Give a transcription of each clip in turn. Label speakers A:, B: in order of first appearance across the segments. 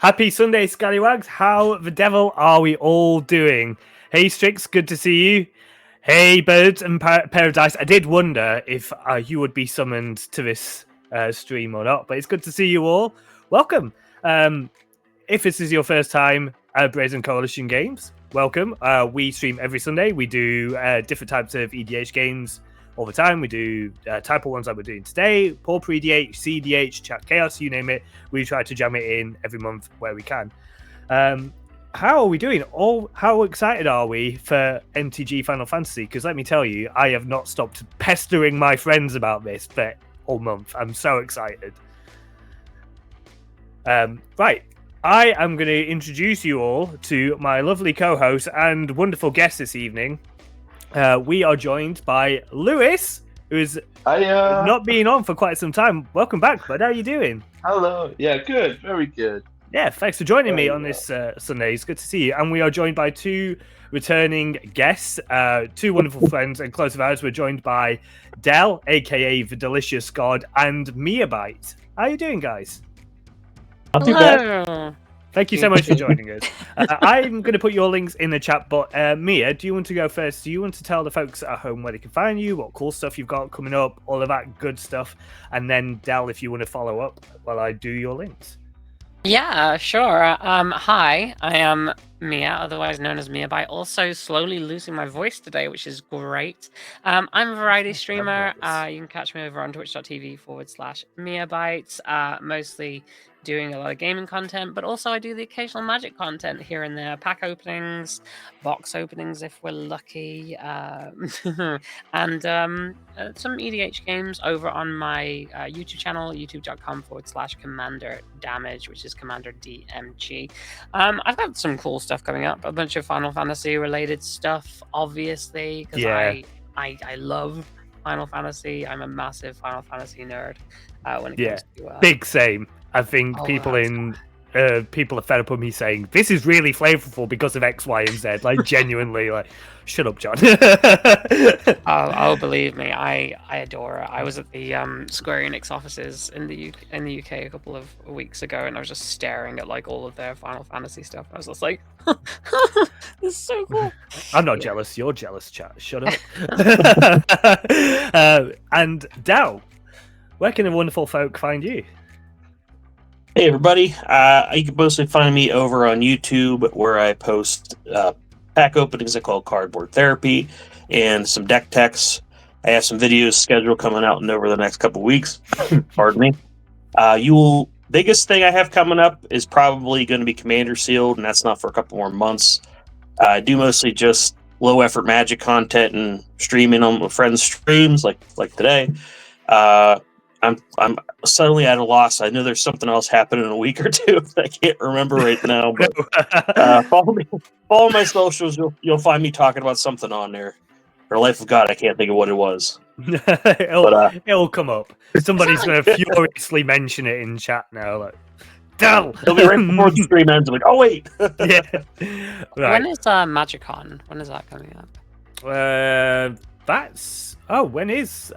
A: Happy Sunday, Scallywags. How the devil are we all doing? Hey, Strix, good to see you. Hey, Birds and Paradise. I did wonder if you would be summoned to this stream or not, but it's good to see you all. Welcome. If this is your first time at Brazen Coalition Games, welcome. We stream every Sunday. We do different types of EDH games all the time. We do Typal ones like we're doing today, Pauper EDH, CEDH, Chat Chaos, you name it. We try to jam it in every month where we can. How are we doing? How excited are we for MTG Final Fantasy? Because let me tell you, I have not stopped pestering my friends about this for all month. I'm so excited. Right. I am going to introduce you all to my lovely co-host and wonderful guest this evening. We are joined by Lewis, who is not been on for quite some time. Welcome back, bud. How are you doing?
B: Hello. Yeah, good. Very good.
A: Yeah, thanks for joining me on this Sunday. It's good to see you. And we are joined by two returning guests, two wonderful friends and close of ours. We're joined by Del, a.k.a. The Delicious God, and Miabyte. How are you doing, guys?
C: Not too bad.
A: Thank you so much for joining us. I'm going to put your links in the chat, but Mia, do you want to go first? Do you want to tell the folks at home where they can find you, what cool stuff you've got coming up, all of that good stuff? And then, Del, if you want to follow up while I do your links.
C: Yeah, sure. Hi, I am Mia, otherwise known as Miabyte. Also, slowly losing my voice today, which is great. I'm a variety streamer. You can catch me over on twitch.tv/Miabyte. Mostly doing a lot of gaming content, but also I do the occasional magic content here and there, pack openings, box openings if we're lucky, and some EDH games over on my YouTube channel, youtube.com/Commander Damage, which is Commander DMG. I've got some cool stuff coming up, a bunch of Final Fantasy related stuff, obviously, because I love Final Fantasy. I'm a massive Final Fantasy nerd when it comes to
A: big same. I think people are fed up with me saying this is really flavorful because of X, Y, and Z. Like genuinely, like shut up, John.
C: Oh, believe me, I adore it. I was at the Square Enix offices in the UK a couple of weeks ago, and I was just staring at like all of their Final Fantasy stuff. I was just like, this is so cool.
A: I'm not jealous. You're jealous, chat. Shut up. And Dal, where can the wonderful folk find you?
D: Hey everybody, you can mostly find me over on YouTube where I post pack openings I call Cardboard Therapy and some deck techs. I have some videos scheduled coming out over the next couple weeks. Pardon me. Biggest thing I have coming up is probably going to be Commander Sealed, and that's not for a couple more months. I do mostly just low effort Magic content and streaming on my friends' streams like today. I'm suddenly at a loss. I know there's something else happening in a week or two. I can't remember right now, but follow my socials. You'll find me talking about something on there. For the life of God, I can't think of what it was.
A: It'll come up. Somebody's going to furiously mention it in chat now. Like, Del!
D: It'll be right before the stream ends. I'm like, oh wait.
A: Yeah. Right.
C: When is Magicon? When is that coming up?
A: When is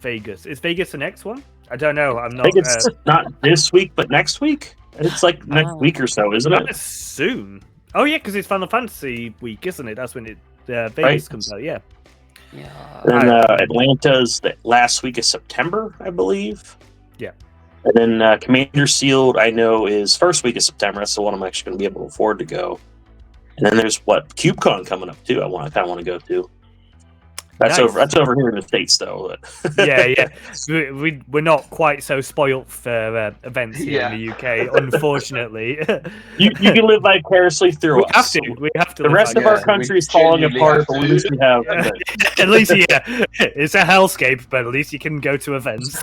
A: Vegas? Is Vegas the next one? I don't know. I'm not.
D: I think it's not this week, but next week. It's like next week or so, isn't it?
A: Soon. Oh yeah, because it's Final Fantasy week, isn't it? That's when Vegas comes out. Yeah.
C: Yeah.
D: And Atlanta's the last week of September, I believe.
A: Yeah.
D: And then Commander Sealed, I know, is first week of September. That's the one I'm actually going to be able to afford to go. And then there's CubeCon coming up too. I kind of want to go to. That's
A: nice.
D: That's over here in the States, though.
A: Yeah. We're not quite so spoilt for events here in the UK, unfortunately.
D: you can live vicariously through us.
A: We have to.
D: The rest of our country is falling apart, but at least we have.
A: At least, it's a hellscape, but at least you can go to events.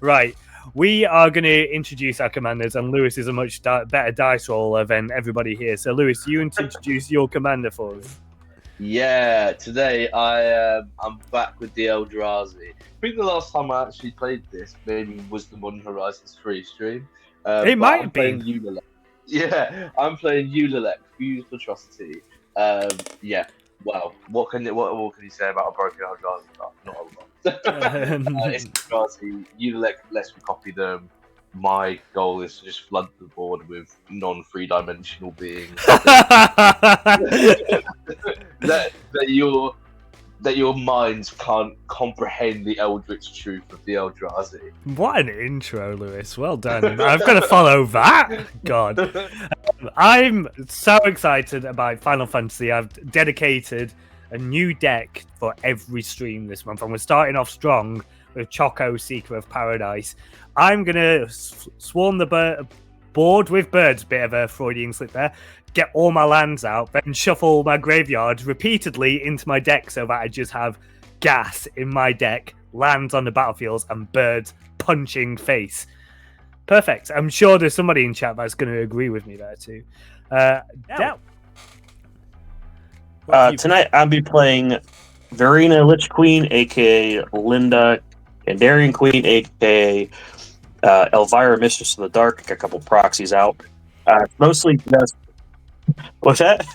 A: Right. We are going to introduce our commanders, and Lewis is a much better dice roller than everybody here. So, Lewis, you introduce your commander for us.
B: Yeah, today I'm back with the Eldrazi. I think the last time I actually played this maybe was the Modern Horizons 3 stream.
A: It might have been.
B: Ulalek. Yeah, I'm playing Ulalek, Fused Atrocity. Wow, what can you say about a broken Eldrazi? Not a lot. It's Eldrazi. Ulalek lets me copy them. my goal is to just flood the board with non-3-dimensional beings that your minds can't comprehend the eldritch truth of the Eldrazi.
A: What an intro, Lewis. Well done. I've got to follow that. God. I'm so excited about Final Fantasy. I've dedicated a new deck for every stream this month, and we're starting off strong with Choco, Seeker of Paradise. I'm going to swarm the board with birds, bit of a Freudian slip there, get all my lands out, then shuffle my graveyard repeatedly into my deck so that I just have gas in my deck, lands on the battlefields, and birds punching face. Perfect. I'm sure there's somebody in chat that's going to agree with me there too. Del.
D: Tonight I'll be playing Varina Lich Queen, aka Linda, Kandarian Queen, aka Elvira Mistress of the Dark. Got a couple proxies out. Mostly just... What's that?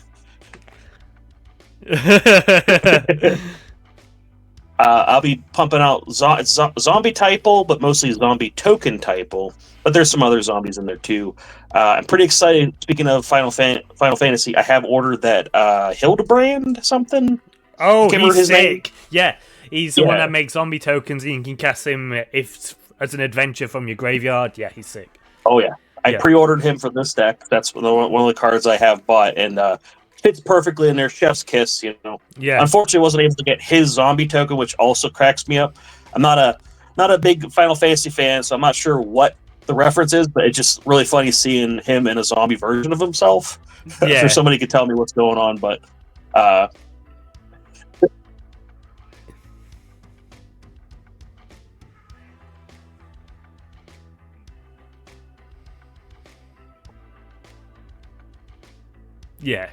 D: I'll be pumping out zombie Typal, but mostly zombie token Typal. But there's some other zombies in there too. I'm pretty excited. Speaking of Final Fantasy, I have ordered that Hildebrand something.
A: Oh, he's sick.
D: Name.
A: Yeah, he's the one that makes zombie tokens, and you can cast him if as an adventure from your graveyard. Yeah, he's sick.
D: Oh yeah, I pre-ordered him for this deck. That's one of the cards I have bought, and fits perfectly in their Chef's Kiss. You know.
A: Yeah.
D: Unfortunately, I wasn't able to get his zombie token, which also cracks me up. I'm not a big Final Fantasy fan, so I'm not sure what the reference is, but it's just really funny seeing him in a zombie version of himself.
A: Yeah.
D: If somebody could tell me what's going on, but
A: yeah.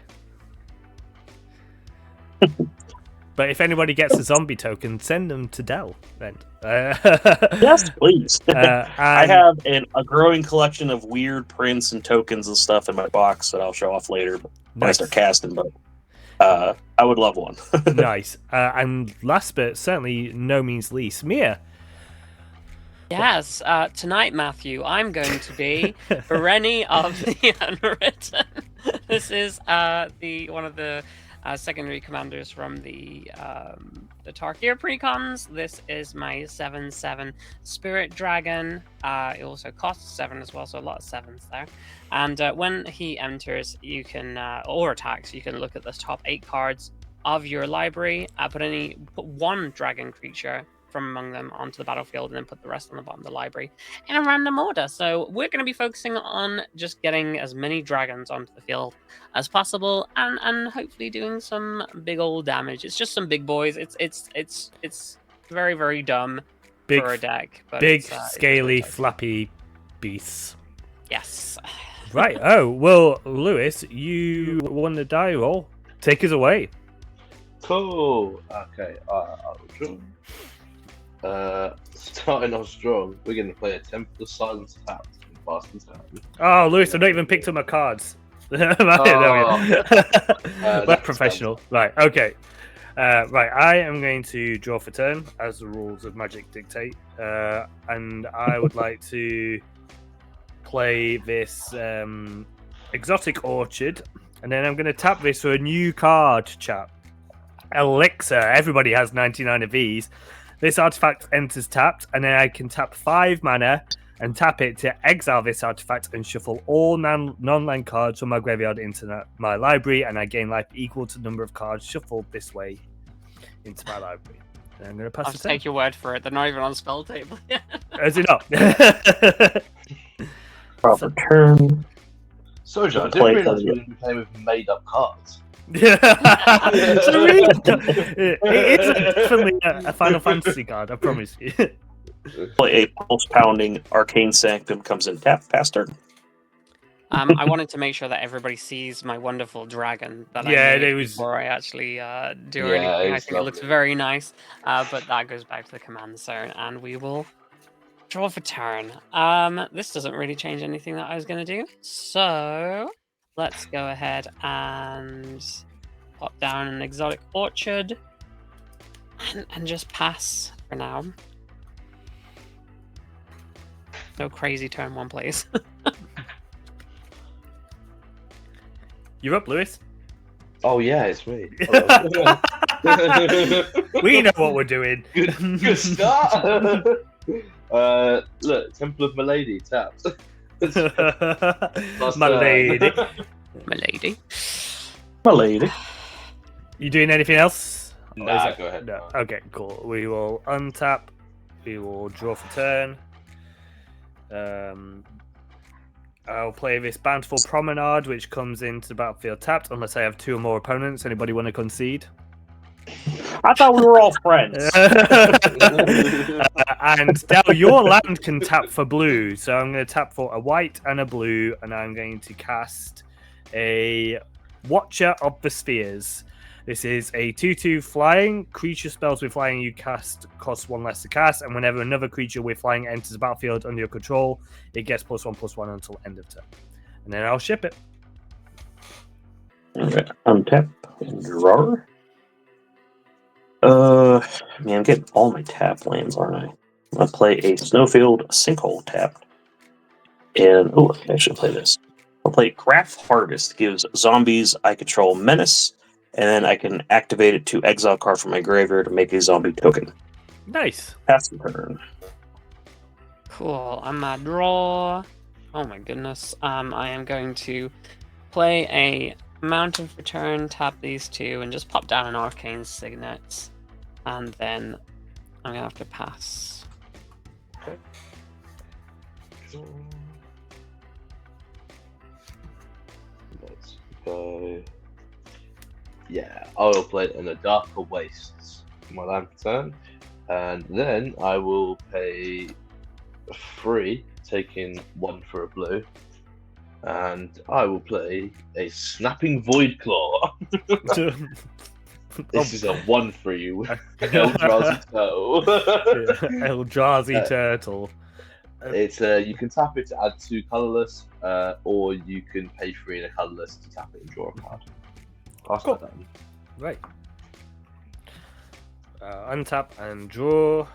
A: But if anybody gets a zombie token, send them to Del. Then.
D: Yes, please. I
A: And
D: have a growing collection of weird prints and tokens and stuff in my box that I'll show off later when I start casting. But I would love one.
A: nice. And last but certainly no means least, Mia.
C: Yes, tonight, Matthew, I'm going to be Ureni of the Unwritten. This is one of the secondary commanders from the Tarkir precons. This is my 7/7 Spirit Dragon. It also costs 7 as well, so a lot of 7s there. And when he enters, you can or attacks, you can look at the top 8 cards of your library. Put one dragon creature from among them onto the battlefield, and then put the rest on the bottom of the library in a random order. So we're going to be focusing on just getting as many dragons onto the field as possible, and hopefully doing some big old damage. It's just some big boys. It's very, very dumb for a deck, but
A: big,
C: it's
A: scaly, flappy beasts.
C: Yes.
A: Right. Oh well, Lewis, you won the die roll. Take us away.
B: Cool. Okay. I'll draw. Starting off strong, we're going to play a Temple of Silence tapped in fast and turn.
A: Oh, Lewis, I've not even picked up my cards. We're professional. Right, okay. Right, I am going to draw for turn, as the rules of Magic dictate. And I would like to play this Exotic Orchard. And then I'm going to tap this for a new card, chap. Elixir. Everybody has 99 of these. This artifact enters tapped, and then I can tap 5 mana and tap it to exile this artifact and shuffle all non-land cards from my graveyard into my library, and I gain life equal to the number of cards shuffled this way into my library. And I'm going to pass
C: I'll
A: it.
C: take your word for it. They're not even on spell table yet.
A: Is it not?
D: Proper turn.
B: So, John, I didn't realise we were going to be playing with made-up cards.
A: Yeah, it is definitely a Final Fantasy card, I promise you.
D: Play a pulse-pounding Arcane Sanctum comes in tap, pass turn.
C: I wanted to make sure that everybody sees my wonderful dragon that I made before I actually do anything. I think it looks very nice, but that goes back to the command zone, and we will draw for turn. This doesn't really change anything that I was going to do, so let's go ahead and pop down an Exotic Orchard and just pass for now. No crazy turn one, please.
A: You're up, Lewis.
B: Oh yeah, it's me. Hello.
A: We know what we're doing.
B: Good start. Look, Temple of Milady tapped.
A: My lady.
C: My lady.
D: My lady.
A: You doing anything else? Or is
B: Nah,
A: it-
B: go ahead.
A: No. Okay, cool. We will untap. We will draw for turn. I'll play this Bountiful Promenade, which comes into the battlefield tapped, unless I have 2 or more opponents. Anybody want to concede?
D: I thought we were all friends.
A: And now your land can tap for blue, so I'm going to tap for a white and a blue, and I'm going to cast a Watcher of the Spheres. This is a 2/2 flying. Creature spells with flying you cast cost 1 less to cast, and whenever another creature with flying enters the battlefield under your control, it gets +1/+1 until end of turn. And then I'll ship it.
D: Alright, untap and draw. Man, I'm getting all my tap lands, aren't I? I'm gonna play a Snowfield Sinkhole tapped. And I should play this. I'll play Graph Harvest. Gives zombies I control menace, and then I can activate it to exile a card from my graveyard to make a zombie token.
A: Nice.
D: Pass the turn.
C: Cool. I'm gonna draw. Oh my goodness. I am going to play a Mount of Return, tap these 2, and just pop down an Arcane Signet. And then I'm gonna have to pass.
B: Let's go. Yeah, I will play it in the Darker Wastes for my land turn, and then I will pay 3, taking 1 for a blue, and I will play a Snapping Void Claw. This is a 1 for you, Eldrazi Turtle.
A: Eldrazi Turtle.
B: It's you can tap it to add 2 colorless, or you can pay 3 and a colorless to tap it and draw a card.
A: Cool. Right. Untap and draw.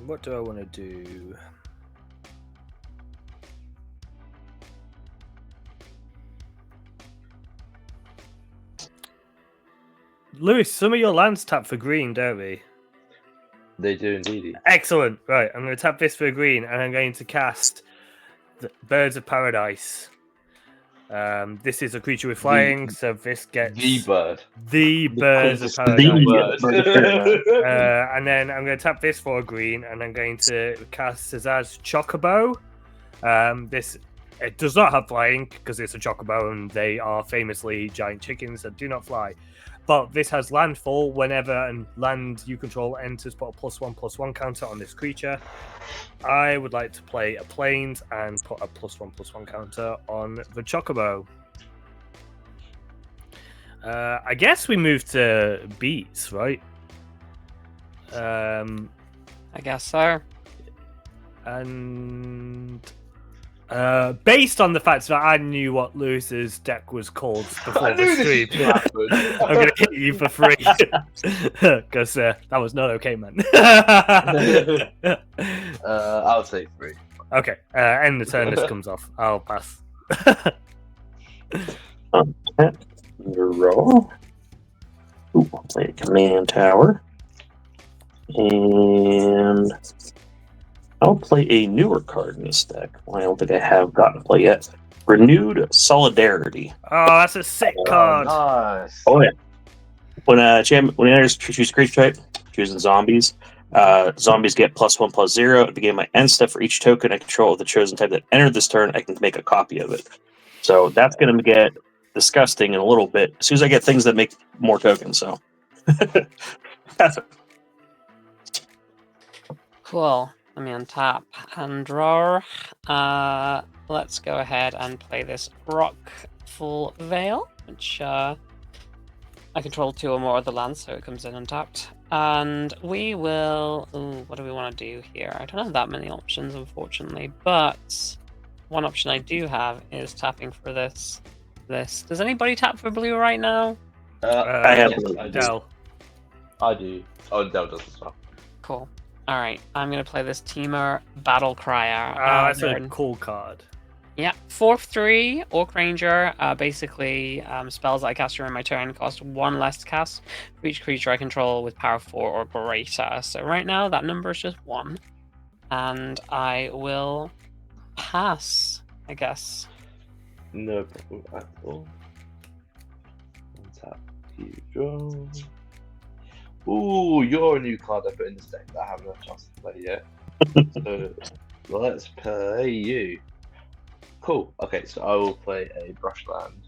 A: What do I want to do? Lewis, some of your lands tap for green, don't they?
B: They do indeed.
A: Excellent. Right, I'm going to tap this for green, and I'm going to cast the Birds of Paradise. This is a creature with flying, so this gets
B: The bird.
A: the Birds of
B: quintessential
A: Paradise.
B: bird.
A: And then I'm going to tap this for a green, and I'm going to cast Cesar's Chocobo. It does not have flying because it's a Chocobo, and they are famously giant chickens that do not fly. But this has landfall. Whenever a land you control enters, put a +1/+1 counter on this creature. I would like to play a plains and put a +1/+1 counter on the Chocobo. I guess we move to beats, right?
C: I guess so.
A: And based on the fact that I knew what Lewis's deck was called before
B: I knew
A: the
B: this
A: stream,
B: would happen.
A: I'm going to hit you for free. Because that was not okay, man.
B: I'll take 3.
A: Okay, end the turn, this comes off. I'll pass.
D: Draw. I'll play a Command Tower. And I'll play a newer card in this deck. I don't think I have gotten to play yet. Renewed Solidarity.
A: Oh, that's a sick card.
B: Nice.
D: Oh yeah. When when it enters, choose creature type, choosing zombies. Zombies get +1/+0. At the beginning of my end step, for each token I control of the chosen type that entered this turn, I can make a copy of it. So that's going to get disgusting in a little bit. As soon as I get things that make more tokens, so.
C: Cool. Let me untap and draw. Let's go ahead and play this Rockful Veil, which I control 2 or more of the lands, so it comes in untapped. And we will... Ooh, what do we want to do here? I don't have that many options, unfortunately, but one option I do have is tapping for this. Does anybody tap for blue right now?
D: I have
B: yes,
D: blue.
B: I do.
A: Del.
B: I do. Oh, and Del does as well.
C: Cool. All right, I'm gonna play this Teamer Battle Crier.
A: That's a
C: They're-
A: cool card.
C: Yeah, 4/3 Orc Ranger. Basically, spells I cast during my turn cost 1 less to cast for each creature I control with power 4 or greater. So right now that number is just 1, and I will pass, I guess.
B: No problem at all. Untap, you draw. Ooh, you're a new card I put in this deck that I haven't had a chance to play yet. So let's play you. Cool. Okay, so I will play a brushland,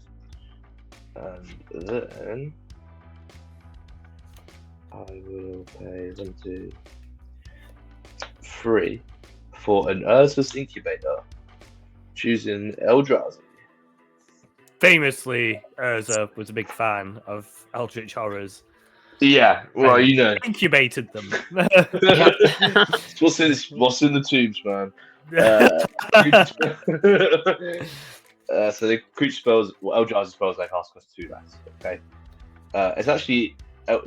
B: and then I will pay 1, 2, 3 for an Urza's Incubator, choosing Eldrazi.
A: Famously, Urza was a big fan of Eldritch Horrors.
B: Yeah, well,
A: And
B: you know,
A: incubated them.
B: what's in the tubes, man. So the creature spells, Eldrazi spells I cast cost 2 less. Okay, it's actually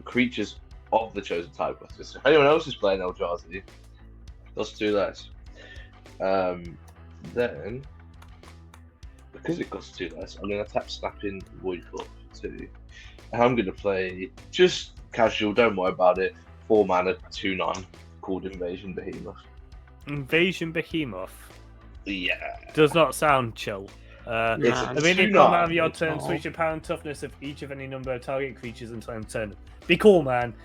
B: creatures of the chosen type. So if anyone else is playing Eldrazi, it costs 2 less. Then, because it costs 2 less, I'm going to tap Snapping Void for 2. And I'm going to play just casual, don't worry about it. 4 mana, 2/9, called Invasion Behemoth.
A: Invasion Behemoth
B: Yeah.
A: does not sound chill.
B: It's a
A: I mean, you
B: 2/9.
A: come out of your turn,
C: Oh.
A: switch your power and toughness of each of any number of target creatures until end turn. Be cool, man.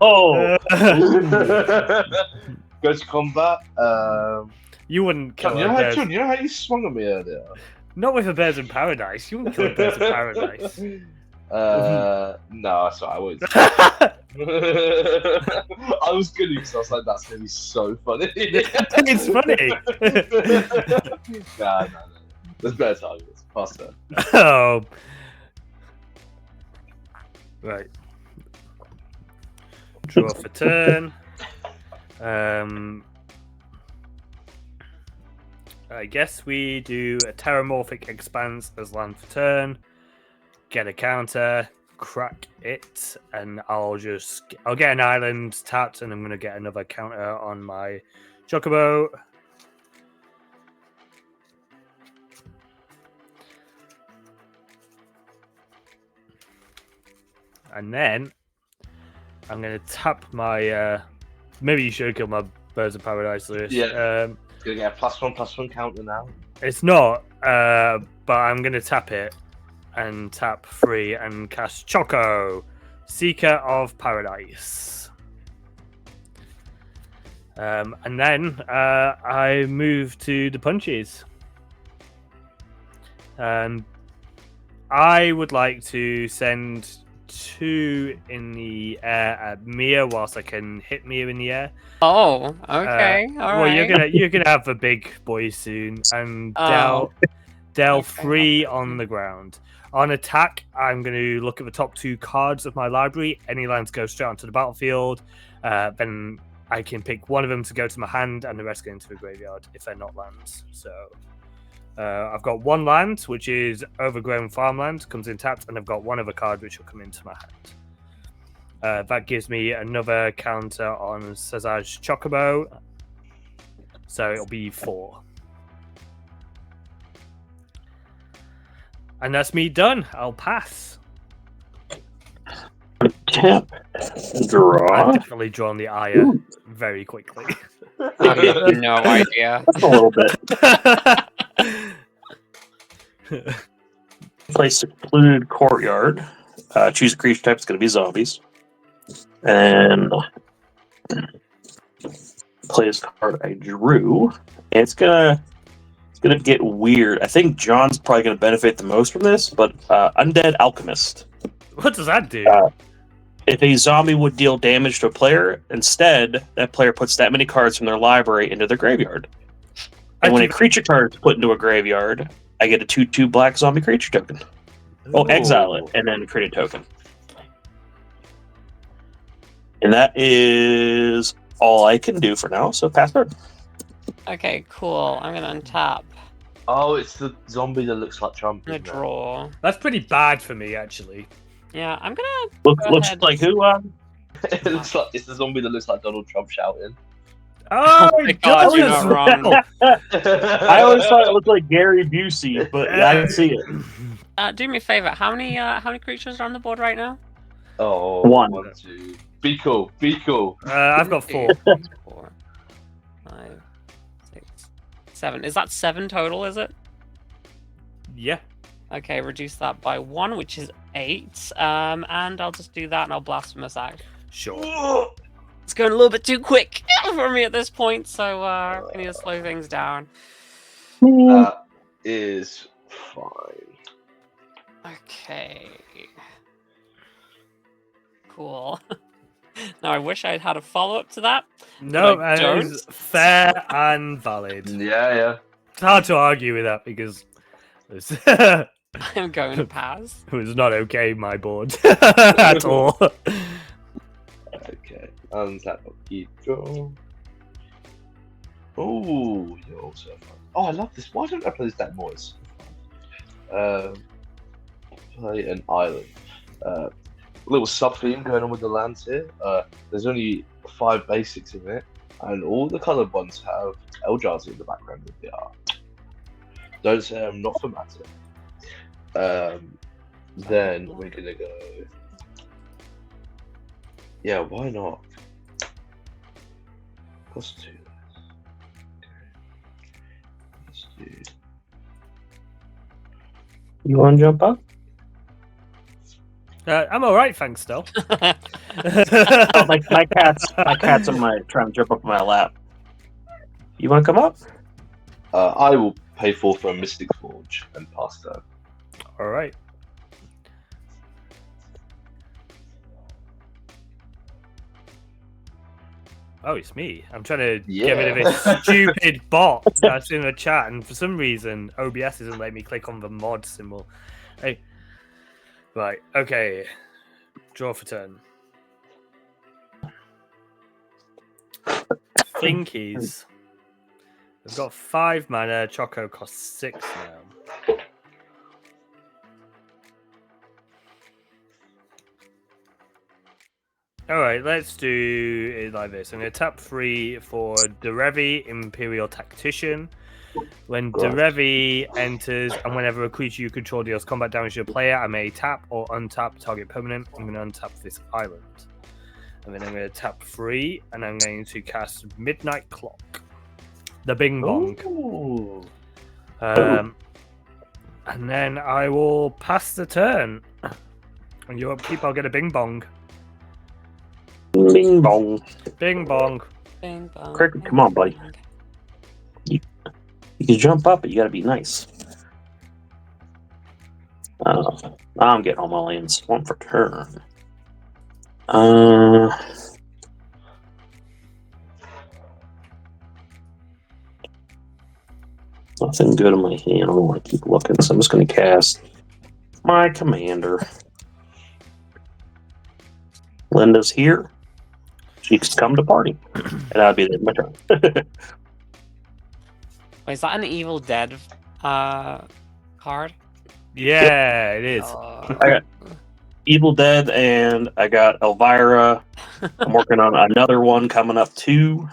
D: Oh,
B: Go to combat.
A: You wouldn't kill
B: John,
A: a Bears.
B: you know how you swung at me earlier?
A: Not with a Bears in Paradise. You wouldn't kill a Bears in Paradise.
B: No, sorry, I won't. I was good because I was like, that's gonna be so funny.
A: It's funny.
B: Nah. There's better targets. Faster.
A: Oh. Right. Draw for turn. I guess we do a Terramorphic Expanse as land for turn. Get a counter, crack it, and I'll get an island tapped, and I'm gonna get another counter on my Chocobo. And then I'm gonna tap my. Maybe you should kill my Birds of Paradise list.
B: Yeah. Gonna get a +1/+1 counter now.
A: It's not, but I'm gonna tap it and tap 3 and cast Choco, Seeker of Paradise. And then I move to the punches. I would like to send 2 in the air at Mia whilst I can hit Mia in the air.
C: Oh, okay. All
A: Well,
C: right.
A: you're gonna have a big boy soon, and
C: Oh.
A: Del
C: Okay.
A: 3 on the ground. On attack, I'm going to look at the top 2 cards of my library. Any lands go straight onto the battlefield. Then I can pick one of them to go to my hand, and the rest go into the graveyard if they're not lands. So I've got 1 land, which is Overgrown Farmland, comes in tapped, and I've got 1 other card which will come into my hand. That gives me another counter on Sazaj Chocobo. So it'll be 4. And that's me done. I'll pass.
D: tap,
A: I've
D: draw.
A: definitely drawn the ire very quickly.
C: I have no idea.
D: That's a little bit. Play Secluded Courtyard. Choose a creature type. It's going to be zombies. And play this card I drew. And it's gonna get weird. I think John's probably gonna benefit the most from this, but Undead Alchemist.
A: What does that do?
D: If a zombie would deal damage to a player, instead that player puts that many cards from their library into their graveyard. And when a creature card is put into a graveyard, I get a 2/2 black zombie creature token. Oh, exile it, and then create a token. And that is all I can do for now, so pass turn.
C: Okay, cool. I'm gonna untap.
B: Oh, it's the zombie that looks like Trump.
C: I'm gonna
B: isn't it?
C: draw.
A: That's pretty bad for me, actually.
C: Yeah, I'm gonna
D: Looks
C: ahead.
D: like who?
B: It looks like it's the zombie that looks like Donald Trump shouting.
A: Oh,
C: my
A: it
C: God,
A: does
C: you're
A: as
C: not wrong.
A: well.
D: I always thought it looked like Gary Busey, but yeah, I can see it.
C: Do me a favor. How many creatures are on the board right now?
B: Oh,
D: One.
B: 1, 2. Be cool. Be cool.
A: I've got 4.
C: 4, 5, 6, 7. Is that 7 total? Is it?
A: Yeah.
C: Okay, reduce that by 1, which is 8. And I'll just do that, and I'll blasphemous act.
A: Sure.
C: It's going a little bit too quick for me at this point, so I need to slow things down.
B: That is fine.
C: Okay. Cool. Now I wish I'd had a follow-up to that.
A: No,
C: But I
A: that is fair and valid.
B: Yeah.
A: It's hard to argue with that because it
C: I'm going to pass.
A: was not okay, my board, at all.
B: Okay. Untap, keep draw. Oh, you're also fun. Oh, I love this. Why don't I play this deck more? It's so fun. Play an island. Little sub theme going on with the lands here. There's only 5 basics in it, and all the coloured ones have Eldrazi in the background of the art. Don't say I'm not for matter. Then we're gonna go. Yeah, why not? Let's do this. Okay. Let's do.
D: You want to jump up?
A: I'm all right, thanks, still.
D: Oh, my cat's on my trying to jump up my lap. You want to come up?
B: I will pay 4 for a Mystic Forge and pass turn.
A: All right. Oh, it's me. I'm trying to get rid of this stupid bot that's in the chat, and for some reason, OBS isn't letting me click on the mod symbol. Hey. Right, okay. Draw for turn. Thinkies. I've got 5 mana. Choco costs 6 now. Alright, let's do it like this. I'm going to tap 3 for Derevi, Imperial Tactician. When Derevi enters, and whenever a creature you control deals combat damage to a player, I may tap or untap target permanent. I'm going to untap this island. And then I'm going to tap 3, and I'm going to cast Midnight Clock. The Bing Bong.
B: Ooh.
A: And then I will pass the turn. And your upkeep, I'll get a Bing Bong.
D: Bing bong.
A: Bing Bong.
C: Bing, bong,
D: Cricket,
C: bing,
D: come on, buddy.
C: bong.
D: You can jump up, but you got to be nice. I'm getting all my lands. 1 for turn. Nothing good in my hand. I don't want to keep looking, so I'm just going to cast my commander. Linda's here. She can come to party. And that'll be my turn.
C: Wait, is that an Evil Dead card?
A: Yeah, it is.
D: I got Evil Dead, and I got Elvira. I'm working on another one coming up too.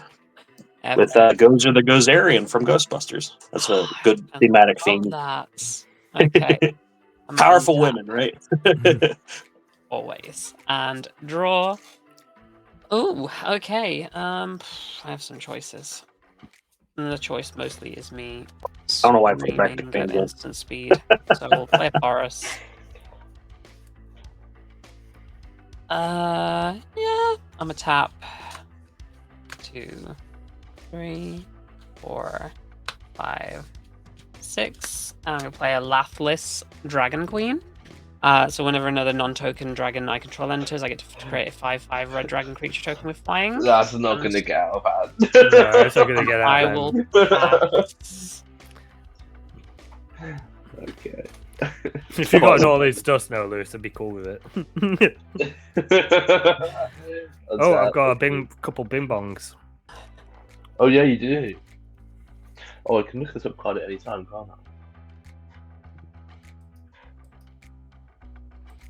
D: With Gozer the Gozerian from Ghostbusters. That's a good thematic theme.
C: That. Okay.
D: Powerful women, right?
C: Always. And draw. Oh, okay. I have some choices. And the choice mostly is me.
D: I don't know why I put back the
C: screaming at
D: thing.
C: instant speed. So we'll play Boris. Yeah. I'm a tap. 2, 3, 4, 5, 6. And I'm gonna play a Lathless Dragon Queen. So whenever another non-token dragon I control enters, I get to create a 5/5 red dragon creature token with flying.
B: That's not going to get out of hand.
A: No, it's not going to get out
C: I
A: of
C: will
A: hand.
C: pass.
B: Okay.
A: If you got all this dust now, Lewis, I'd be cool with it. Oh, I've got a couple Bing Bongs.
B: Oh, yeah, you do. Oh, I can look this up card at any time, can't I?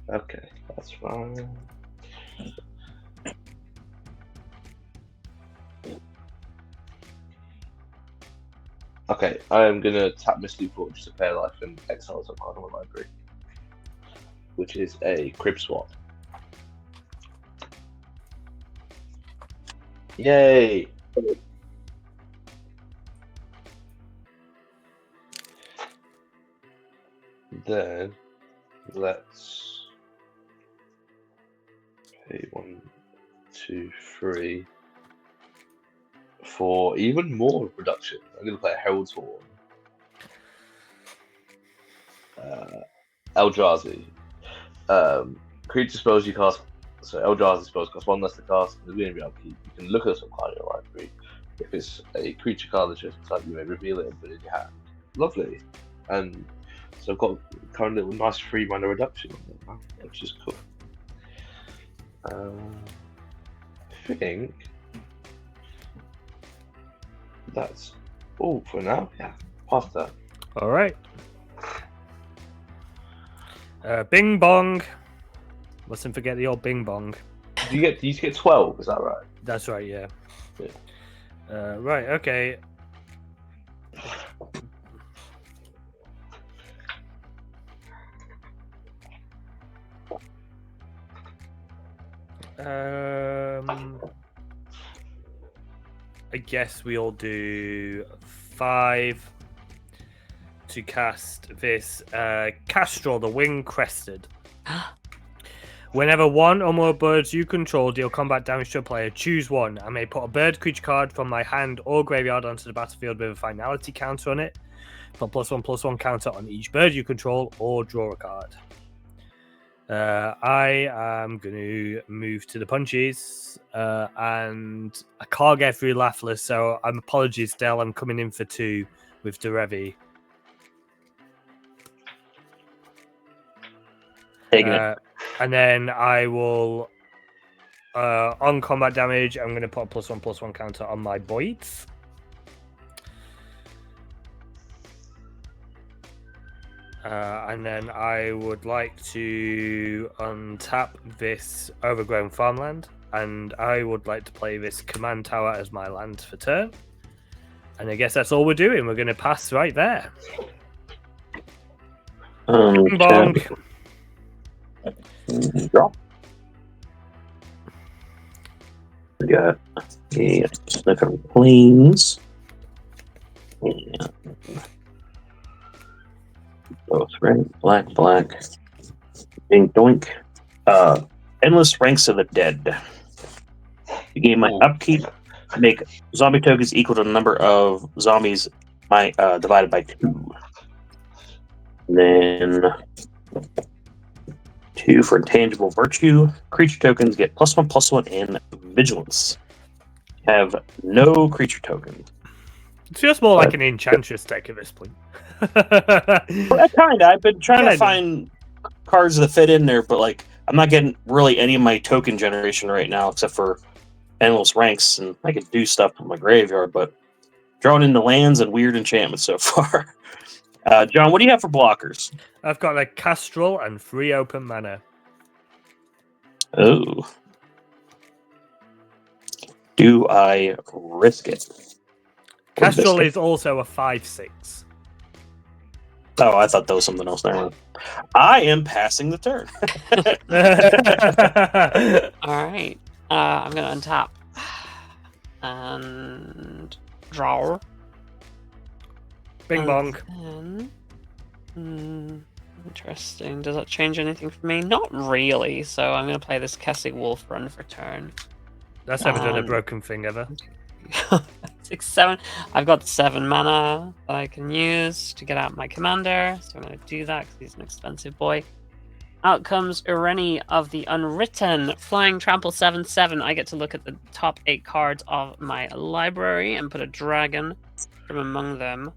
B: Okay, that's fine. Okay, I am gonna tap Misty Forge to pay a life and exile some card on my library, which is a crib swap. Yay! Then let's pay 1, 2, 3 for even more reduction. I'm gonna play a Herald's Horn. Eldrazi. Creature spells you cast. So Eldrazi spells cost 1 less to cast. At the beginning of your upkeep, you can look at some card in your library. If it's a creature card that's just type, you may reveal it and put it in your hand. Lovely. And so I've got kind of a nice 3 mana reduction on it now, which is cool. I think that's all for now. Yeah, past that.
A: All right. Bing bong. Mustn't forget the old bing bong.
B: Do you get 12? Is that right?
A: That's right. Yeah.
B: Yeah.
A: Right. Okay. I guess we'll do 5 to cast this Castrol, the Wing Crested. Whenever one or more birds you control deal combat damage to a player, choose one. I may put a bird creature card from my hand or graveyard onto the battlefield with a finality counter on it. Put +1/+1 counter on each bird you control or draw a card. I am going to move to the punches, and I can't get through Laughless, so apologies, Del. I'm coming in for 2 with Derevi.
D: Taking it.
A: And then I will, on combat damage, I'm going to put a +1/+1 counter on my Voids. And then I would like to untap this Overgrown Farmland, and I would like to play this Command Tower as my land for turn. And I guess that's all we're doing. We're going to pass right there. Bing bong.
D: Draw. We got a sniff of planes. Yeah. Both right, black, black. Dink doink. Endless Ranks of the Dead. You gain my upkeep. Make zombie tokens equal to the number of zombies divided by 2. Then 2 for Intangible Virtue. Creature tokens get +1/+1 and Vigilance. Have no creature tokens.
A: It's just more like an Enchantress deck at this point.
D: Kinda. I've been trying to find cards that fit in there, but like I'm not getting really any of my token generation right now, except for Endless Ranks, and I could do stuff from my graveyard, but drawing into lands and weird enchantments so far. John, what do you have for blockers?
A: I've got a Castrol and 3 open mana.
D: Oh. Do I risk it?
A: Castrol is also a 5/6.
D: Oh, I thought that was something else there. I am passing the turn.
C: All right. I'm going to untap and draw.
A: Bing bong.
C: Interesting. Does that change anything for me? Not really. So I'm going to play this Kessig Wolf Run for turn.
A: That's never done a broken thing ever.
C: 6, 7. I've got 7 mana that I can use to get out my commander. So I'm going to do that because he's an expensive boy. Out comes Ureni of the Unwritten. Flying Trample 7/7. I get to look at the top 8 cards of my library and put a dragon from among them.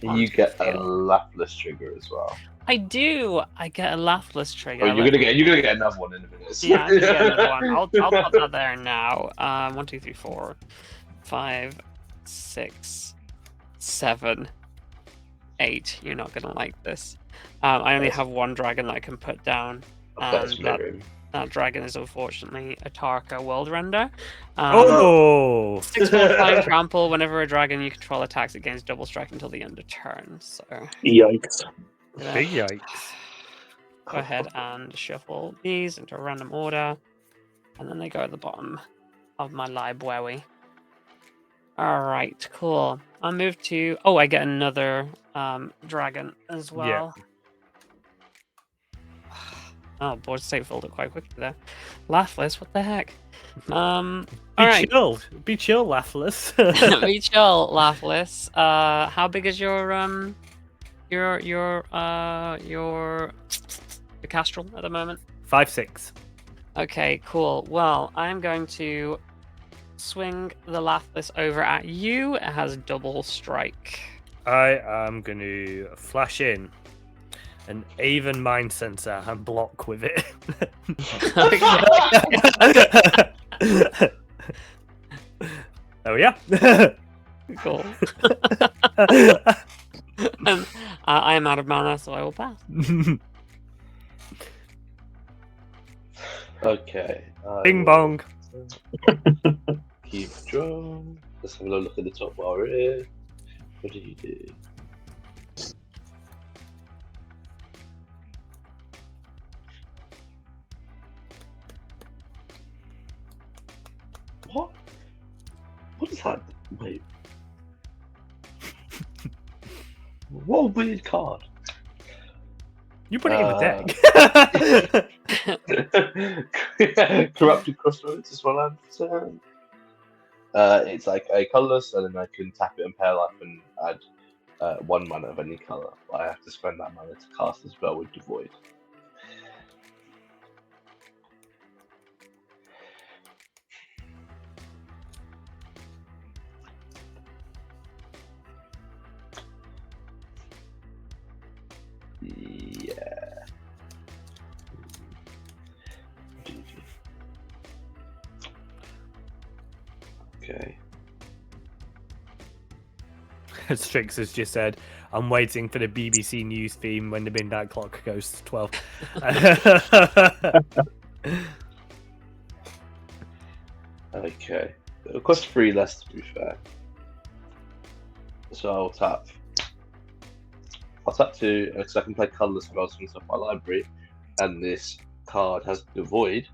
B: You get a Laughless trigger as well.
C: I do. I get a Laughless trigger.
B: Oh, you're gonna get another one in a minute.
C: Yeah, I'm gonna get another one. I'll put that there now. 1, 2, 3, 4, 5, 6, 7, 8. You're not gonna like this. I only have 1 dragon that I can put down.
B: That's mirroring.
C: That dragon is unfortunately a Tarka World Render.
A: Oh,
C: 6/4 flying trample. Whenever a dragon you control attacks against double strike until the end of turn. So
D: Yikes.
A: big yikes.
C: go ahead and shuffle these into a random order, and then they go at the bottom of my library. All right, cool. I'll move to. Oh, I get another dragon as well. Oh, board state folded quite quickly there. Laughless, what the heck? All right.
A: Chill. Be chill, Laughless.
C: Be chill, Laughless. How big is your Castrol at the moment?
A: 5/6.
C: Okay, cool. Well, I'm going to swing the Laughless over at you. It has double strike.
A: I am going to flash in an Aven Mind Sensor and block with it. Oh yeah.
C: Cool. And, I am out of mana, so I will pass.
B: Okay.
A: Bing bong.
B: Keep drawing. Let's have a little look at the top while we're here. What did he do? What? What is that? Wait. What a weird card.
A: You put it in the deck.
B: Corrupted Crossroads is what I'm saying. It's like a colorless, and then I can tap it and pair life and add 1 mana of any color. I have to spend that mana to cast the spell with Devoid. Yeah. Okay.
A: Strix has just said, I'm waiting for the BBC News theme when the midnight clock goes to 12.
B: Okay. It'll cost 3 less, to be fair. So I'll tap 2, because I can play colorless spells from my library, and this card has Devoid.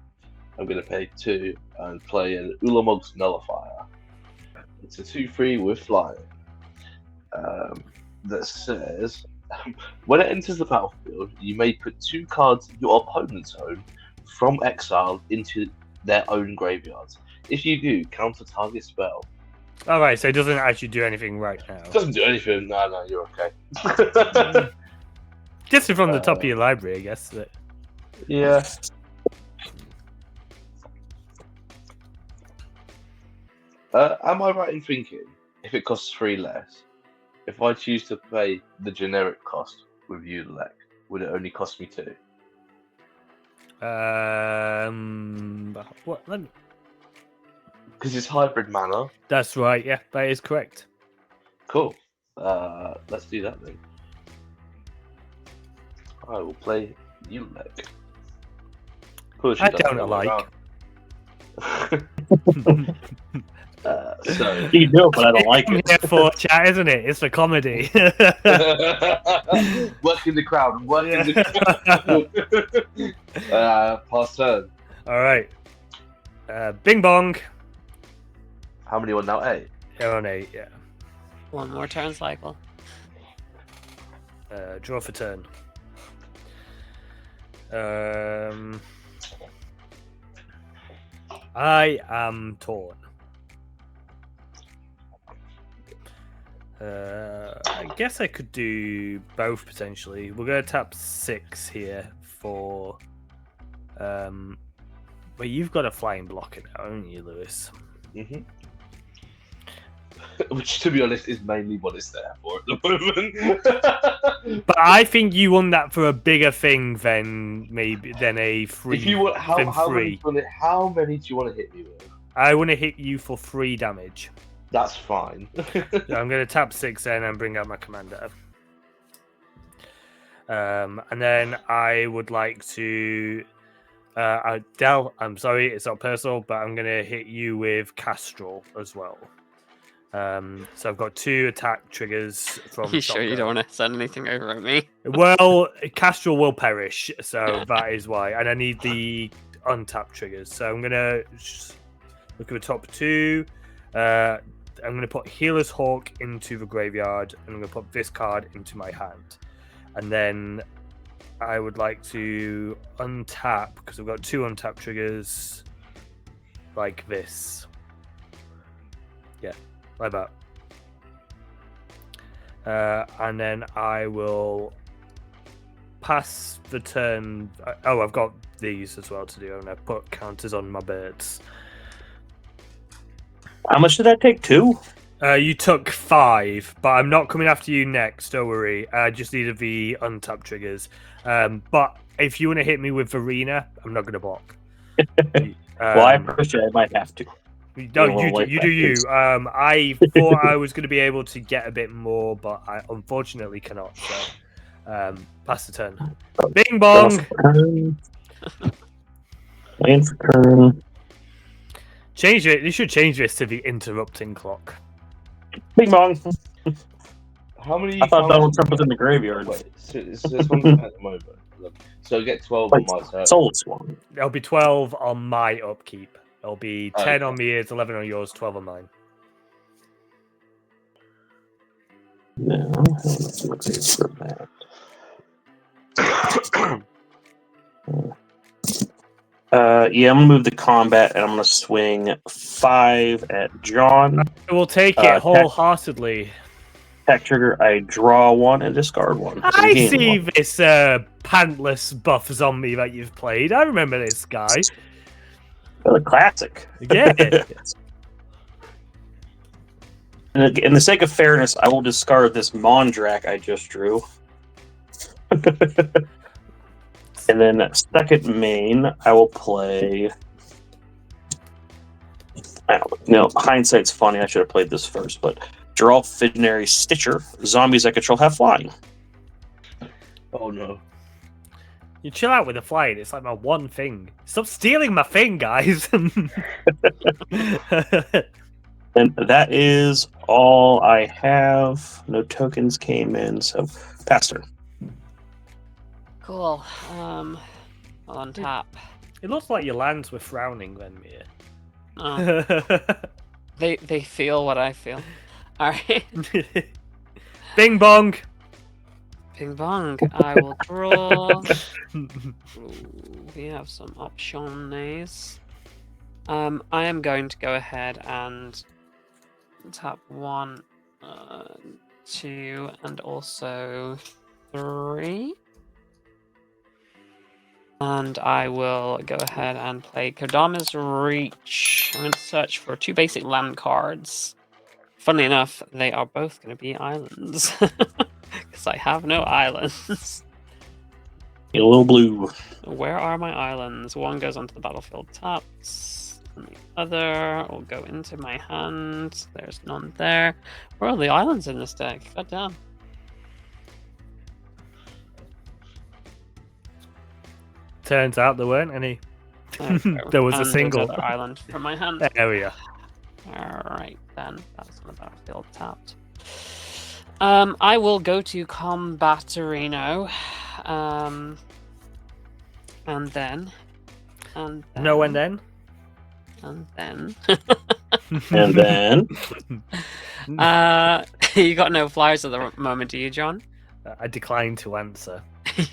B: I'm going to pay 2 and play an Ulalek's Nullifier. It's a 2/3 with flying. That says, when it enters the battlefield, you may put 2 cards your opponent's own from exile into their own graveyards. If you do, counter target spell.
A: Alright, so it doesn't actually do anything right now.
B: It doesn't do anything. No, you're okay.
A: Just from the top of your library, I guess. But...
B: Yeah. Am I right in thinking, if it costs 3 less, if I choose to pay the generic cost with Ulalek, would it only cost me 2?
A: What?
B: Because it's hybrid mana.
A: That's right, yeah, that is correct.
B: Cool. Let's do that then. I will play Ulalek.
A: I don't like.
B: So
D: You do, but I don't like it.
A: Here for chat, isn't it? It's for comedy.
B: working the crowd, working the crowd. Pass turn.
A: Alright. Bing bong.
B: How many on now? 8?
A: You're on 8, yeah.
C: 1 more turn cycle.
A: Draw for turn. I am torn. I guess I could do both potentially. We're going to tap 6 here for. But you've got a flying blocker now, haven't you, Lewis?
B: Mm-hmm. Which, to be honest, is mainly what it's there for at the moment.
A: But I think you want that for a bigger thing than a free.
B: If you want, how
A: free.
B: how many do you want to hit me with?
A: I want to hit you for 3 damage.
B: That's fine.
A: So I'm going to tap 6 then and bring out my commander. And then I would like to Del, I'm sorry, it's not personal, but I'm going to hit you with Castrol as well. So I've got 2 attack triggers from
C: You sure you
A: Choco.
C: don't want to send anything over at me?
A: Well, Castrol will perish, so that is why. And I need the untapped triggers. So I'm going to look at the top 2. I'm going to put Healer's Hawk into the graveyard, and I'm going to put this card into my hand. And then I would like to untap, because I've got 2 untapped triggers, like this. Yeah, like that. And then I will pass the turn. Oh, I've got these as well to do, and I put counters on my birds.
D: How much did that take? 2?
A: You took 5, but I'm not coming after you next. Don't worry. I just needed the untapped triggers. But if you want to hit me with Varina, I'm not going to block.
D: Well, I appreciate it. I might have to.
A: No, you do you. I thought I was going to be able to get a bit more, but I unfortunately cannot. So, pass the turn. Bing bong.
D: Playing for turn.
A: Change it. You should change this to the interrupting clock.
D: Bing bong.
B: How many?
D: I thought Donald
B: counters
D: Trump
B: do
D: was
B: you
D: in the
B: get?
D: graveyard.
B: Wait, so there's one at the moment. So I get 12 on my turn.
D: Soul Swan.
A: There'll be 12 on my upkeep. There'll be 10 on
B: Okay.
A: me, it's 11 on yours, 12 on mine.
D: No, let's look for that. Yeah, I'm gonna move the combat, and I'm gonna swing 5 at John.
A: We'll take it wholeheartedly.
D: Attack trigger, I draw 1 and discard 1. So
A: I
D: gain
A: see
D: 1.
A: this pantless buff zombie that you've played. I remember this guy.
D: A classic.
A: Yeah.
D: And in the sake of fairness, I will discard this Mondrak I just drew. And then second main, I will play. Hindsight's funny. I should have played this first, but draw Visionary Stitcher. Zombies I control have flying.
B: Oh no.
A: You chill out with the flying. It's like my one thing. Stop stealing my thing, guys.
D: And that is all I have. No tokens came in, so pass turn.
C: Cool. I'll untap.
A: It looks like your lands were frowning then, Mia.
C: Oh, they feel what I feel. Alright.
A: Bing bong.
C: Ping pong. I will draw. Ooh, we have some options. I am going to go ahead and tap 1, 2, and also 3. And I will go ahead and play Kodama's Reach. I'm going to search for 2 basic land cards. Funnily enough, they are both going to be islands. Because I have no islands.
D: A little blue.
C: Where are my islands? One goes onto the battlefield taps, and the other will go into my hand. There's none there. Where are the islands in this deck? God damn.
A: Turns out there weren't any.
C: There, we go.
A: There was a
C: And there's
A: single.
C: another island from my hand.
A: There we are.
C: Alright, then. That's on the battlefield tapped. I will go to Combaterino. And then.
A: No, and then?
C: And then.
D: And then.
C: You got no flyers at the moment, do you, John?
A: I decline to answer.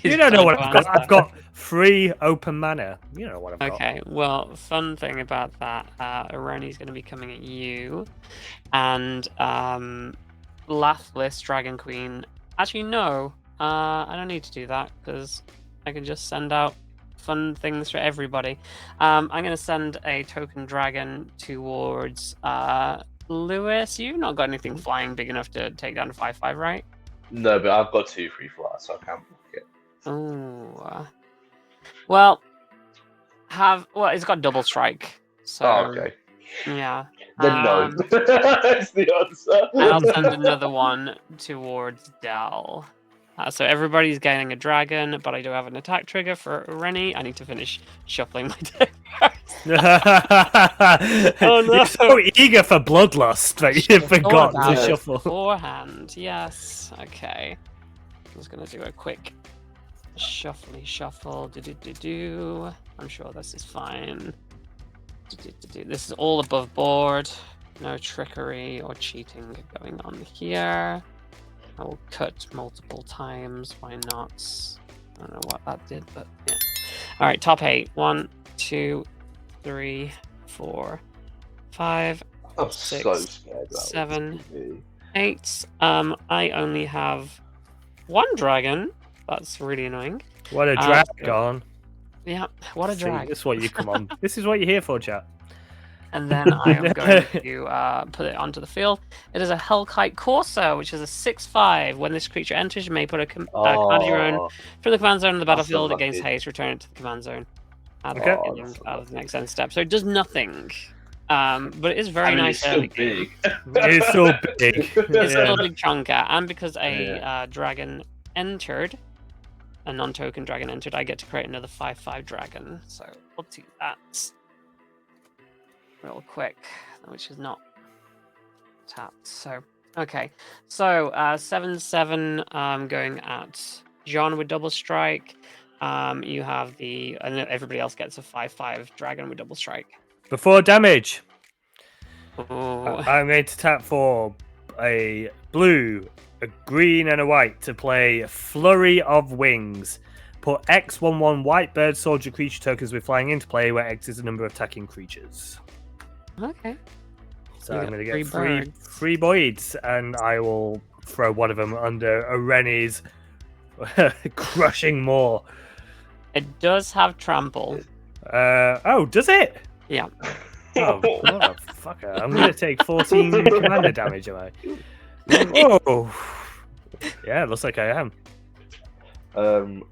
A: You don't know what I've got. I've got 3 open mana. You know what I've got.
C: Okay, well, fun thing about that, Ureni's going to be coming at you, and Lathless Dragon Queen. Actually, no, I don't need to do that because I can just send out fun things for everybody. I'm going to send a token dragon towards Lewis. You've not got anything flying big enough to take down a 5/5, right?
B: No, but I've got 2 free flyers, so I can't block it.
C: Oh, well, it's got double strike. So
B: okay.
C: yeah.
B: Then no. That's the answer.
C: And I'll send another one towards Dell. So everybody's getting a dragon, but I do have an attack trigger for Ureni. I need to finish shuffling my deck. Oh, no.
A: You're so eager for bloodlust that you forgot
C: about
A: to
C: it
A: shuffle.
C: beforehand. Yes. Okay. I'm just gonna do a quick shuffle. Do. I'm sure this is fine. This is all above board. No trickery or cheating going on here. I will cut multiple times. Why not? I don't know what that did, but yeah. All right, top 8. 1, 2, 3, 4, 5,
B: I'm
C: 6,
B: so scared. About
C: 7,
B: this.
C: 8. I only have 1 dragon. That's really annoying.
A: What a
C: so-
A: dragon.
C: Yeah, what a
A: See,
C: drag.
A: this is what you come on. This is what you're here for, chat.
C: And then I am going to put it onto the field. It is a Hellkite Courser, which is a 6/5. When this creature enters, you may put a command of your own from the command zone of the
B: That's so
C: battlefield against
B: lucky.
C: haste. Return it to the command zone. Add
A: Okay.
C: it in out of the next end step. So it does nothing. But it is very
B: I mean,
C: nice
B: it's still
C: early game.
B: big.
A: It is so big.
C: It's
A: Yeah.
C: still a big chunker, and because a
B: Yeah.
C: dragon entered, a non-token dragon entered, I get to create another 5/5 dragon. So I'll do that real quick, which is not tapped. So okay, so 7/7 going at John with double strike. You have and everybody else gets a 5/5 dragon with double strike.
A: Before damage,
C: Oh,
A: I'm going to tap for a blue, a green, and a white to play Flurry of Wings. Put X/1/1 white bird soldier creature tokens with flying into play, where X is the number of attacking creatures.
C: okay.
A: So
C: You
A: I'm
C: got
A: going to
C: three
A: get
C: birds.
A: three boids, and I will throw one of them under Ureni's crushing maw.
C: It does have trample.
A: Oh, does it?
C: Yeah.
A: Oh, motherfucker. I'm going to take 14 commander damage, am I? Oh. Yeah, looks like I am.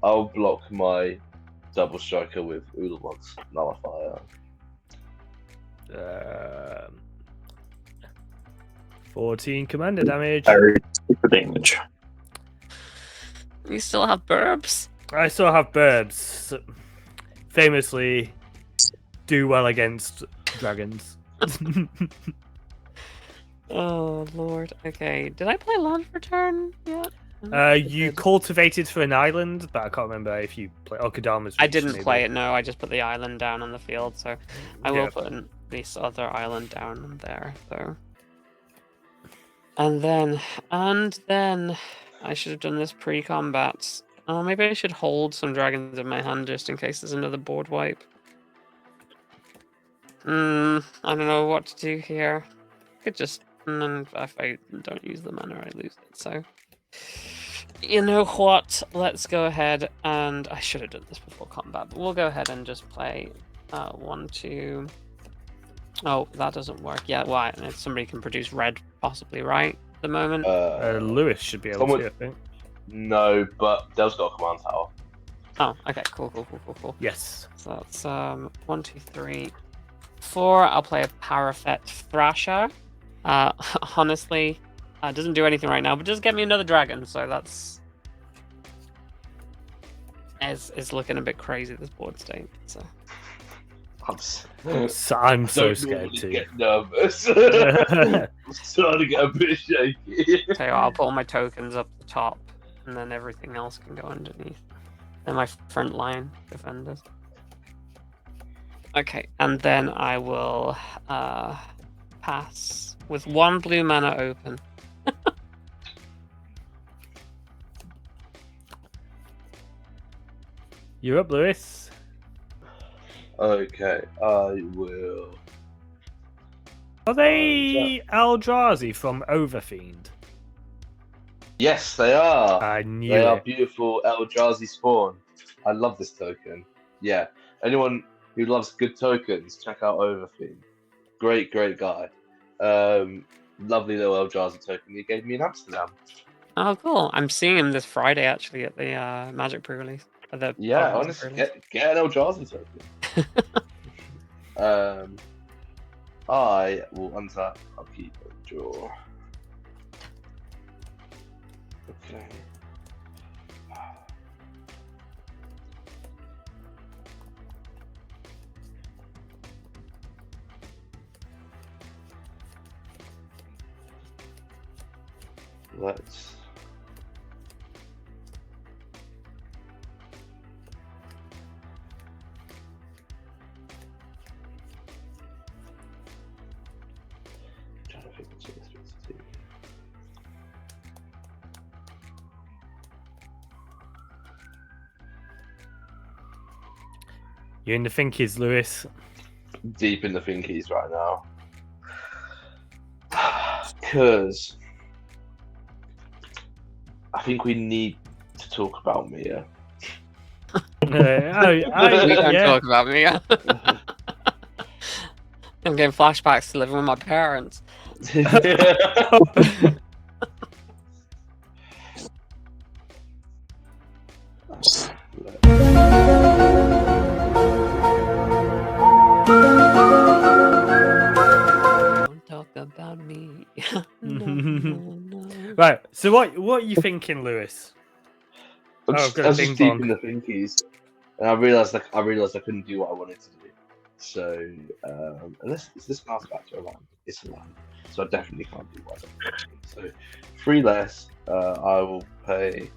B: I'll block my double striker with Ulalek's nullifier.
A: 14 commander damage.
D: Super damage.
C: You still have burbs?
A: I still have birds. Famously, do well against dragons.
C: Oh lord. Okay. Did I play land for turn yet?
A: You cultivated for an island, but I can't remember if you play. Oh, Kadama's.
C: I didn't play it. No, I just put the island down on the field. So I will
A: Yeah.
C: put this other island down there. So. And then I should have done this pre-combat. Oh, maybe I should hold some dragons in my hand just in case there's another board wipe. I don't know what to do here. I could just, and then if I don't use the mana, I lose it. So, you know what? Let's go ahead and I should have done this before combat, but we'll go ahead and just play 1, 2. Oh, that doesn't work yet. Why? Somebody can produce red, possibly, right? At the moment.
A: Lewis should be able
B: Someone-
A: to, I think.
B: No, but Dell's got a command tower.
C: Oh, okay. Cool.
A: Yes.
C: So that's 1, 2, 3, 4. I'll play a Parafet Thrasher. Honestly, doesn't do anything right now, but just get me another dragon. So that's is looking a bit crazy this board state. So
B: I'm
A: I'm so
B: don't
A: scared
B: normally
A: too.
B: get nervous. I'm starting to get a bit shaky.
C: tell you what, I'll put all my tokens up the top, and then everything else can go underneath. And my front line defenders. Okay, and then I will pass with 1 blue mana open.
A: You're up, Lewis.
B: Okay, I will.
A: Are they Eldrazi from Overfiend?
B: Yes, they are.
A: I knew
B: They are
A: it.
B: beautiful Eldrazi spawn. I love this token. Yeah, anyone who loves good tokens, check out Overfiend. Great guy. Lovely little Eldrazi token he gave me in Amsterdam.
C: Oh, cool. I'm seeing him this Friday, actually, at the Magic pre-release.
B: Yeah, honestly, get an Eldrazi token. I will untap. I'll keep a draw. Okay. let's. Trying to think what's in this too.
A: You're in the thinkies, Lewis.
B: Deep in the thinkies right now. Because I think we need to talk about Mia.
C: We don't
A: yeah.
C: talk about me. I'm getting flashbacks to living with my parents. Don't talk about me. No.
A: Right. So what are you thinking, Lewis?
B: I
A: Oh,
B: was
A: got a
B: just
A: bing
B: deep
A: bong.
B: in the thinkies, and I realized I couldn't do what I wanted to do. So unless is this mouse back to a land? It's a land, so I definitely can't do what I want to do. So 3 less. I will pay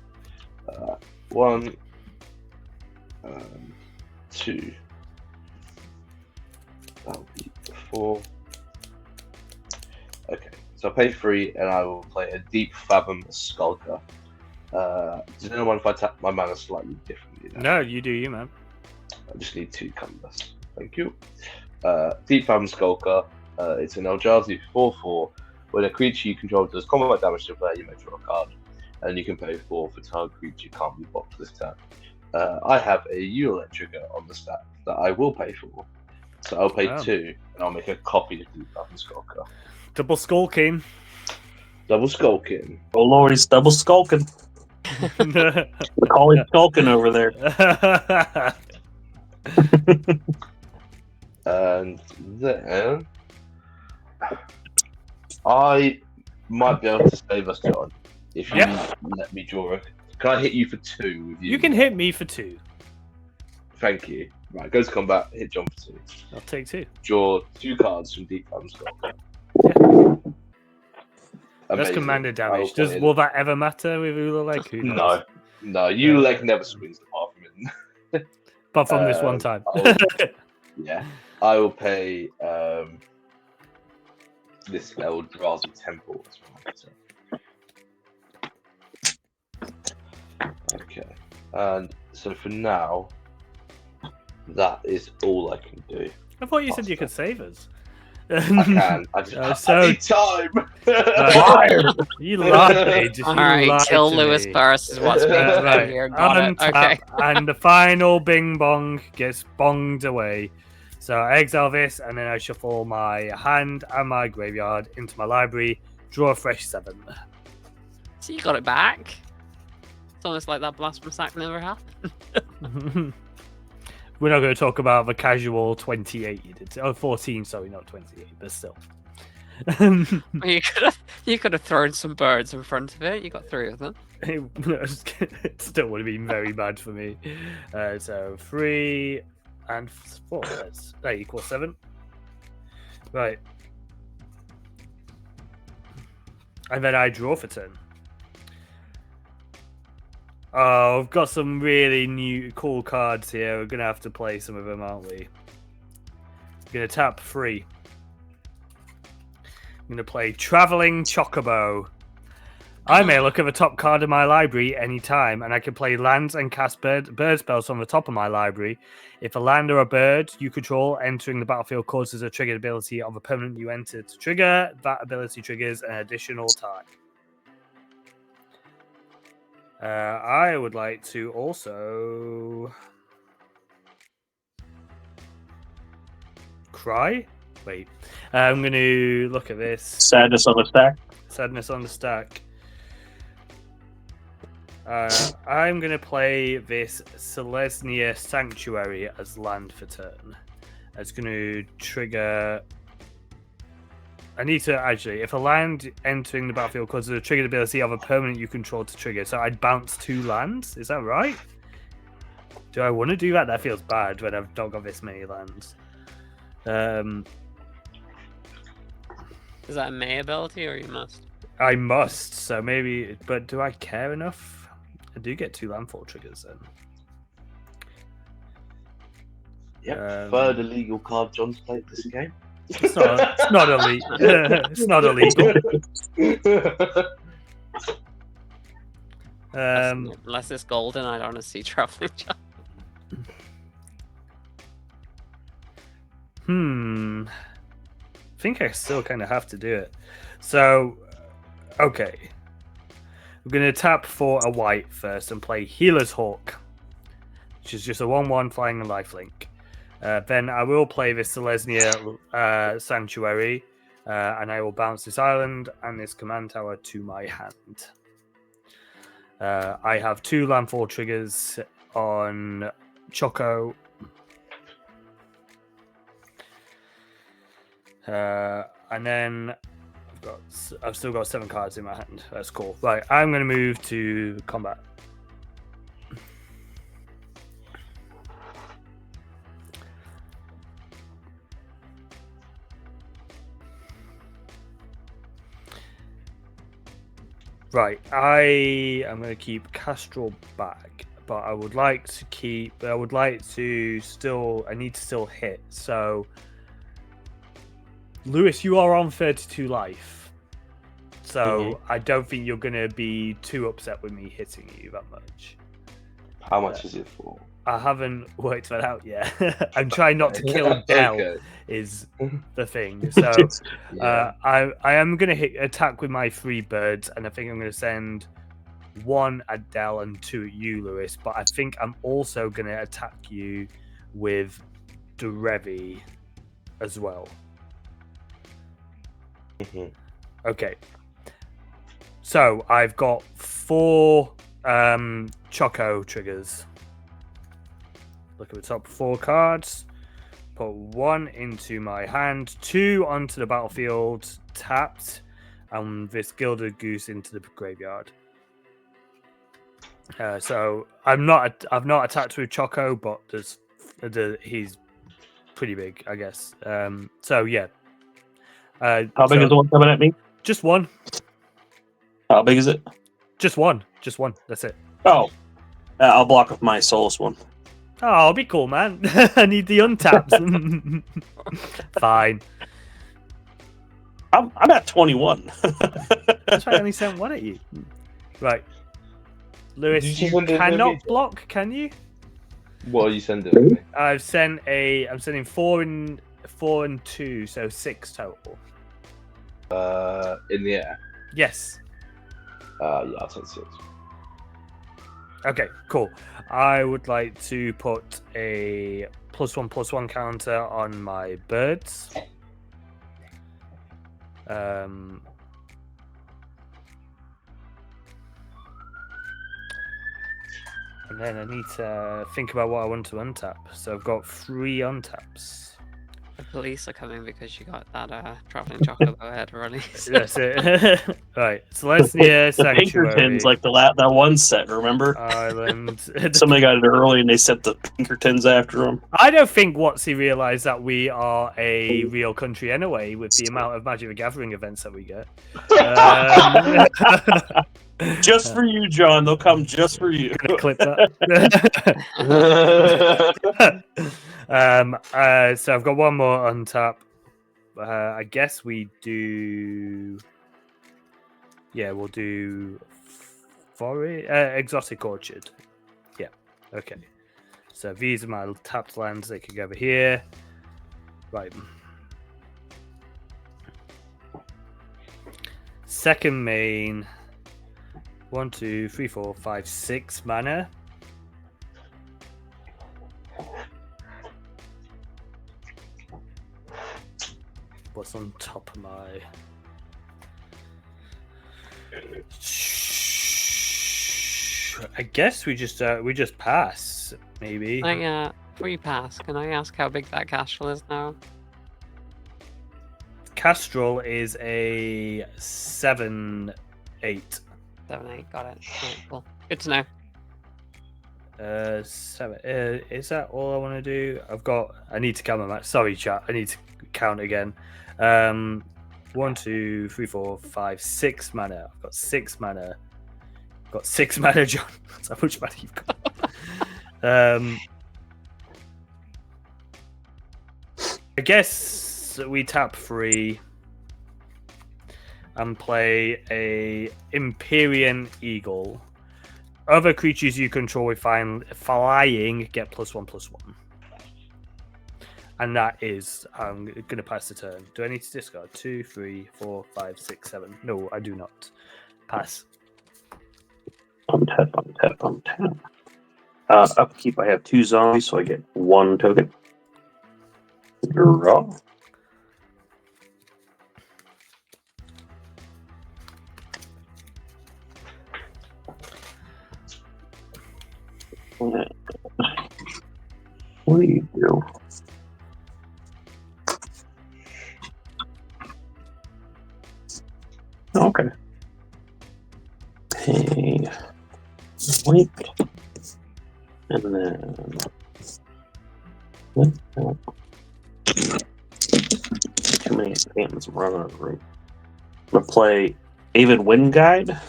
B: 1, 2. That'll be 4. Okay, so I pay 3, and I will play a Deep Fathom Skulker. Does anyone if I tap my mana slightly differently?
A: No, you do you, man.
B: I just need 2 colorless. Thank you. Deep Fathom Skulker. It's an Eldrazi 4/4. When a creature you control does combat damage to a player, you may draw a card, and you can pay 4 for target creature can't be blocked this turn. I have a Ulalek trigger on the stack that I will pay for, so I'll pay 2, and I'll make a copy of Deep Fathom Skulker.
A: Double skulking.
B: Double Skulking.
D: Oh lord, he's double skulking. We call him skulking over there.
B: And then I might be able to save us, John, if you let me draw it. Can I hit you for 2 with you?
A: You can hit me for 2.
B: Thank you. Right, go to combat, hit John for 2.
A: I'll take 2.
B: Draw 2 cards from Deep Fathom Skulker.
A: That's commander damage. Will that ever matter with Ulalek? Who knows?
B: No. Ulalek never swings apart from it.
A: But from this one time.
B: I will pay this Eldrazi Temple as well. Okay, and so for now, that is all I can do.
A: I thought you said you could save us.
B: I can. I need time.
A: You lied.
C: Alright, till Lewis bursts is what's being
A: right.
C: here. Got it. Okay.
A: And the final bing bong gets bonged away. So I exile this, and then I shuffle my hand and my graveyard into my library, draw a fresh 7.
C: So you got it back? It's almost like that blasphemous act never happened.
A: We're not going to talk about the casual 28 you did. Oh, 14, sorry, not 28, but still.
C: You could have thrown some birds in front of it. You got 3 of them.
A: It still would have been very bad for me. So 3 and 4. That equals 7. Right. And then I draw for turn. Oh, I've got some really cool cards here. We're going to have to play some of them, aren't we? I'm going to tap 3. I'm going to play Traveling Chocobo. I may look at the top card of my library anytime, and I can play lands and cast bird spells from the top of my library. If a land or a bird you control entering the battlefield causes a triggered ability of a permanent you enter to trigger, that ability triggers an additional tag. I would like to also cry. Wait, I'm going to look at this.
D: Sadness on the stack.
A: Sadness on the stack. I'm going to play this Selesnya Sanctuary as land for turn. It's going to trigger... I need to actually, if a land entering the battlefield causes a triggered ability of a permanent you control to trigger, so I'd bounce 2 lands. Is that right? Do I want to do that? That feels bad when I've not got this many lands.
C: Is that a May ability or you must?
A: I must. So maybe, but do I care enough? I do get 2 landfall triggers then.
B: Yep, third illegal card John's played this game.
A: It's not elite. It's not illegal.
C: Unless it's golden, I don't want to see traveling.
A: I think I still kind of have to do it. So, okay. We're going to tap for a white first and play Healer's Hawk, which is just a 1/1 flying and lifelink. Then I will play this Selesnya Sanctuary, and I will bounce this island and this command tower to my hand. I have 2 landfall triggers on Choco. And then I've still got 7 cards in my hand. That's cool. Right, I'm going to move to combat. Right, I am going to keep Castrol back, but I would like to keep. I would like to still. I need to still hit. So, Lewis, you are on 32 life, so I don't think you're going to be too upset with me hitting you that much.
B: How much is it for?
A: I haven't worked that out yet. I'm trying not to kill Dell.
B: Okay.
A: Is the thing. So I am going to attack with my 3 birds, and I think I'm going to send 1 at Dell and 2 at you, Lewis. But I think I'm also going to attack you with Derevi as well. Okay. So I've got 4 Choco triggers. Look at the top 4 cards. Put 1 into my hand, 2 onto the battlefield, tapped, and this Gilded Goose into the graveyard. So I've not attacked with Choco, but he's pretty big, I guess. So yeah.
D: How big is the one coming at me?
A: Just 1.
D: How big is it?
A: Just one. That's it.
D: Oh, I'll block with my Soulless one.
A: Oh, I'll be cool, man. I need the untaps. Fine.
D: I'm at 21.
A: That's right, I only sent 1 at you. Right. Lewis,
B: Did you
A: you
B: send it to
A: cannot
B: me?
A: block, can you?
B: What are you sending me?
A: I'm sending 4 and 2, so 6 total.
B: In the air.
A: Yes.
B: Yeah, I'll take 6.
A: Okay, cool. I would like to put a +1/+1 counter on my birds. And then I need to think about what I want to untap. So I've got 3 untaps.
C: The police are coming because you got that traveling chocolate head release.
A: That's it. Right. Selesnya
D: The
A: Sanctuary.
D: Pinkertons, like that one set, remember?
A: Island.
D: Somebody got it early and they set the Pinkertons after them.
A: I don't think Watsy realised that we are a real country anyway, with the amount of Magic the Gathering events that we get.
D: Just for you, John. They'll come just for you.
A: Gonna clip that. So I've got 1 more on tap. I guess we do. Yeah, we'll do Exotic Orchard. Yeah. Okay. So these are my tapped lands. They can go over here. Right. Second main. 1, 2, 3, 4, 5, 6 mana. What's on top of my? I guess we just pass, maybe.
C: Before you pass, can I ask how big that Castrol is now?
A: Castrol is a 7/8.
C: 7/8, got it. Right, cool. Good to know.
A: 7. Is that all I want to do? I need to count my match. Sorry, chat. I need to count again. 1, 2, 3, 4, 5, 6 mana. I've got 6 mana. Got 6 mana, John. That's how much mana you've got. I guess we tap 3 and play a Empyrean Eagle. Other creatures you control with flying get +1/+1. And that is, I'm going to pass the turn. Do I need to discard? 2, 3, 4, 5, 6, 7. No, I do not. Pass.
D: Untap. Upkeep, I have 2 zombies, so I get 1 token. Draw. What do you do? Okay. Hey, wait. And then too many enchantments running on the room. I'm gonna play Avid Wind Guide.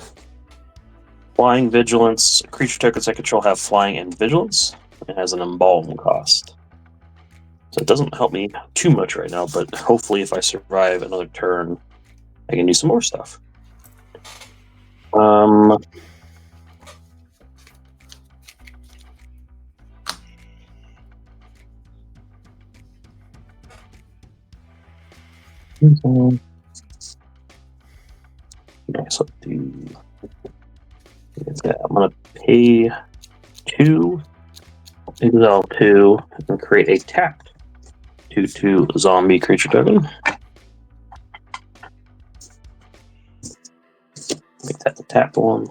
D: Flying, Vigilance. Creature tokens I control have flying and vigilance. It has an embalm cost. So it doesn't help me too much right now, but hopefully if I survive another turn, I can do some more stuff. Nice, I'll do. Yeah, I'm gonna pay 2, exile 2, and create a tapped 2/2 zombie creature token. Make that the tap one.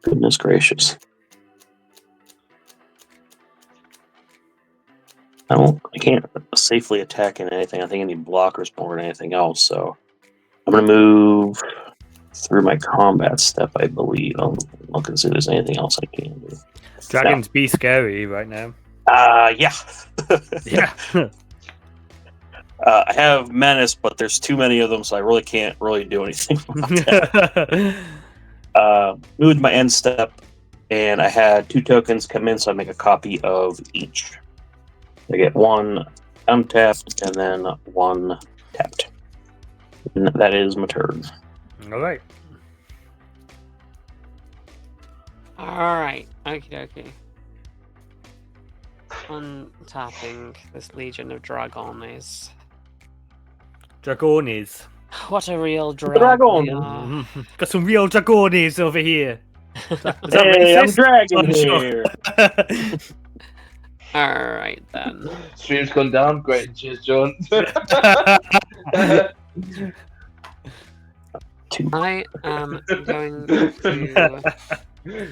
D: Goodness gracious. I can't safely attack in anything. I think I need blockers more than anything else, so I'm gonna move through my combat step, I believe. I'll look and see if there's anything else I can do.
A: Dragons be scary right now.
D: Yeah.
A: Yeah.
D: I have Menace, but there's too many of them, so I really can't really do anything about that. Moved my end step, and I had 2 tokens come in, so I make a copy of each. I get 1 untapped, and then 1 tapped. And that is my turn.
A: Alright.
C: Alright, okie dokie. Untapping this Legion of Dragones.
A: Dragones.
C: What a real dragon.
D: Dragon!
A: Got some real dragones over here. Is that
D: Hey, I'm
A: racist?
D: dragon
A: Oh, sure.
D: here!
C: Alright then.
B: Stream's gone down. Great. Cheers, John.
C: I am going to...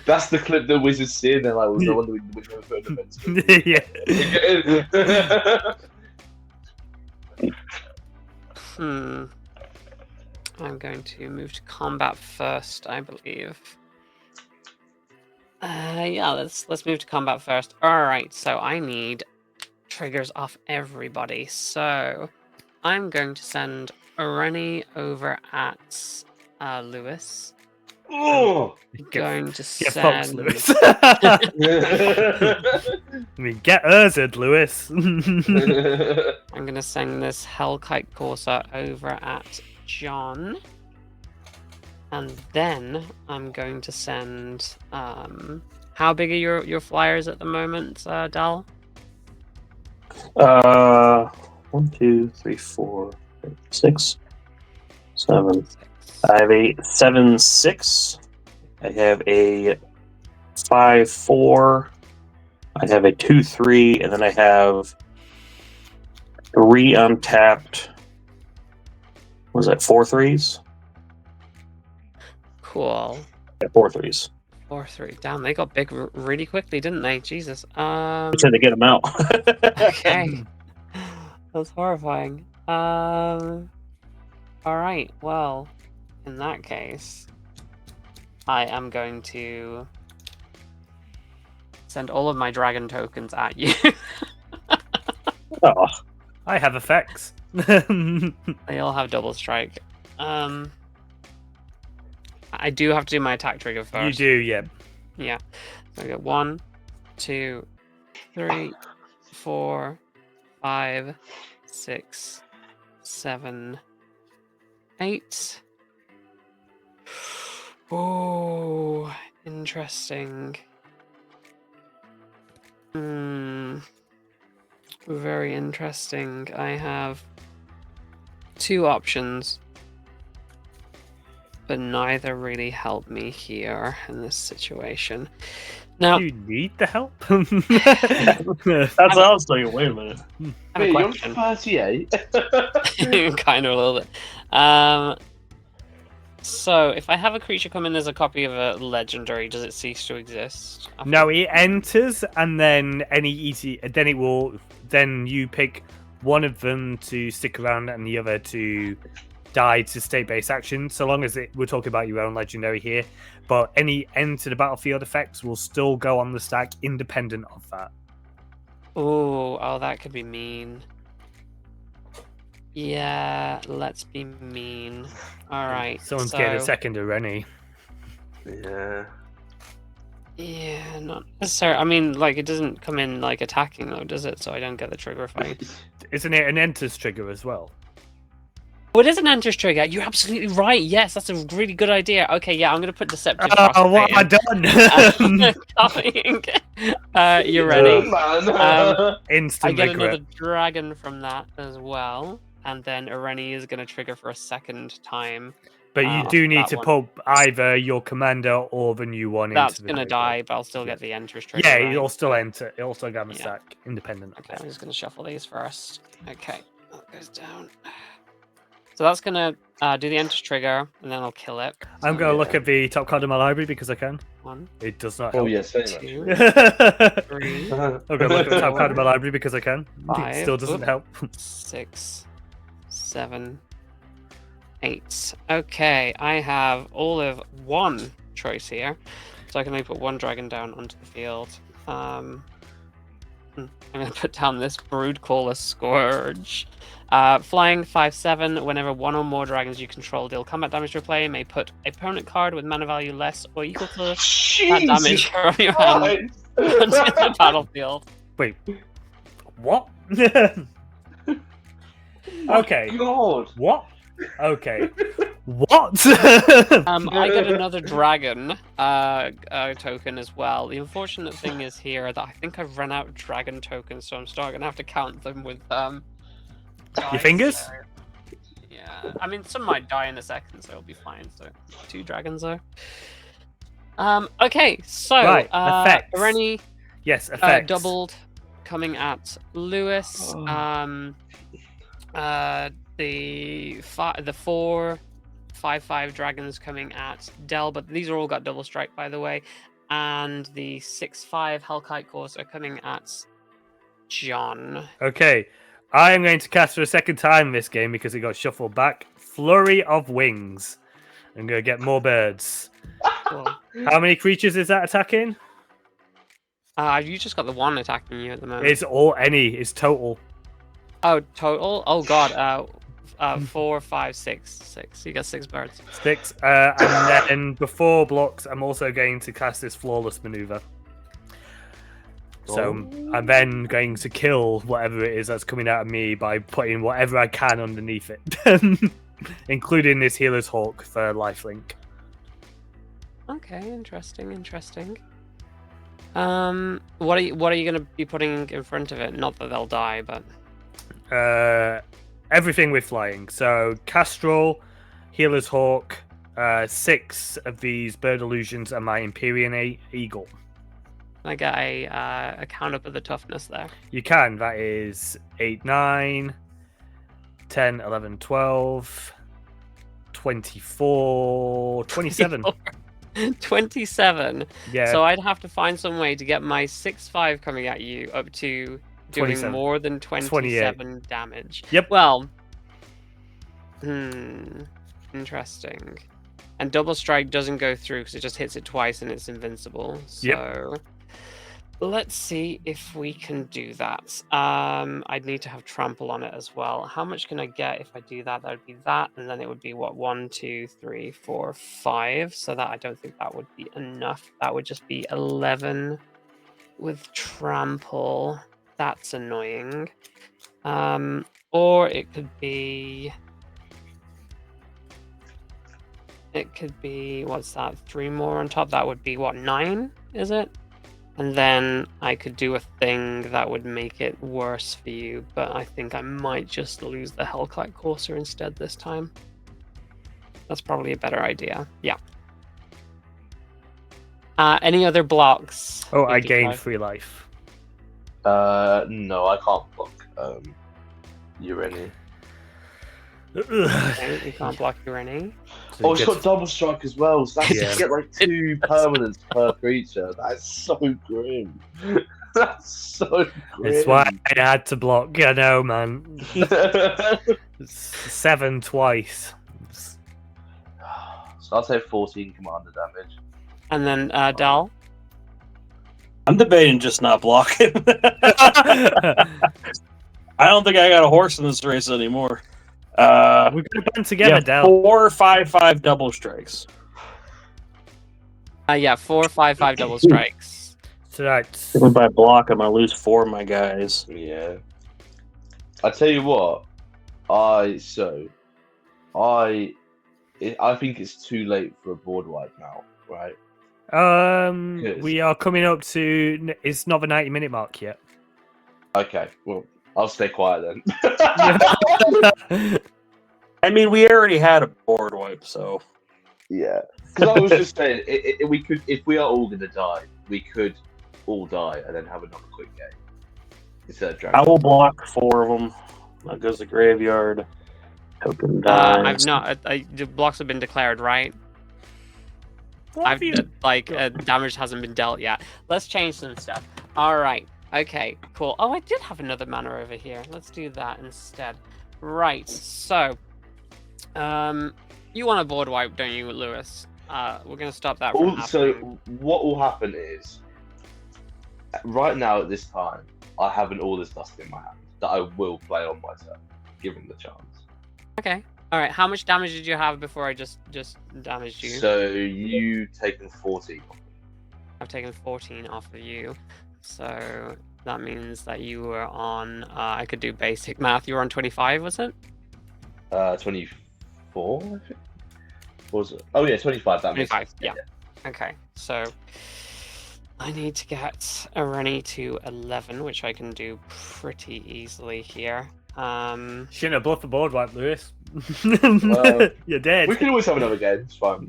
B: That's the clip that Wizards see, and they're like, well, no wonder we never put an event.
A: Yeah.
C: I'm going to move to combat first, I believe. Yeah, let's move to combat first. Alright, so I need triggers off everybody. So I'm going to send Ureni over at Lewis.
B: Oh!
C: I'm going to
A: Get
C: send...
A: Fox, Lewis. I mean, get Urzed, Lewis.
C: I'm going to send this Hellkite Courser over at John. And then I'm going to send... how big are your flyers at the moment, Dal?
D: 1, 2, 3, 4, 5, 6, 7. I have a 7/6. I have a 5/4. I have a 2/3, and then I have 3 untapped. What was that? 4 3s?
C: Cool.
D: Yeah, 4 3s.
C: 4/3. Damn, they got big really quickly, didn't they? Jesus.
D: I tried to get them out.
C: Okay. That's horrifying. Alright, well, in that case, I am going to send all of my dragon tokens at you.
D: Oh,
A: I have effects.
C: They all have double strike. I do have to do my attack trigger first.
A: You do, yeah.
C: Yeah. So I get 1, 2, 3, 4, 5, 6, 7, 8. Oh, interesting. Very interesting. I have 2 options, but neither really help me here in this situation. Now,
A: Do you need the help?
D: that's what I was thinking. Wait a minute.
C: I have a
B: Hey, you're
C: question.
B: 38.
C: Kind of a little bit. So, if I have a creature come in as a copy of a legendary, does it cease to exist?
A: No, it enters, and then then you pick one of them to stick around and the other to die to state-based action. So long as we're talking about your own legendary here, but any enter the battlefield effects will still go on the stack independent of that.
C: Oh, that could be mean. Yeah, let's be mean. All right.
A: Someone's getting a second Ureni.
B: Yeah.
C: Yeah, not necessarily. I mean, like, it doesn't come in like attacking though, does it? So I don't get the trigger if I.
A: Isn't it an enters trigger as well?
C: Oh, it is an enters trigger. You're absolutely right. Yes, that's a really good idea. Okay, yeah, I'm gonna put deceptive.
A: Oh, what have I done?
C: You're ready.
B: Man.
A: Instant
C: I get
A: regret.
C: another dragon from that as well, and then Ureni is gonna trigger for a second time.
A: But you do need
C: that
A: to
C: one.
A: put either your commander or the new one
C: That's
A: into the
C: gonna
A: graveyard.
C: die, but I'll still get the enters trigger.
A: Yeah,
C: right?
A: it'll still enter. It'll still go on the
C: Yeah.
A: stack, independent. of
C: Okay,
A: it.
C: I'm just gonna shuffle these first. Okay, that goes down. So that's gonna do the enters trigger, and then I'll kill it.
A: I'm
C: So,
A: going to look at the top card of my library because I can.
C: 1,
A: It does not
B: Oh,
A: help.
B: yeah, same
C: 2,
A: I'm
C: 3,
A: going to look at the top card of my library because I can.
C: Five.
A: It still doesn't
C: Oop.
A: help.
C: 6, 7, 8. Okay, I have all of 1 choice here, so I can only put 1 dragon down onto the field. I'm going to put down this Broodcaller Scourge. Flying 5/7. Whenever 1 or more dragons you control deal combat damage to a player, may put a permanent card with mana value less or equal to that damage from your hand onto the battlefield.
A: Wait. What? Okay.
B: God.
A: What? Okay. What?
C: I get another dragon token as well. The unfortunate thing is here that I think I've run out of dragon tokens, so I'm still going to have to count them with
A: Your fingers?
C: So, yeah, I mean some might die in a second, so it'll be fine. So 2 dragons though. Okay, so
A: Right, effects.
C: Ureni
A: Yes, effects.
C: doubled coming at Lewis. The 4 5/5 dragons coming at Del, but these are all got double strike by the way, and the 6/5 Hellkite Course are coming at John.
A: Okay. I am going to cast for a second time this game because it got shuffled back. Flurry of Wings. I'm going to get more birds.
C: Cool.
A: How many creatures is that attacking?
C: You just got the 1 attacking you at the moment.
A: It's all any. It's total.
C: Oh, total? Oh god. 4, 5, 6. You got 6 birds.
A: 6. And then before blocks, I'm also going to cast this Flawless Maneuver. So I'm then going to kill whatever it is that's coming out of me by putting whatever I can underneath it. Including this Healer's Hawk for lifelink.
C: Okay, interesting. What are you gonna be putting in front of it? Not that they'll die, but
A: Everything with flying. So Castrol, Healer's Hawk, 6 of these Bird Illusions, and my Empyrean Eagle.
C: I get a count up of the toughness there.
A: You can. That is 8, 9, 10, 11, 12, 24, 27.
C: 27.
A: Yeah.
C: So I'd have to find some way to get my 6/5 coming at you up to doing
A: 27.
C: more than 27 damage.
A: Yep.
C: Well, interesting. And double strike doesn't go through because it just hits it twice and it's invincible. So, Let's see if we can do that. I'd need to have trample on it as well. How much can I get if I do that? That would be that, and then it would be what, 1, 2, 3, 4, 5. So that I don't think that would be enough. That would just be 11 with trample. That's annoying. Or it could be. It could be, what's that? 3 more on top. That would be what, 9? Is it? And then I could do a thing that would make it worse for you, but I think I might just lose the Hellkite Courser instead this time. That's probably a better idea. Yeah. Any other blocks?
A: Oh, I
C: 55?
A: gained 3 life.
B: No, I can't block Ureni.
C: Okay, you can't block Ureni.
B: Oh, it's got double strike as well, so that's
A: Yeah.
B: you get like 2 permanents per creature. That's so grim. That's so grim.
A: It's why I had to block. I know, man. 7 twice.
B: So I'll say 14 commander damage.
C: And then Dal.
D: I'm debating just not blocking. I don't think I got a horse in this race anymore.
A: We're gonna band together, Del.
D: 4, 5, 5 double strikes.
C: Yeah, 4, 5, 5 double strikes.
A: So that's
D: If I block, I'm gonna lose 4 of my guys.
B: Yeah. I tell you what, I think it's too late for a board wipe now, right?
A: we are coming up to. It's not the 90-minute mark yet.
B: Okay, well, I'll stay quiet then.
D: I mean, we already had a board wipe, so
B: Yeah, because I was just saying, we could, if we are all gonna die, we could all die and then have another quick game instead of dragging.
D: I will block 4 of them. That goes to graveyard. Token dies.
C: I've not. The blocks have been declared, right? Damage hasn't been dealt yet. Let's change some stuff. All right. Okay. Cool. Oh, I did have another mana over here. Let's do that instead. Right. So, you want a board wipe, don't you, Lewis? We're gonna stop that from
B: Also,
C: happening.
B: what will happen is, right now at this time, I have an all this dust in my hand that I will play on my turn, given the chance.
C: Okay. All right. How much damage did you have before I just damaged you?
B: So you taken 14.
C: I've taken 14 off of you. So that means that you were on. I could do basic math. You were on 25, was it?
B: 24, I think. What was it? Oh yeah, 25. That makes
C: 25.
B: sense.
C: Yeah. Okay. So I need to get Ureni to 11, which I can do pretty easily here.
A: Shouldn't have bluffed the board wipe, Lewis.
B: Well,
A: You're dead.
B: We can always have another game. It's fine.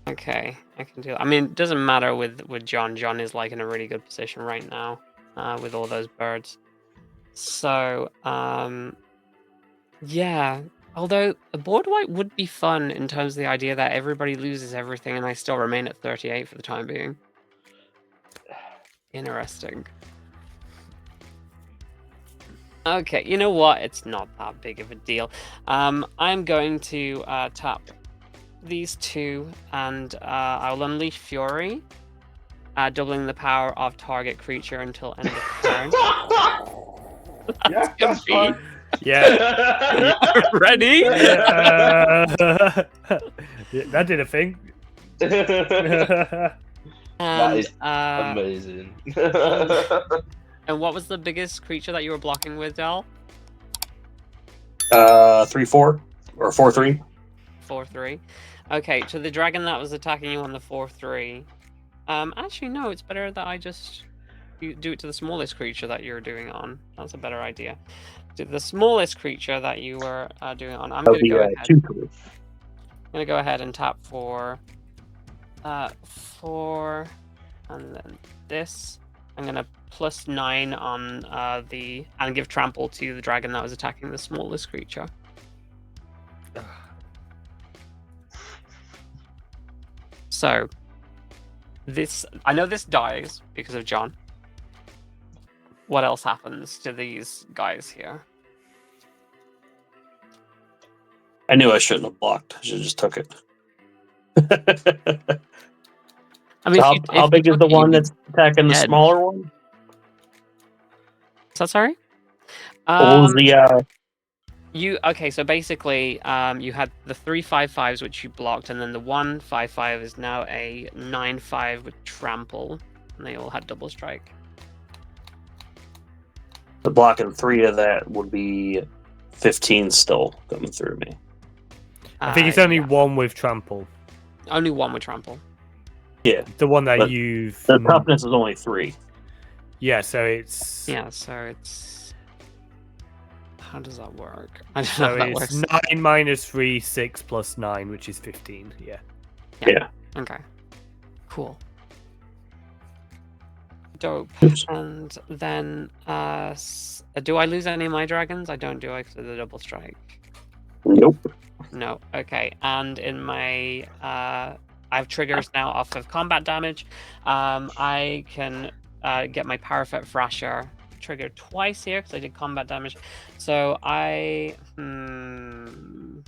C: Okay, I can do that. I mean, it doesn't matter with John. John is like in a really good position right now with all those birds. So, yeah. Although a board wipe would be fun in terms of the idea that everybody loses everything and I still remain at 38 for the time being. Interesting. Okay, you know what? It's not that big of a deal. I'm going to tap these 2 and I'll unleash Fury, doubling the power of target creature until end of turn.
B: Yeah, that's fine.
A: Yeah.
C: Ready?
A: Yeah, that did a thing.
B: That
C: And,
B: is amazing.
C: and what was the biggest creature that you were blocking with, Del?
D: 3-4 or 4-3.
C: 4-3. Okay, to the dragon that was attacking you on the 4-3. Actually, no, it's better that I just do it to the smallest creature that you're doing on. That's a better idea. To the smallest creature that you were doing on. I'm going to go ahead.
D: 2-3.
C: I'm going to go ahead and tap for 4, and then this. I'm going to +9 on and give trample to the dragon that was attacking the smallest creature. So, I know this dies because of John. What else happens to these guys here?
D: I knew I shouldn't have blocked. I should have just took it.
C: I mean,
D: So
C: if
D: how big is the one that's attacking the
C: dead.
D: smaller one?
C: Is that sorry?
D: What was the
C: Okay, so basically, you had the 3/5/5s which you blocked, and then the 1/5/5 is now a 9/5 with trample, and they all had double strike.
D: the blocking 3 of that would be 15 still coming through me.
A: I think it's only
C: Yeah.
A: one with trample.
C: Only one with trample.
D: Yeah,
A: The one that
D: But
A: you've.
D: the toughness is only 3.
A: Yeah, so it's.
C: Yeah, so it's. How does that work? I don't know
A: So
C: how that
A: it's
C: works.
A: 9 minus 3, 6 plus 9, which is 15. Yeah.
D: Yeah.
C: Okay. Cool. Dope.
D: Oops.
C: And then, do I lose any of my dragons? I don't, do I? Because of the double strike.
D: Nope.
C: No. Okay. And in my, I have triggers now off of combat damage. I can get my Parafet Thrasher triggered twice here because I did combat damage. So I am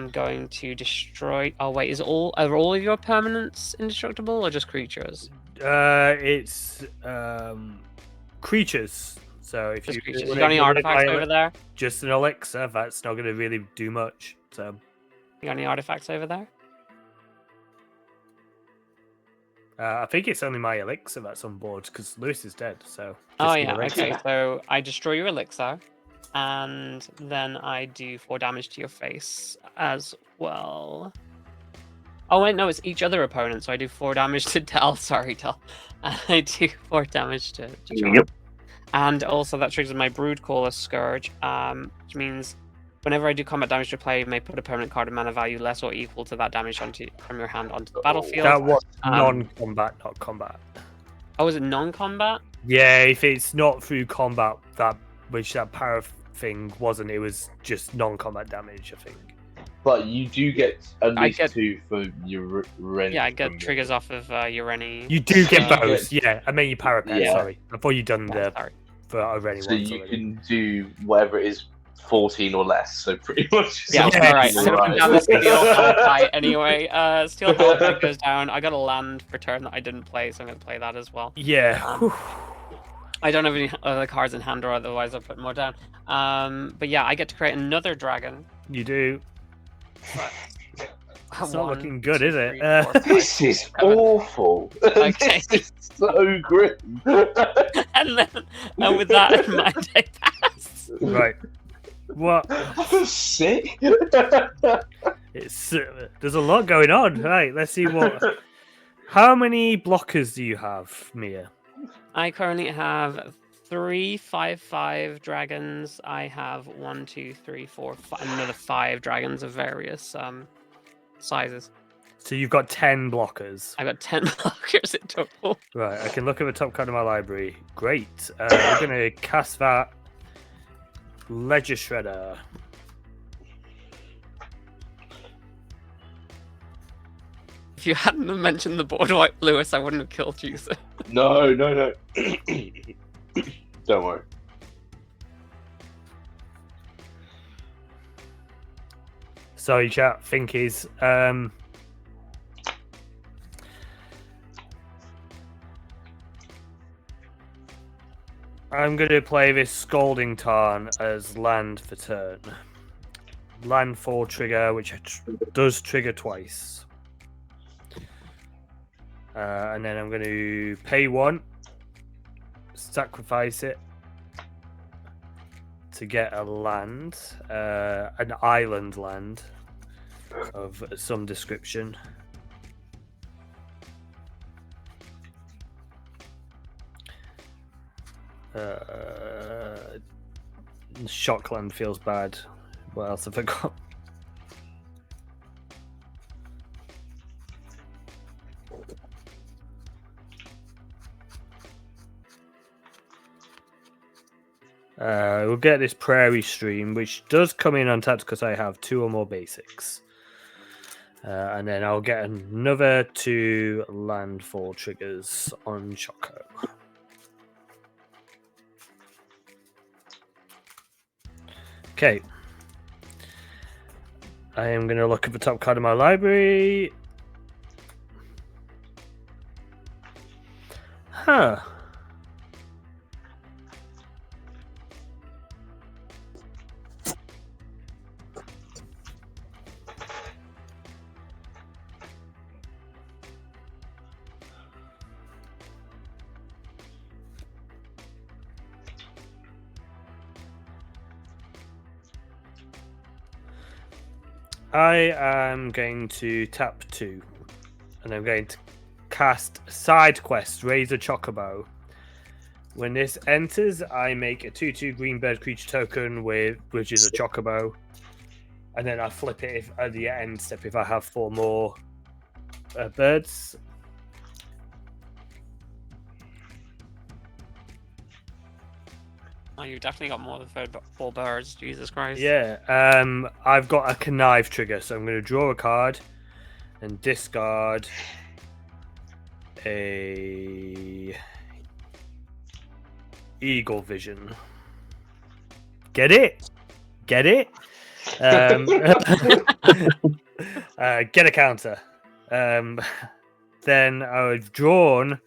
C: going to destroy. Oh wait, are all of your permanents indestructible or just creatures?
A: It's creatures. So if
C: Just
A: you
C: creatures. You
A: wanna
C: got any
A: get rid of
C: artifacts
A: my
C: over there?
A: just an elixir, that's not going to really do much. So
C: You got any artifacts over there?
A: I think it's only my elixir that's on board because Lewis is dead. So
C: Oh
A: just the
C: yeah.
A: elixir.
C: Okay. So I destroy your elixir, and then I do 4 damage to your face as well. Oh wait, no, it's each other opponent. So I do 4 damage to Del. Sorry, Del. I do 4 damage to John.
D: Yep.
C: And also that triggers my Broodcaller Scourge, which means whenever I do combat damage to play, you may put a permanent card of mana value less or equal to that damage from your hand onto the battlefield.
A: That was non-combat, not combat.
C: Oh, is it non-combat?
A: Yeah, if it's not through combat, which that power thing wasn't, it was just non-combat damage, I think.
B: But you do get at
C: I
B: least
C: get-
B: 2 for your Ureni.
C: Yeah, I get triggers off of Ureni.
A: You do get
C: So-
A: both, yeah. I mean, you parapet.
B: Yeah.
A: Sorry, I thought you'd done
C: Yeah,
A: the
C: sorry.
A: for already
B: So
A: once
B: you
A: already.
B: can do whatever it is, 14 or less. So pretty much.
C: Yeah,
A: Yeah.
C: alright. I'm gonna put down the Steel Hellkite anyway. Steel Hellkite goes down. I got a land for turn that I didn't play, so I'm gonna play that as well.
A: Yeah.
C: Um, I don't have any other cards in hand, or otherwise I'll put more down. But yeah, I get to create another dragon.
A: You do. It's not looking good, is it?
C: 4, 5,
B: This is
C: 7.
B: awful.
C: Okay.
B: This is so grim.
C: And then with that in mind, I pass.
A: Right. What?
B: I'm sick.
A: It's there's a lot going on. Right. Let's see what. How many blockers do you have, Mia?
C: I currently have 3 5/5 dragons. I have 1, 2, 3, 4, 5, another 5 dragons of various sizes.
A: So you've got 10 blockers.
C: I got 10 blockers in total.
A: Right. I can look at the top card of my library. Great. We're gonna cast that Ledger Shredder.
C: If you hadn't have mentioned the board wipe, Lewis, I wouldn't have killed you. So.
B: No. Don't worry.
A: Sorry, chat. Thinkies. I'm going to play this Scalding Tarn as land for turn. Land 4 trigger, which does trigger twice. And then I'm going to pay 1, sacrifice it to get a land, an island land of some description. Shockland feels bad. What else have I got? We'll get this Prairie Stream, which does come in untapped because I have 2 or more basics. And then I'll get another 2 land 4 triggers on Choco. Okay. I am going to look at the top card of my library. Huh. I am going to tap 2, and I'm going to cast Side Quest, Raise a Chocobo. When this enters, I make a 2/2 green bird creature token which is a Chocobo, and then I flip it at the end step if I have 4 more birds.
C: Oh, you've definitely got more than 4 birds. Jesus Christ.
A: Yeah. I've got a connive trigger, so I'm going to draw a card and discard a Eagle Vision. Get it? Get it? Get a counter. Then I've drawn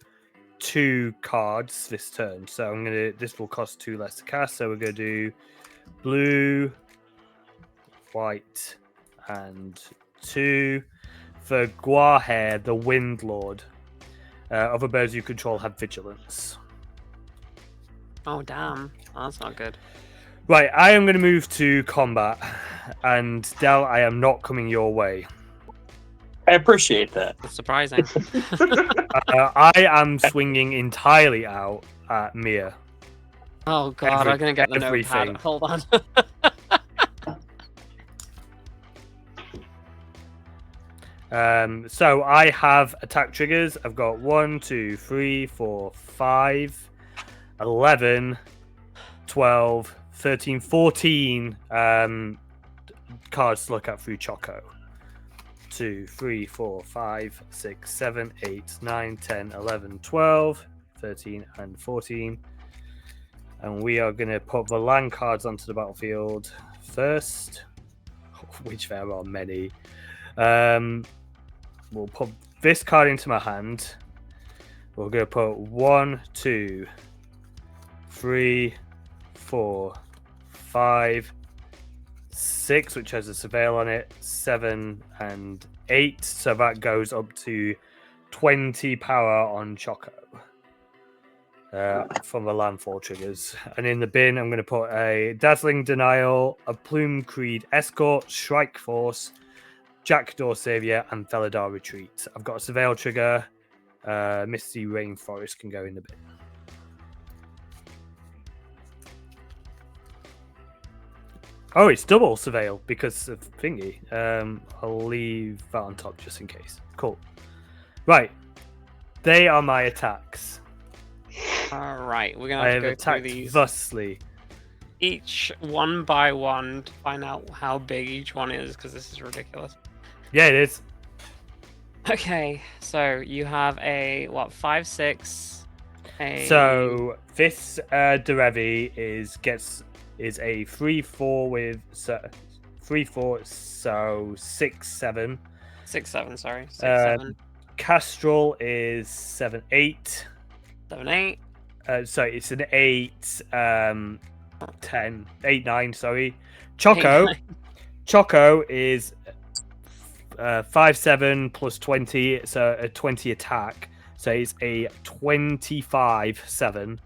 A: 2 cards this turn, so this will cost 2 less to cast, so we're gonna do blue, white, and 2 for Guahair, the Wind Lord. Other birds you control have vigilance.
C: Oh, damn. Oh, that's not good.
A: Right, I am going to move to combat, and Del, I am not coming your way.
D: I appreciate that.
C: That's surprising.
A: I am swinging entirely out at Mia.
C: Oh, God, I'm going to get the
A: everything.
C: notepad. Hold on.
A: So I have attack triggers. I've got 1, 2, 3, 4, 5, 11, 12, 13, 14 cards to look at through Choco. 2, 3, 4, 5, 6, 7, 8, 9, 10, 11, 12, 13, and 14. And we are going to put the land cards onto the battlefield first, which there are many. We'll put this card into my hand. We're going to put 1, 2, 3, 4, 5, 6, which has a surveil on it, 7 and 8. So that goes up to 20 power on Choco from the landfall triggers. And in the bin, I'm going to put a Dazzling Denial, a Plume Creed Escort, Shrike Force, Jackdaw Savior, and Felidar Retreat. I've got a surveil trigger. Misty Rainforest can go in the bin. Oh, it's double surveil because of thingy. I'll leave that on top just in case. Cool. Right. They are my attacks.
C: All right, we're going
A: I
C: to
A: have
C: go through
A: attacked
C: these
A: thusly.
C: each one by one to find out how big each one is, because this is ridiculous.
A: Yeah, it is.
C: Okay, so you have a, 5, 6, a...
A: So this Derevi is a 3/4 with 3/4, so 6, 7.
C: 6, 7, sorry. 6, 7.
A: Castrol is 7, 8.
C: 7, 8.
A: Sorry, it's an 8, 10, 8, 9, sorry. Choco.
C: 8, 9.
A: Choco is 5, 7 plus 20, so a 20 attack. So it's a 25, 7.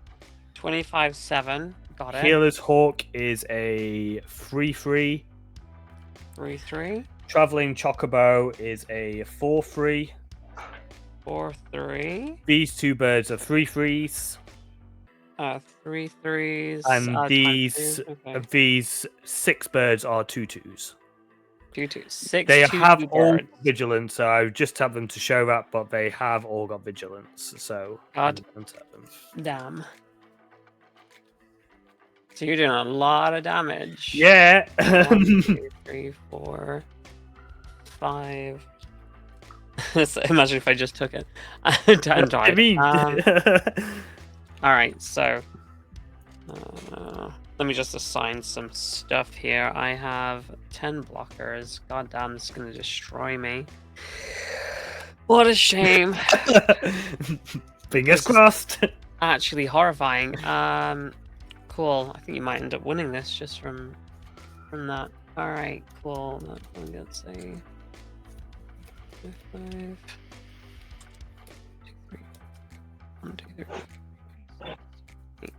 C: 25, 7. Got it.
A: Healer's Hawk is a 3/3.
C: 3, 3.
A: Traveling Chocobo is a 4/3.
C: 4, 3.
A: These 2 birds are 3/3s.
C: 3, 3s.
A: And
C: times
A: these 6 birds are 2/2s.
C: 2, 2. 6,
A: They
C: 2,
A: have
C: 2
A: all
C: birds.
A: vigilance, so I just have them to show that, but they have all got vigilance, so
C: God.
A: I'm gonna tap them.
C: Damn. So you're doing a lot of damage.
A: Yeah.
C: 1, 2, 3, 4, 5. So imagine if I just took it. And died.
A: I mean,
C: All right, so let me just assign some stuff here. I have 10 blockers. God damn, this is gonna destroy me. What a shame.
A: Fingers
C: This is
A: crossed.
C: actually horrifying. Cool. I think you might end up winning this just from that. All right, cool. Let's see. 5, 3, 1, 2, 3.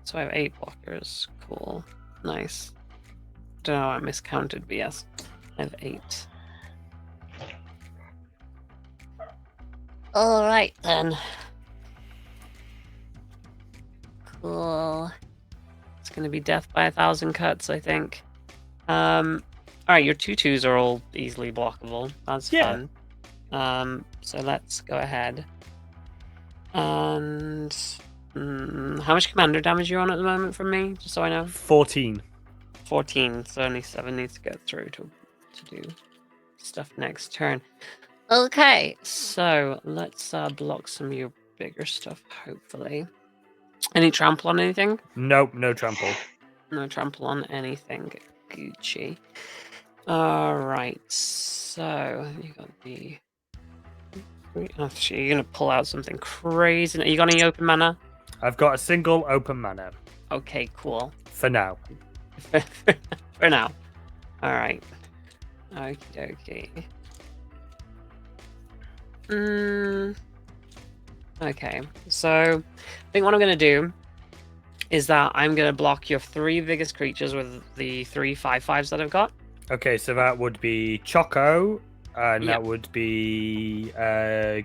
C: So I have 8 blockers. Cool. Nice. Don't know, I miscounted, but yes, I have 8. All right then. Cool. It's gonna be death by 1,000 cuts, I think. All right, your 2/2s are all easily blockable. That's
A: Yeah.
C: fun. So let's go ahead. And how much commander damage are you on at the moment from me? Just so I know.
A: 14.
C: 14. So only 7 needs to get through to do stuff next turn. Okay, so let's block some of your bigger stuff, hopefully. Any trample on anything?
A: Nope, no trample.
C: No trample on anything. Gucci. Alright, so you got the... Actually, you're going to pull out something crazy. You got any open mana?
A: I've got a single open mana.
C: Okay, cool.
A: For now.
C: For now. Alright. Okie dokie. Okay, so I think what I'm going to do is that I'm going to block your 3 biggest creatures with the 3 5/5s that I've got.
A: Okay, so that would be Choco, and
C: Yep.
A: that would be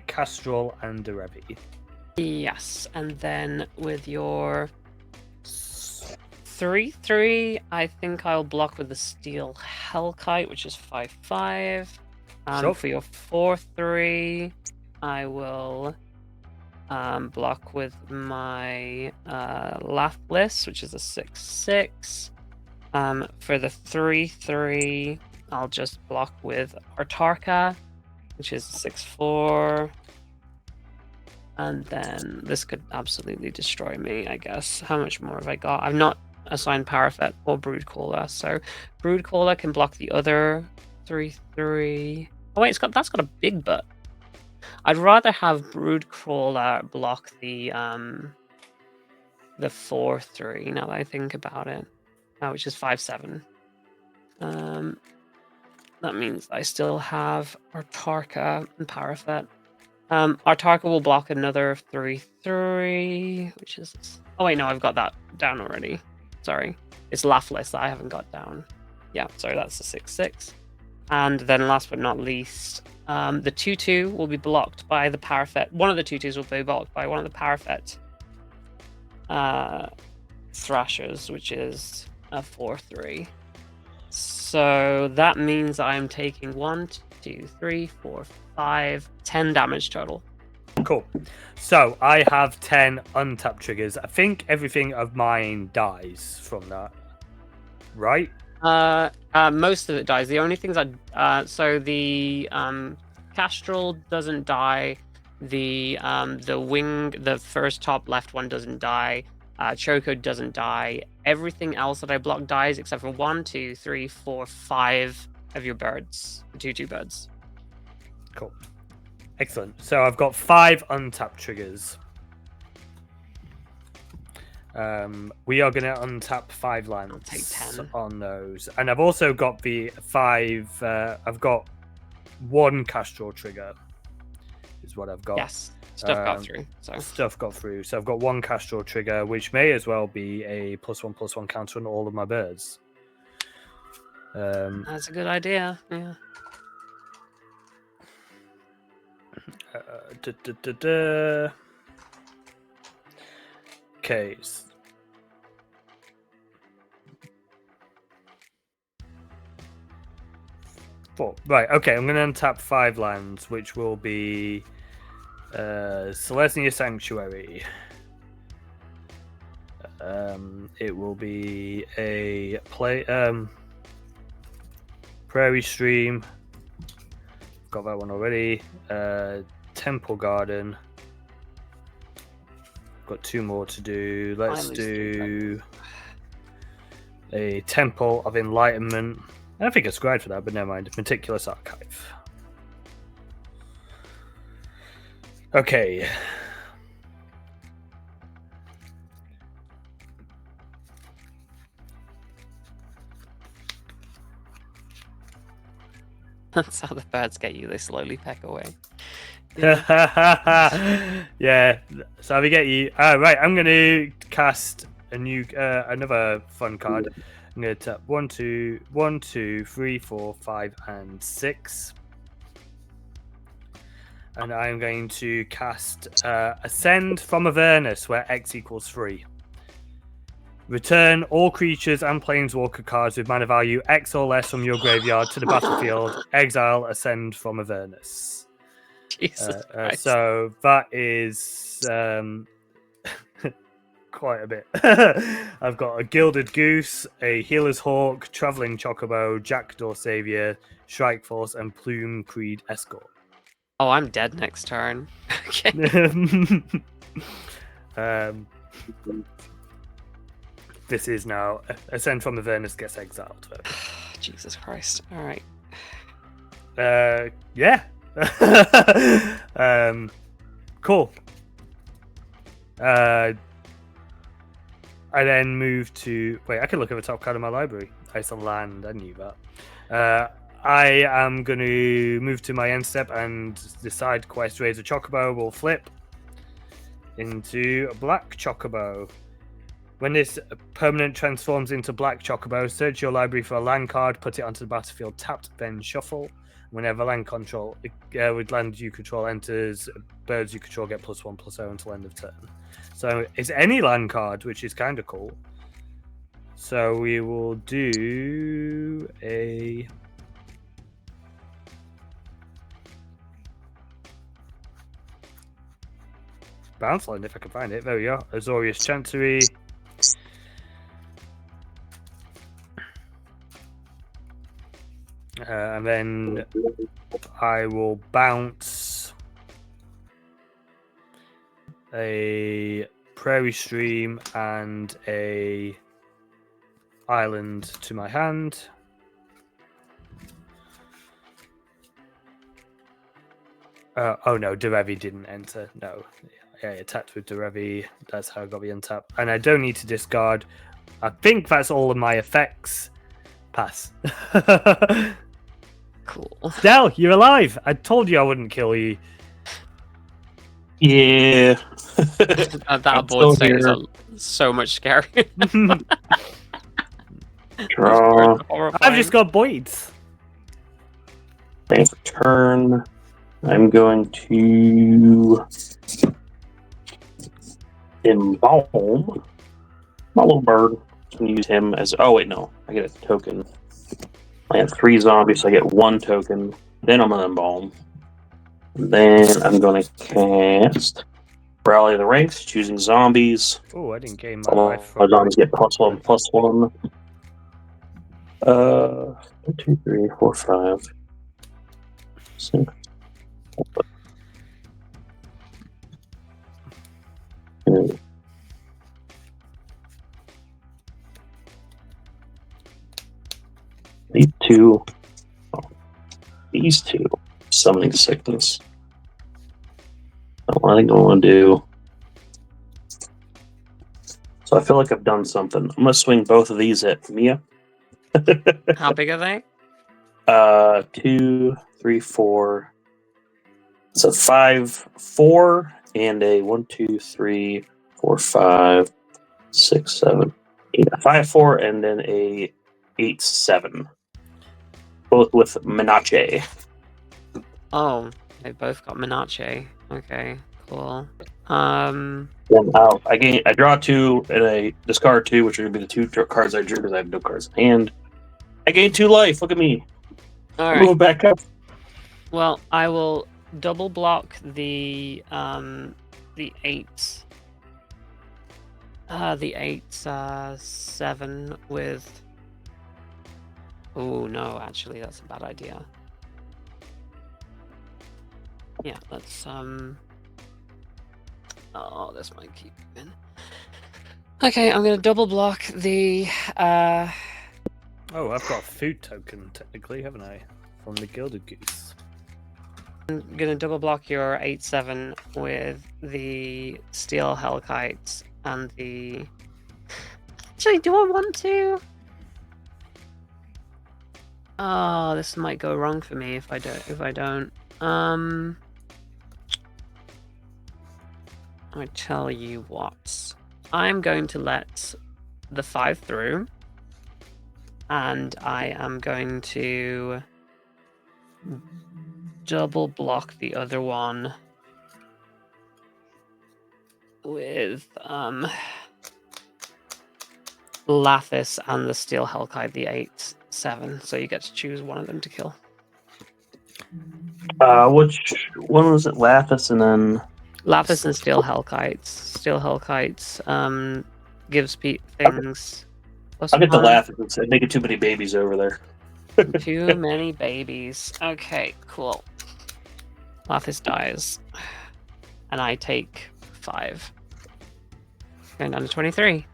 A: Castrol and Derevi.
C: Yes, and then with your 3/3, I think I'll block with the Steel Hellkite, which is 5/5.
A: Sure.
C: For your 4/3, I will block with my Lathlis, which is a 6/6. For the 3/3, I'll just block with Artarka, which is a 6/4. And then this could absolutely destroy me, I guess. How much more have I got? I've not assigned Parafet or Broodcaller, so Broodcaller can block the other 3/3. Oh wait, that's got a big butt. I'd rather have Broodcrawler block the 4/3. Now that I think about it, which is 5/7. That means I still have Artarka and Parafet. Artarka will block another 3/3, which is... Oh wait, no, I've got that down already. Sorry. It's Lathlis that I haven't got down. Yeah, sorry, that's the 6/6. And then last but not least, the 2/2 will be blocked by the Parafet. One of the 2/2s will be blocked by one of the Parafet Thrashers, which is a 4/3. So that means I'm taking 1, 2, 3, 4, 5, 10 damage total.
A: Cool. So I have 10 untapped triggers. I think everything of mine dies from that. Right?
C: Most of it dies. The only things so the Castrol doesn't die. The first top left one doesn't die. Choco doesn't die. Everything else that I block dies except for 1, 2, 3, 4, 5 of your birds. 2/2 birds.
A: Cool. Excellent. So I've got 5 untapped triggers. We are going to untap 5 lands.
C: I'll take 10
A: on those. And I've also got the 5... I've got 1 Castrol trigger. Is what I've got.
C: Yes. Stuff got through.
A: Stuff got through. So I've got 1 Castrol trigger, which may as well be a +1/+1 counter on all of my birds.
C: That's a good idea. Yeah.
A: Okay. Right, okay, I'm going to untap 5 lands, which will be Selesnya Sanctuary. It will be a Prairie Stream. Got that one already. Temple Garden. Got 2 more to do. Let's do a Temple of Enlightenment. I don't think I scried for that, but never mind. Meticulous Archive. Okay.
C: That's how the birds get you. They slowly peck away.
A: Yeah, so we get you. Right, I'm going to cast a new, another fun card. I'm going to tap 1, 2, 1, 2, 3, 4, 5, and 6. And I'm going to cast Ascend from Avernus, where X equals 3. Return all creatures and planeswalker cards with mana value X or less from your graveyard to the battlefield. Exile Ascend from Avernus.
C: Jesus Christ.
A: So that is quite a bit. I've got a Gilded Goose, a Healer's Hawk, Traveling Chocobo, Jackdaw Savior, Strike Force, and Plume Creed Escort.
C: Oh, I'm dead next turn. Okay.
A: This is now Ascend from Avernus gets exiled.
C: Jesus Christ. All right.
A: Yeah. Cool. I then move to... Wait, I can look at the top card of my library. It's a land. I knew that. I am going to move to my end step and decide Quest Razor Chocobo will flip into a Black Chocobo. When this permanent transforms into Black Chocobo, search your library for a land card, put it onto the battlefield tapped, then shuffle. Whenever land control with land you control enters, birds you control get +1/+0 until end of turn. So it's any land card, which is kind of cool. So we will do a bounce land if I can find it. There we go. Azorius Chancery. And then I will bounce a Prairie Stream and a Island to my hand. Oh no, Derevi didn't enter. No. Yeah, I attacked with Derevi. That's how I got the untap. And I don't need to discard. I think that's all of my effects. Pass.
C: Cool.
A: Del, you're alive. I told you I wouldn't kill you.
D: Yeah.
C: That board state is so much scarier.
D: Draw.
A: I've just got Boyd's.
D: Thanks for turn. I'm going to embalm my little bird. Can use him as. Oh wait, no. I get a token. I have 3 zombies, so I get 1 token. Then I'm gonna embalm. Then I'm gonna cast Rally the Ranks, choosing zombies.
A: Oh, I didn't gain
D: All
A: my
D: my zombies get +1/+1. 1, 2, 3, 4, 5, 6. These two. These two. Summoning Sickness. I think I want to do. So I feel like I've done something. I'm going to swing both of these at Mia.
C: How big are they?
D: 2, 3, 4. So 5, 4, and a 1, 2, 3, 4, 5, 6, 7, 8. 5, 4, and then a 8, 7. Both with Menache.
C: Oh, they both got Menache. Okay, cool.
D: Then I draw 2 and I discard 2, which are going to be the 2 cards I drew because I have no cards in hand. I gain 2 life. Look at me.
C: All right.
D: Move back up.
C: Well, I will double block the 8. The 8 7 with. Oh no, actually, that's a bad idea. Yeah, let's Oh, this might keep in. Okay, I'm gonna double block the.
A: Oh, I've got a food token technically, haven't I? From the Gilded Goose.
C: I'm gonna double block your 8/7 with the Steel Hellkite and the. Actually, do I want to? Oh, this might go wrong for me if I don't. I tell you what. I'm going to let the 5 through. And I am going to double block the other one with Lathis and the Steel Hellkite, the 8/7. So you get to choose one of them to kill.
D: Which one was it? Lathis and then
C: Lathis and Steel Hellkites. Steel Hellkites gives things.
D: I'll get the Lathis. I'm making too many babies over there.
C: Too many babies. Okay, cool. Lathis dies. And I take 5. Going down to 23.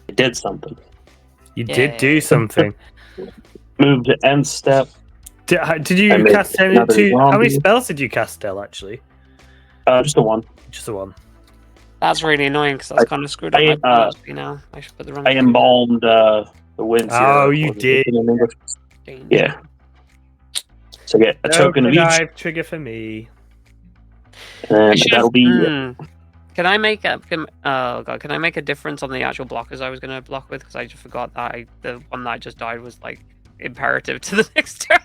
D: I did something.
A: You did do something.
D: Move to end step.
A: Did you
D: I made
A: cast any
D: another
A: two? How many
D: zombie.
A: spells did you cast, Del? Actually,
D: Just the one.
A: just the one.
C: That's really annoying because that's kind of screwed up my philosophy now. I should put the wrong.
D: I embalmed the winds here.
A: Oh, you did.
D: In English. Yeah. So get a token of each.
A: Dive trigger for me.
D: And that'll be.
C: Can I make a? Oh god, can I make a difference on the actual blockers I was going to block with? Because I just forgot that the one that just died was like imperative to the next turn.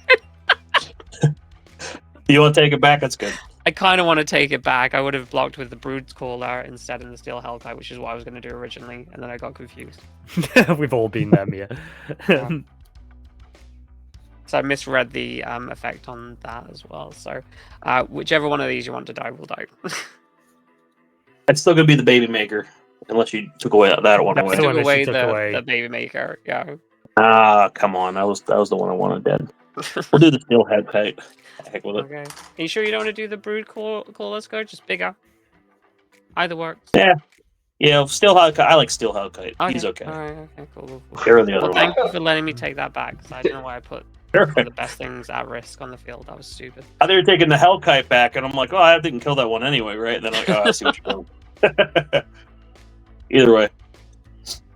D: You want to take it back? That's good.
C: I kind of want to take it back. I would have blocked with the Brood's Caller instead of the Steel Hellkite, which is what I was going to do originally, and then I got confused.
A: We've all been there, Mia.
C: So I misread the effect on that as well. So whichever one of these you want to die will die.
D: It's still gonna be the baby maker, unless you took away that one away.
A: the one that she
C: took
A: took
C: away
A: away.
C: the baby maker. Yeah.
D: Come on, that was the one I wanted dead. We'll do the steel head kite. Heck with it.
C: Okay. Are you sure you don't want to do the Brood Caller Scourge? Just bigger. Either works.
D: Yeah, steel head kite. I like steel head kite. He's okay.
C: All right. Okay. Cool.
D: Here are the other
C: Well,
D: one.
C: thank you for letting me take that back. Because I don't know why I put the best things at risk on the field. That was stupid.
D: I thought you were taking the hell kite back, and I'm like, oh, I didn't kill that one anyway, right? And then I'm like, oh, I see what you're doing. Either way,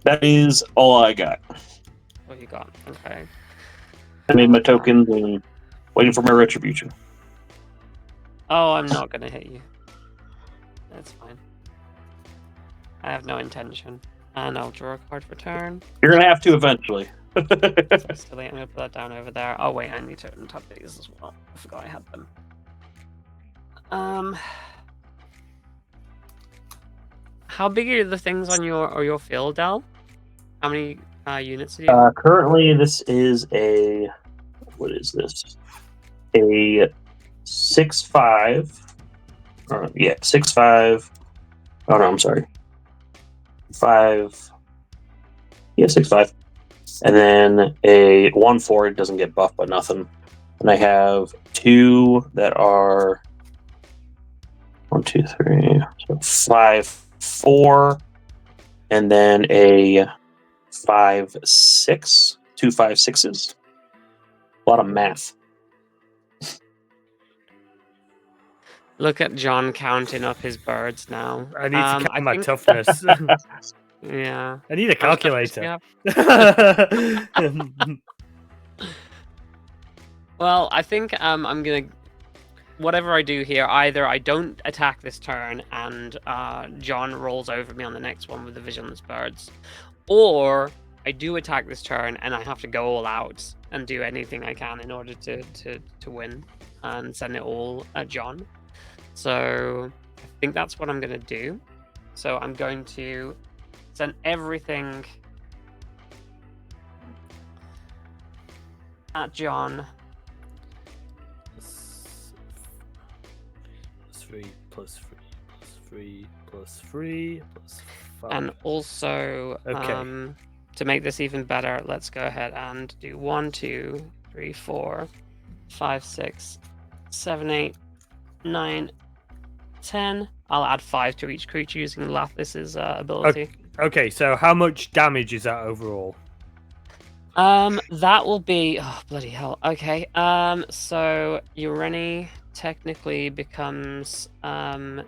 D: that is all I got.
C: What you got? Okay.
D: I made my tokens and waiting for my retribution.
C: Oh, I'm not gonna hit you. That's fine. I have no intention. And I'll draw a card for turn.
D: You're gonna have to eventually.
C: That's silly. I'm gonna put that down over there. Oh wait, I need to untap these as well. I forgot I had them. How big are the things on your field, Del? How many units do you have?
D: Currently, this is a what is this? A 6/5. 6/5. Oh no, I'm sorry. 5. Yeah, 6/5. And then a 1/4. It doesn't get buffed by nothing. And I have 2 that are 1, 2, 3, so 5/4, and then a 5/6. 2 5/6s. A lot of math.
C: Look at John counting up his birds now.
A: I need to count my toughness.
C: Yeah.
A: I need a calculator.
C: Well, I think I'm gonna. Whatever I do here, either I don't attack this turn and John rolls over me on the next one with the Visionless Birds, or I do attack this turn and I have to go all out and do anything I can in order to win and send it all at John. So I think that's what I'm going to do. So I'm going to send everything at John.
A: Plus 3 plus 5.
C: And also, to make this even better, let's go ahead and do 1, 2, 3, 4, 5, 6, 7, 8, 9, 10. I'll add 5 to each creature using Lathis's ability.
A: Okay, so how much damage is that overall?
C: That will be bloody hell. Okay. So Ureni technically becomes a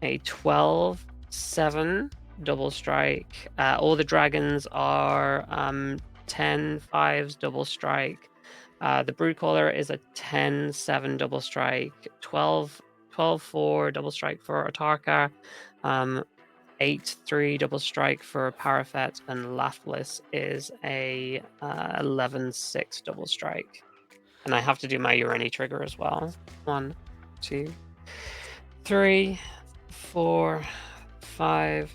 C: 12/7 double strike. All the dragons are 10 5s double strike. The Broodcaller is a 10-7 double strike. 12-4 double strike for Autarka. 8-3 double strike for Parafet, and Lathlis is a 11-6 double strike. And I have to do my Ureni trigger as well. 1, 2, 3, 4, 5,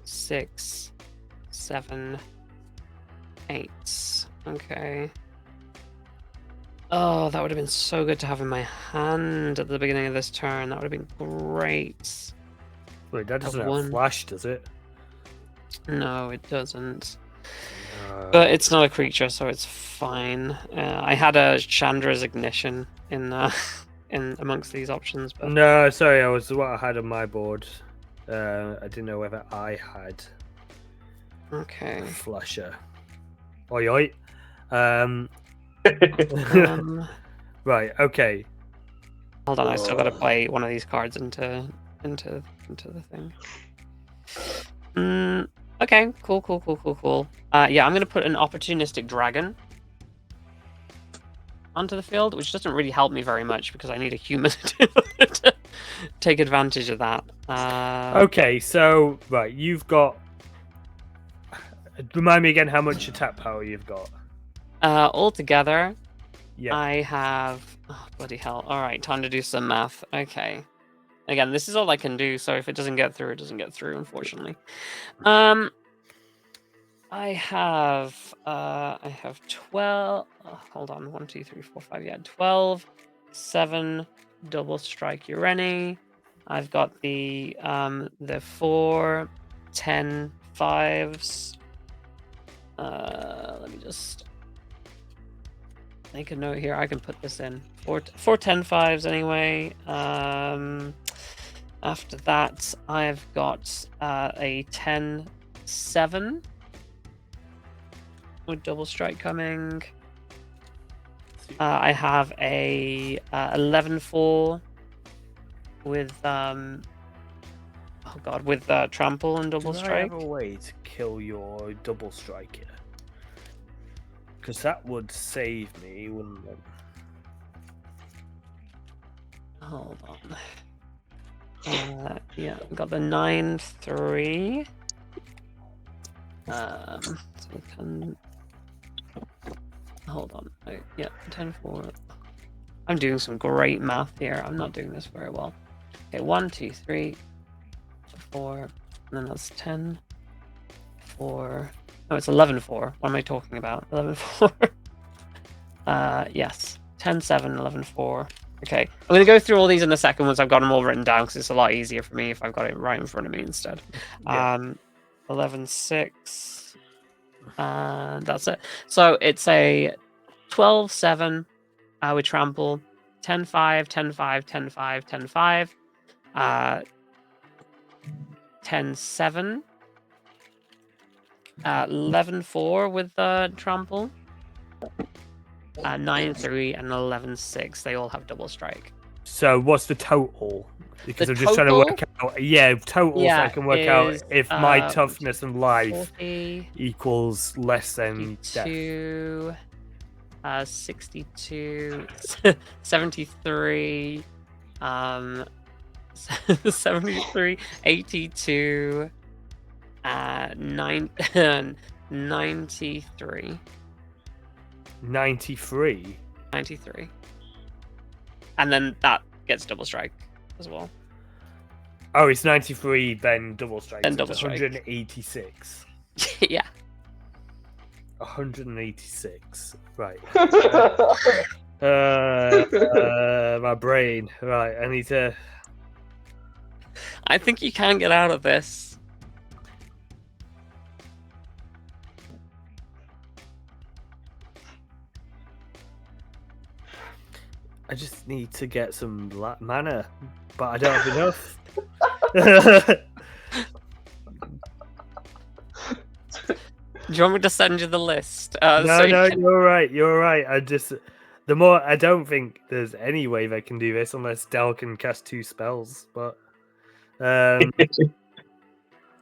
C: 6, 7, 8. Okay. Oh, that would have been so good to have in my hand at the beginning of this turn. That would have been great.
A: Wait, that doesn't have
C: one.
A: flash, does it?
C: No, it doesn't. But it's not a creature, so it's fine. I had a Chandra's Ignition in amongst these options, but
A: No, sorry, I was what I had on my board. I didn't know whether I had
C: okay.
A: flasher. Oi oi. Right. Okay.
C: Hold on, I still got to play one of these cards into the thing. Okay, cool. Yeah, I'm gonna put an opportunistic dragon onto the field, which doesn't really help me very much because I need a human to take advantage of that.
A: Okay, so right, you've got. Remind me again how much attack power you've got.
C: Altogether,
A: Yeah.
C: I have. Oh, bloody hell! All right, time to do some math. Okay. Again, this is all I can do, so if it doesn't get through, it doesn't get through, unfortunately. I have 12. Oh, hold on, 1, 2, 3, 4, 5. Yeah, 12, 7 double strike Ureni. I've got the 4, 10 5s. Let me just make a note here. I can put this in 4 10 5s anyway. After that, I've got a 10-7 with double strike coming. I have a 11-4 with with trample and double strike.
A: Do I have a way to kill your double striker? Because that would save me, wouldn't it?
C: Hold on. Yeah, got the 9-3. So we can hold on. Yeah, 10-4. I'm doing some great math here. I'm not doing this very well. Okay, 1, 2, 3, 4, and then that's 10, 4. Oh, it's 11-4. What am I talking about? 11-4. Yes, 10-7, 11-4. Okay, I'm going to go through all these in a second once I've got them all written down because it's a lot easier for me if I've got it right in front of me instead.
A: Yeah.
C: 11-6. And that's it. So it's a 12-7 with trample, 10-5, 10-5, 10-5, 10-5, 10-7, 11-4 with trample, 9-3, and 11-6. They all have double strike.
A: So what's the total? Because
C: The
A: I'm just trying to
C: total?
A: work out. Yeah, total. So I can work out
C: is,
A: if my toughness and life
C: 40,
A: equals less than death.
C: 52, 62, 73, 73, 82, 93.
A: 93.
C: 93. And then that gets double strike as well.
A: Oh, it's 93, then double strike.
C: Then
A: so
C: double
A: it's
C: strike.
A: 186.
C: Yeah.
A: 186. Right. My brain. Right, I need to.
C: I think you can get out of this.
A: I just need to get some mana, but I don't have enough.
C: Do you want me to send you the list?
A: No,
C: so you
A: no,
C: can-
A: you're right. You're right. I don't think there's any way they can do this unless Del can cast 2 spells. But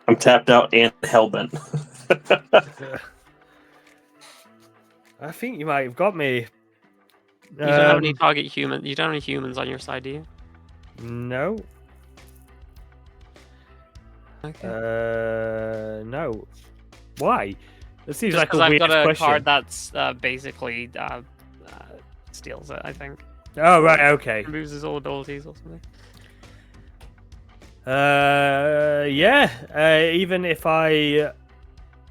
D: I'm tapped out and hellbent.
A: I think you might have got me.
C: You don't have any target human. You don't have any humans on your side, do you?
A: No.
C: Okay.
A: No. Why? That seems
C: Just
A: like a
C: because I've
A: weird
C: got a
A: question.
C: card that's basically steals it, I think.
A: Oh, right, okay.
C: Removes all abilities or something.
A: Yeah. Even if I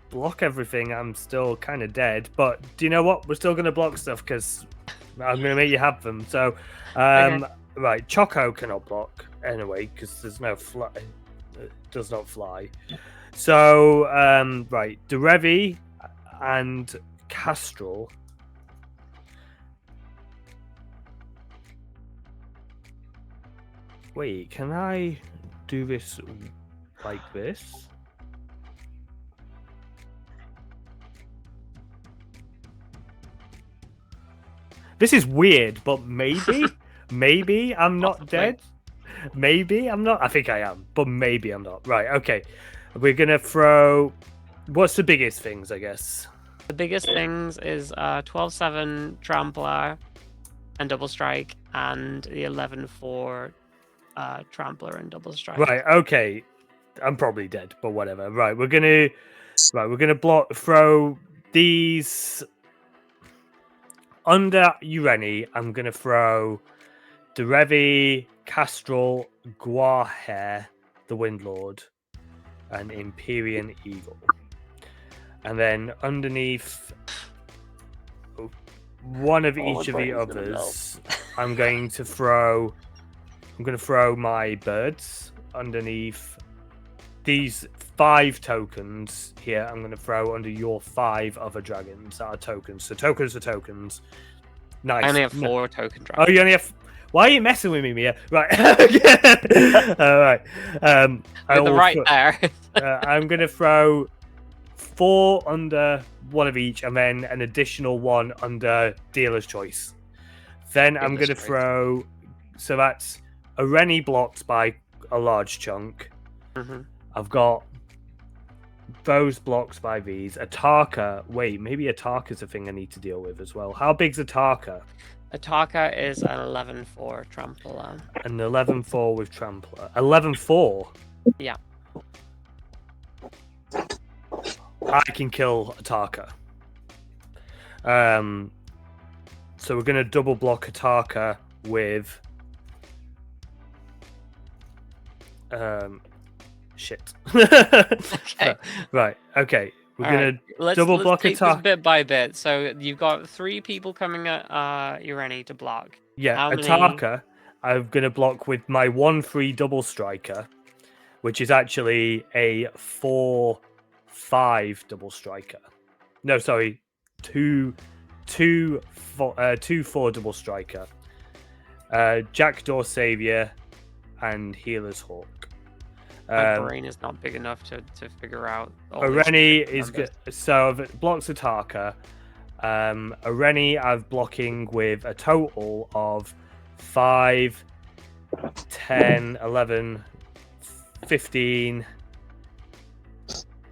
A: block everything, I'm still kind of dead. But do you know what? We're still going to block stuff because I'm going to make you have them. So,
C: Okay.
A: right, Choco cannot block anyway because there's no fly. It does not fly. So, right, Derevi and Castrol. Wait, can I do this like this? This is weird, but maybe I'm not
C: Possibly.
A: dead. Maybe I'm not. I think I am, but maybe I'm not. Right, okay. We're gonna throw. What's the biggest things, I guess?
C: The biggest things is 12/7 Trampler and Double Strike, and the 11/4 Trampler and Double Strike.
A: Right, okay. I'm probably dead, but whatever. Right, we're gonna throw these under Ureni. I'm gonna throw Derevi, Castrol, Guahair, the Windlord, and Empyrean Eagle. And then underneath one of each of the others, I'm going to throw my birds underneath these 5 tokens here. I'm going to throw under your 5 other dragons that are tokens. So tokens are tokens. Nice.
C: I only have 4 token
A: Oh,
C: dragons.
A: you only have. Why are you messing with me, Mia? Right. All right.
C: With the right there.
A: I'm going to throw 4 under one of each, and then an additional 1 under dealer's choice. Then I'm going to throw. So that's Ureni blocked by a large chunk.
C: Mm-hmm.
A: I've got those blocked by these. Ataka. Wait, maybe Ataka's a thing I need to deal with as well. How big's Ataka?
C: Ataka is an 11/4 Trampler.
A: An 11/4 with Trampler. 11/4?
C: Yeah.
A: I can kill Ataka. So we're going to double block Ataka with... shit.
C: Okay.
A: Right, okay. We're
C: All
A: going
C: right.
A: to double block
C: take this
A: Ataka.
C: bit by bit. So you've got 3 people coming at Ureni to block.
A: Yeah,
C: How many-
A: Ataka, I'm going to block with my 1/3 double striker, which is actually a 4/5 double striker. No, sorry, 2/4 double striker. Jackdaw Savior and Healer's Hawk.
C: My brain is not big enough to figure out. all these
A: Ureni
C: different
A: is good.
C: numbers.
A: So if it blocks Ataka. Ureni I'm blocking with a total of 5, 10, 11, 15,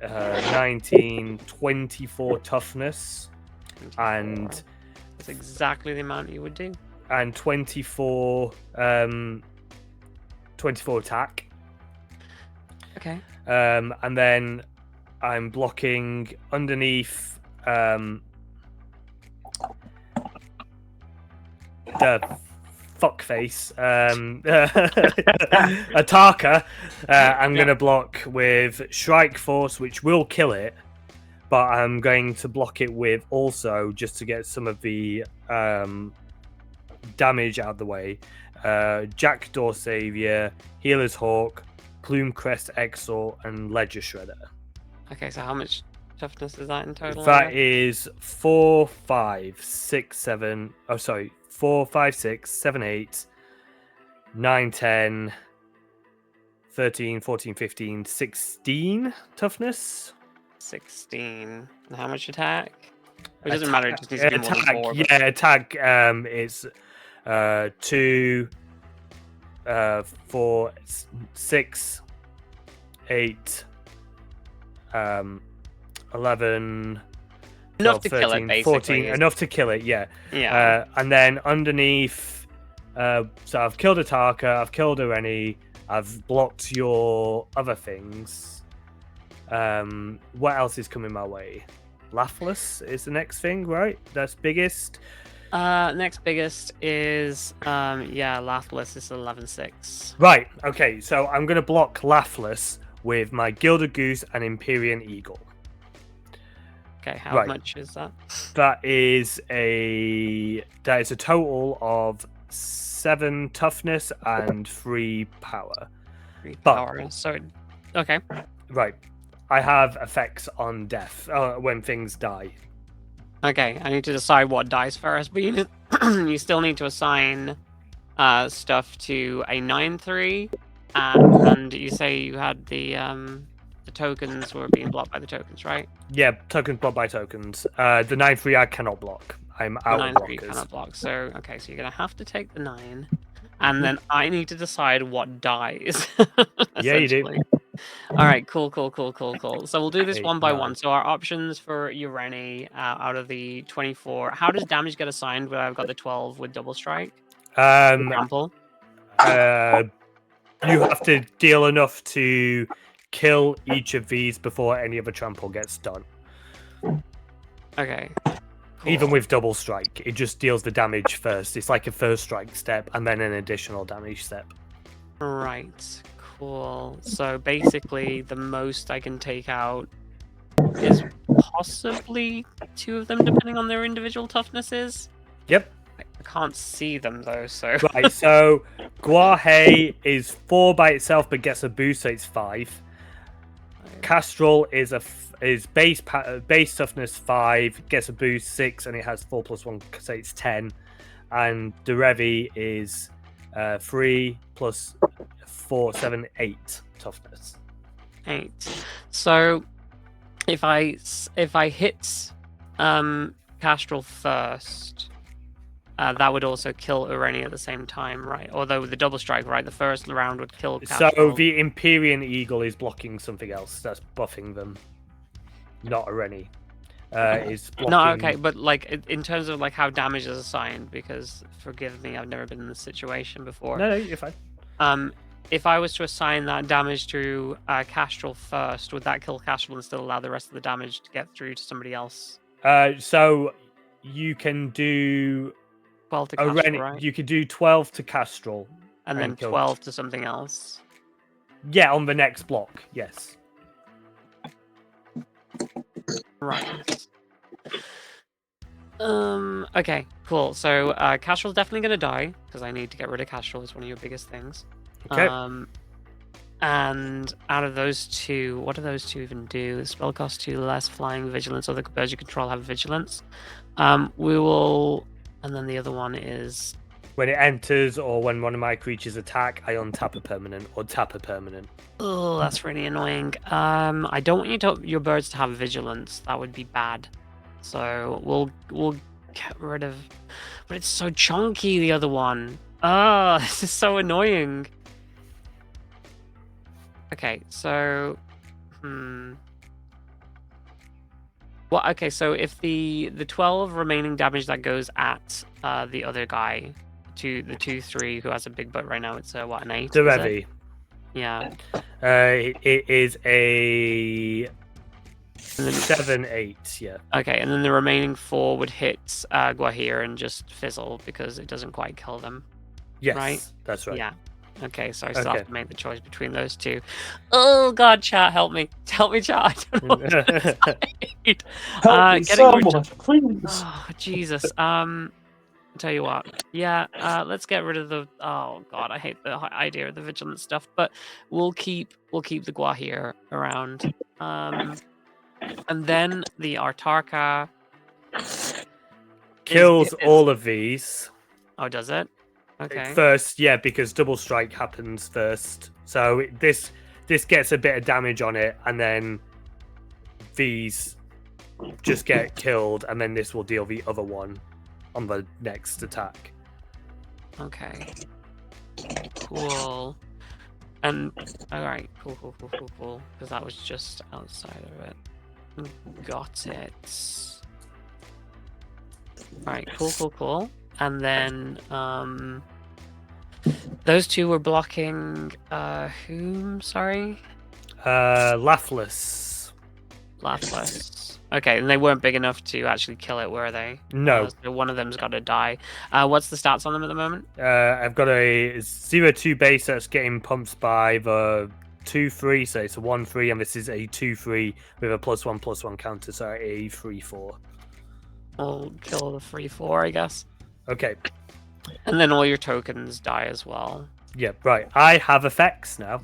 A: 19, 24 toughness,
C: 24.
A: and
C: That's exactly the amount you would do.
A: and 24 attack.
C: Okay.
A: And then I'm blocking underneath the fuckface Ataka. I'm going to block with Strike Force, which will kill it, but I'm going to block it with also just to get some of the damage out of the way. Jackdaw Savior, Healer's Hawk, Plume Crest Exort, and Ledger Shredder.
C: Okay, so how much toughness is that in total?
A: That is 4, 5, 6, 7. Oh, sorry. 4, 5, 6, 7, 8, 9, 10, 13, 14, 15, 16 toughness.
C: 16. And how much attack? It doesn't matter. It just needs to be more than
A: Attack,
C: 4.
A: yeah, attack is 2, 4, 6, 8, 11,
C: Enough
A: 12,
C: to kill it,
A: 13,
C: basically.
A: 14, enough to kill it, yeah.
C: Yeah.
A: And then underneath, so I've killed Ataka, I've killed Ureni, I've blocked your other things. What else is coming my way? Laughless is the next thing, right? That's biggest.
C: Next biggest is Laughless is 11-6.
A: Right, okay, so I'm going to block Laughless with my Gilded Goose and Empyrean Eagle.
C: Okay, how
A: Right.
C: much is that?
A: That is a total of 7 toughness and 3 power.
C: 3
A: But-
C: power. So, okay.
A: Right. I have effects on death when things die.
C: Okay, I need to decide what dies first, but you still need to assign stuff to a 9/3, and you say you had the tokens were being blocked by the tokens, right?
A: Yeah, tokens blocked by tokens. The 9/3 I cannot block. I'm out of
C: 9/3
A: blockers.
C: cannot block. So okay, so you're gonna have to take the 9, and then I need to decide what dies.
A: Yeah, you do.
C: essentially. All right, cool. So we'll do this
A: 8,
C: one by
A: 9.
C: one. So our options for Ureni out of the 24. How does damage get assigned when I've got the 12 with double strike? Example.
A: You have to deal enough to kill each of these before any other trample gets done.
C: Okay.
A: Even
C: cool.
A: with double strike, it just deals the damage first. It's like a first strike step and then an additional damage step.
C: Right. Cool. So basically, the most I can take out is possibly 2 of them, depending on their individual toughnesses.
A: Yep.
C: I can't see them though, so.
A: Right, so Guahe is 4 by itself but gets a boost, so it's 5. Castrol is base toughness 5, gets a boost 6, and it has 4+1, so it's 10. And Derevi is 3 plus 4, 7, 8 toughness.
C: 8. So if I hit Castrol first, that would also kill Ureni at the same time, right? Although with the double strike, right, the first round would kill Castrol.
A: So the Empyrean Eagle is blocking something else. That's buffing them, not Ureni. Is blocking...
C: No, okay, but like in terms of like how damage is assigned, because forgive me, I've never been in this situation before.
A: No, you're fine.
C: If I was to assign that damage to Castrol first, would that kill Castrol and still allow the rest of the damage to get through to somebody else?
A: So you can do
C: 12 to Castrol, right?
A: You could do 12 to Castrol.
C: And then
A: kill...
C: 12 to something else.
A: Yeah, on the next block, yes.
C: Right. Okay, cool. So Castrol's definitely gonna die, because I need to get rid of Castrol. It's one of your biggest things.
A: Okay.
C: And out of those 2, what do those 2 even do? The spell costs 2 less, flying, vigilance, other birds you control have vigilance. We will, and then the other one is
A: when it enters or when one of my creatures attack, I untap a permanent or tap a permanent.
C: Oh, that's really annoying. I don't want your birds to have vigilance. That would be bad. So we'll get rid of. But it's so chunky. The other one. Oh, this is so annoying. Okay, so well, okay, so if the 12 remaining damage that goes at the other guy, to the 2/3 who has a big butt right now, it's what, an 8?
A: Derevi.
C: Yeah.
A: It is a 7/8. Yeah.
C: Okay, and then the remaining 4 would hit Guahir and just fizzle because it doesn't quite kill them.
A: Yes,
C: right?
A: That's right.
C: Yeah. Okay, so I still have to make the choice between those 2. Oh God, chat, help me! Help me, chat! I don't know what to decide.
D: Help me someone, please.
C: Oh Jesus. Tell you what. Yeah. Let's get rid of the. Oh God, I hate the idea of the vigilance stuff. But we'll keep the Guahir around. And then the Artarka
A: kills all of these.
C: Oh, does it? Okay.
A: First, yeah, because double strike happens first. So this gets a bit of damage on it, and then these just get killed, and then this will deal the other one on the next attack.
C: Okay. Cool. And alright, cool. Because that was just outside of it. Got it. Alright, cool. And then those two were blocking whom? Sorry?
A: Laughless.
C: Okay, and they weren't big enough to actually kill it, were they?
A: No.
C: So one of them's got to die. What's the stats on them at the moment?
A: I've got a 0-2 base that's getting pumped by the 2-3, so it's a 1-3, and this is a 2-3 with a +1/+1 counter, so a 3-4.
C: We'll kill the 3/4, I guess.
A: Okay.
C: And then all your tokens die as well.
A: Yeah, right. I have effects now.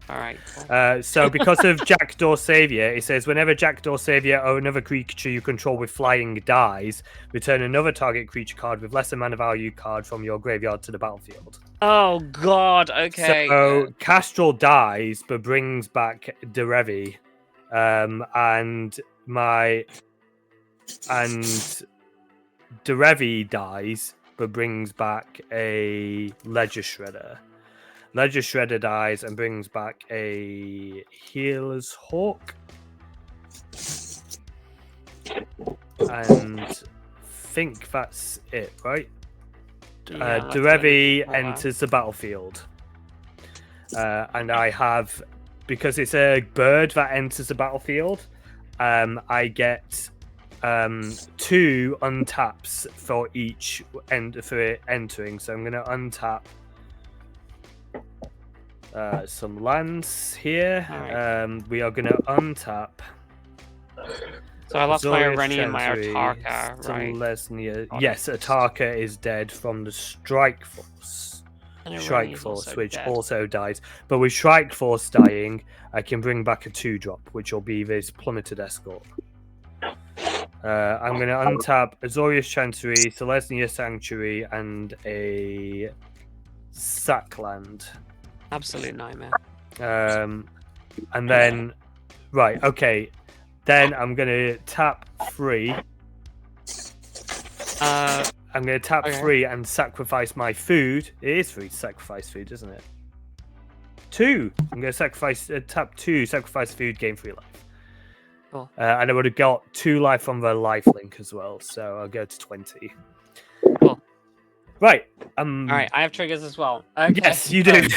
C: Alright, cool.
A: So because of Jackdaw Savior, it says whenever Jackdaw Savior or another creature you control with flying dies, return another target creature card with lesser mana value card from your graveyard to the battlefield.
C: Oh god, okay.
A: So Castrol dies but brings back Derevi, and Derevi dies but brings back a Ledger Shredder. Ledger Shredder dies and brings back a Healer's Hawk. And think that's it, right? Derevi enters the battlefield. And I have, because it's a bird that enters the battlefield, I get 2 untaps for each for it entering. So I'm going to untap some lands here.
C: Right.
A: We are going to untap.
C: So I lost my
A: Azorius
C: Ureni and my
A: Chantry,
C: Artarka, right?
A: Selesnya. Yes, Atarka is dead from the Strike Force.
C: And
A: Strike
C: Ureni is
A: Force,
C: also
A: which
C: dead.
A: also dies. But with Strike Force dying, I can bring back a 2-drop, which will be this Plummeted Escort. I'm going to untap Azorius Chantry, Selesnya Sanctuary, and a Sackland.
C: Absolute nightmare.
A: And then, right, okay. Then I'm going to tap 3. I'm going to tap 3 and sacrifice my food. It is free to sacrifice food, isn't it? 2. I'm going to tap 2, sacrifice food, gain 3 life.
C: Cool.
A: And I would have got 2 life from the life link as well, so I'll go to 20.
C: Cool.
A: Right.
C: All right, I have triggers as well. Okay.
A: Yes, you do.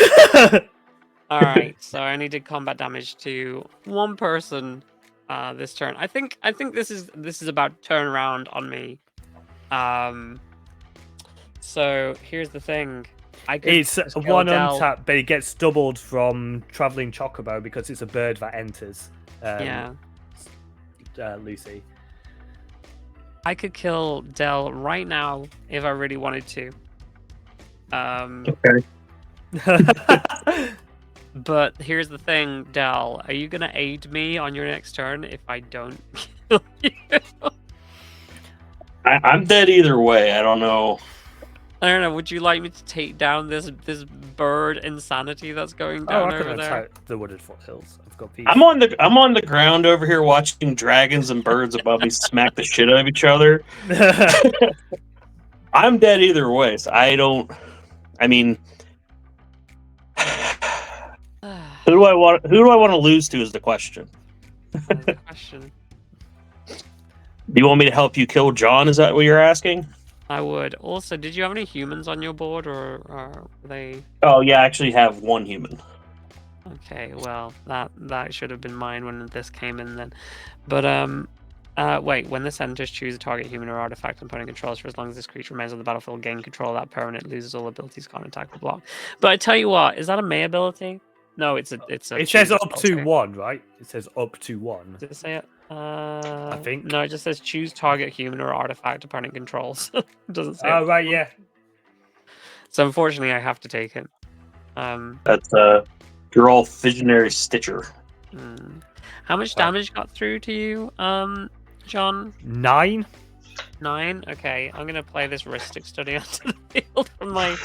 C: All right, so I need to combat damage to one person this turn. I think this is about to turn around on me. So here's the thing.
A: It's one untap, but it gets doubled from Traveling Chocobo because it's a bird that enters. Lucy.
C: I could kill Del right now if I really wanted to.
D: Okay.
C: But here's the thing, Del. Are you gonna aid me on your next turn if I don't kill you?
D: I'm dead either way. I don't know.
C: I don't know. Would you like me to take down this bird insanity that's going down over there?
A: The Wooded Foothills. I've got these.
D: I'm on the ground over here watching dragons and birds above me smack the shit out of each other. I'm dead either way. So I mean, who do I want to lose to is the question.
C: That's the question.
D: Do you want me to help you kill John? Is that what you're asking?
C: I would. Also, did you have any humans on your board, or are they?
D: Oh yeah, I actually have 1 human.
C: Okay, well, that should have been mine when this came in then. But wait, when this enters, choose a target human or artifact opponent controls for as long as this creature remains on the battlefield. Gain control of that permanent, loses all abilities, can't attack or block. But I tell you what, is that a May ability? No, it's a.
A: It says up to 1, right? It says up to 1.
C: Did it say it?
A: I think.
C: No, it just says choose target human or artifact opponent controls. It doesn't say.
A: Oh right, yeah.
C: So unfortunately, I have to take it.
D: That's you're all Visionary Stitcher.
C: How much damage got through to you, John?
A: 9.
C: 9. Okay, I'm gonna play this Ristic Study onto the field from my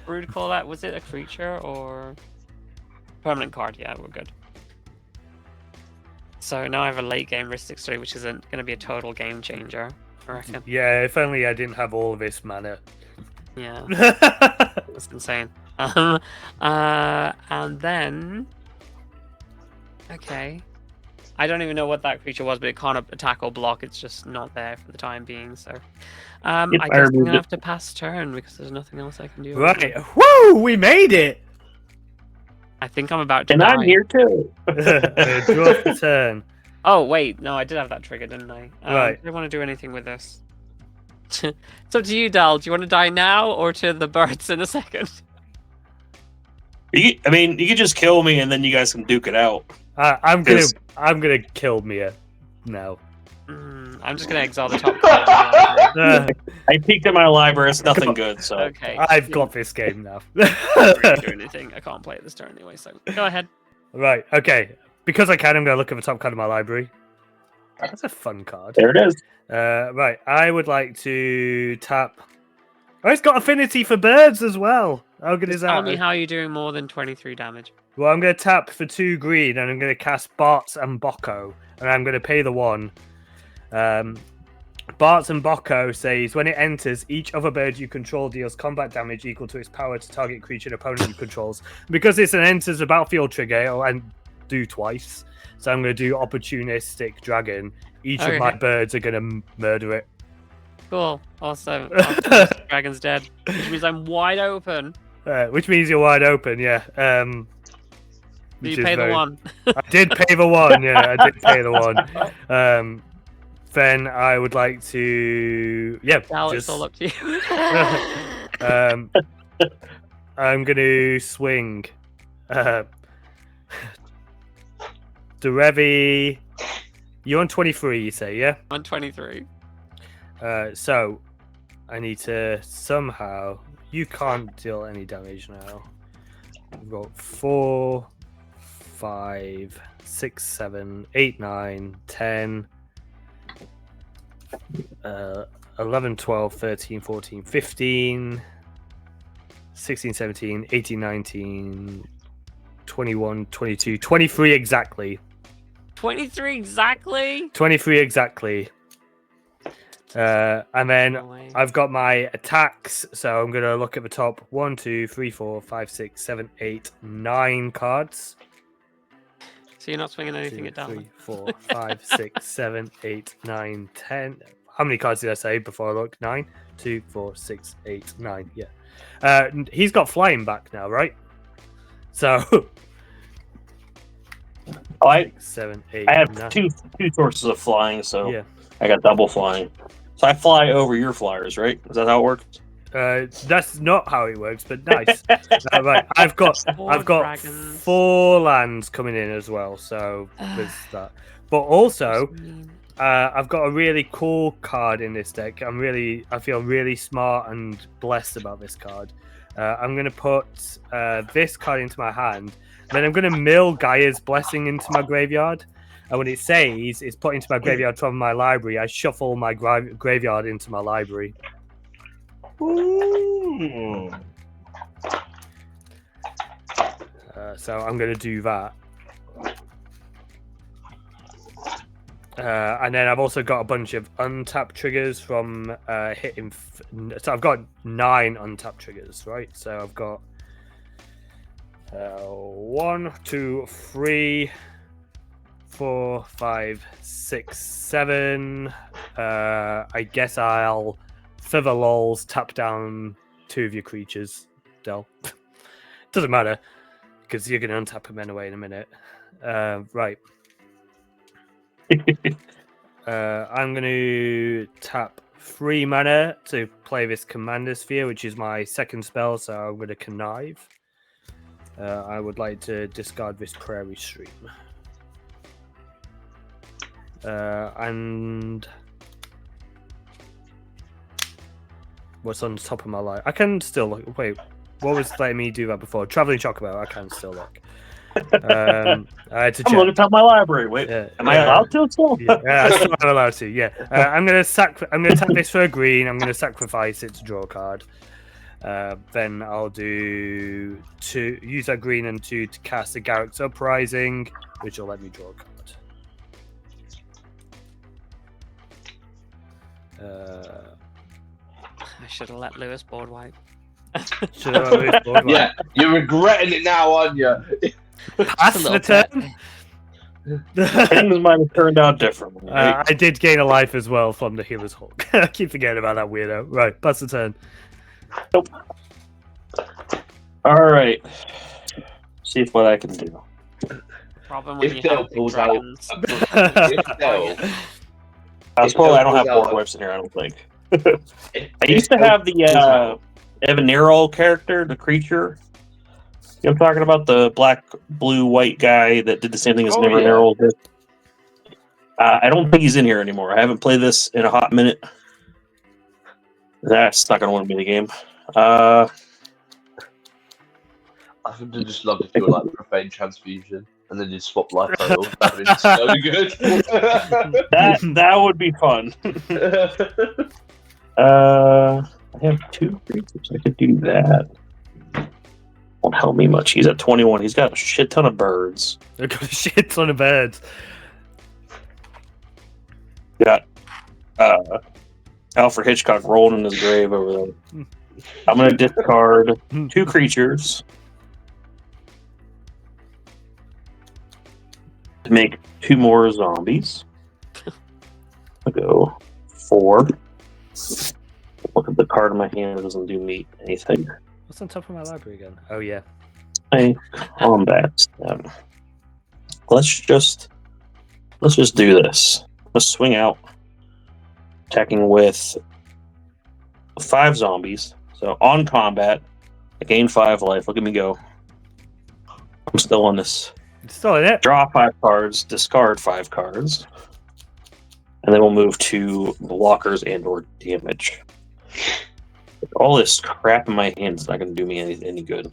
C: Brood Call. That was it a creature or permanent card? Yeah, we're good. So now I have a late game Ristic Study, which isn't going to be a total game changer, I reckon.
A: Yeah, if only I didn't have all of this mana.
C: Yeah, that's insane. And then, okay, I don't even know what that creature was, but it can't attack or block. It's just not there for the time being. So,
D: Yep,
C: I
D: I
C: guess I'm
D: removed
C: gonna
D: it.
C: have to pass turn because there's nothing else I can do.
A: Right. Woo! We made it.
C: I think I'm about to
D: And
C: die.
D: I'm here too.
A: Draw for turn.
C: Oh wait, no, I did have that trigger, didn't I?
A: Right.
C: Do I want to do anything with this? It's up to you, Dal. Do you want to die now or to the birds in a second?
D: I mean, you can just kill me and then you guys can duke it out.
A: I'm gonna kill Mia now.
C: I'm just gonna exile the top card. Of
A: Uh,
D: I peeked at my library. It's nothing good. So
C: okay.
A: I've got this game now.
C: Can't really do anything. I can't play it this turn anyway, so go ahead.
A: Right. Okay. Because I can, I'm gonna look at the top card of my library. That's a fun card.
D: there it is.
A: Right. I would like to tap. Oh, it's got affinity for birds as well. How good is
C: Tell
A: that?
C: me how you're doing more than 23 damage.
A: Well, I'm going to tap for 2 green, and I'm going to cast Bart's and Bocco, and I'm going to pay the 1. Bart's and Bocco says, when it enters, each other bird you control deals combat damage equal to its power to target creature and opponent you controls. Because it's an enters a battlefield trigger, it'll do twice. So I'm going to do Opportunistic Dragon. Each of my birds are going to murder it.
C: Cool. Awesome. Dragon's dead. Which means I'm wide open.
A: Which means you're wide open, yeah.
C: Do you pay the 1?
A: I did pay the 1, yeah, I did pay the 1. Then I would like to... Yeah,
C: Now
A: just...
C: it's all up to you.
A: I'm going to swing. Derevi... You're on 23, you say, yeah?
C: On 23.
A: So, I need to somehow... You can't deal any damage now. We've got 4, 5, 6, 7, 8, 9, 10, 11, 12, 13, 14, 15, 16, 17, 18, 19, 21, 22, 23 exactly.
C: 23 exactly?
A: 23 exactly. And then I've got my attacks, so I'm going to look at the top 1, 2, 3, 4, 5, 6, 7, 8, 9 cards.
C: So you're not swinging anything
A: 2,
C: at down?
A: 3, 4, 5, 6, 7, 8, 9, 10. How many cards did I say before I look? 9? 2, 4, 6, 8, 9. Yeah. He's got flying back now, right? So.
D: I
A: 7, 8,
D: have
A: 9.
D: two sources of flying, so
A: Yeah.
D: I got double flying. So I fly over your flyers, right? Is that how it works?
A: That's not how it works, but nice. Right, I've got
C: dragons.
A: 4 lands coming in as well, so there's that. But also, I've got a really cool card in this deck. I feel really smart and blessed about this card. I'm gonna put this card into my hand, then I'm gonna mill Gaia's Blessing into my graveyard. And when it says it's put into my graveyard from my library, I shuffle my graveyard into my library.
B: Ooh.
A: So I'm going to do that. And then I've also got a bunch of untapped triggers from hitting. So I've got 9 untapped triggers, right? So I've got 1, 2, 3, 4, 5, 6, 7. I guess I'll, for the lols, tap down 2 of your creatures, Del. Doesn't matter, because you're going to untap them anyway in a minute. Right. I'm going to tap 3 mana to play this Commander Sphere, which is my second spell, so I'm going to Connive. I would like to discard this Prairie Stream. And what's on the top of my life? I can still look. Wait, what was letting me do that before? Traveling Chocobo. I can still look. I had to check.
D: I'm looking at my library. Wait, am I allowed to? Still?
A: Yeah, I'm allowed to. Yeah, I'm gonna tap this for a green. I'm gonna sacrifice it to draw a card. Then I'll do 2. Use that green and 2 to cast a Garrick's Uprising, which will let me draw a card.
C: I should have let Lewis board wipe.
A: Should have moved forward one.
B: Yeah, you're regretting it now, aren't you?
A: Pass
C: A
A: the
C: little
A: turn.
D: Things might have turned out differently. Right?
A: I did gain a life as well from the Healer's Hawk. I keep forgetting about that weirdo. Right, pass the turn.
D: All right. See what I can do.
C: Problem when
B: If
C: you
B: Del
C: have big
B: pulls out,
C: dragons.
B: if Del,
D: Well, I don't have
B: pulls
D: War
B: out-
D: Whips in here, I don't think.
B: if
D: I used to
B: Del
D: have the
B: pulls out-
D: Evanero character, the creature. You know I'm talking about? The black, blue, white guy that did the same thing as
B: Oh,
D: Evanero did. I don't think he's in here anymore. I haven't played this in a hot minute. That's not going to win me the game.
B: I would just love if you were like Profane Transfusion and then you swap life totals. That would be so good.
D: That would be fun. I have 2 creatures. I could do that. Won't help me much. He's at 21. He's got a shit ton of birds.
A: I've got a shit ton of birds.
D: Got Alfred Hitchcock rolling in his grave over there. I'm going to discard 2 creatures to make 2 more zombies. I'll go 4. Look at the card in my hand. It doesn't do me anything.
A: What's on top of my library again? Oh yeah.
D: I combat them. Let's just do this. Let's swing out, attacking with 5 zombies. So on combat, I gain 5 life. Look at me go. I'm still on this.
A: It's still in it.
D: Draw 5 cards, discard 5 cards, and then we'll move to blockers and/or damage. All this crap in my hand is not going to do me any good.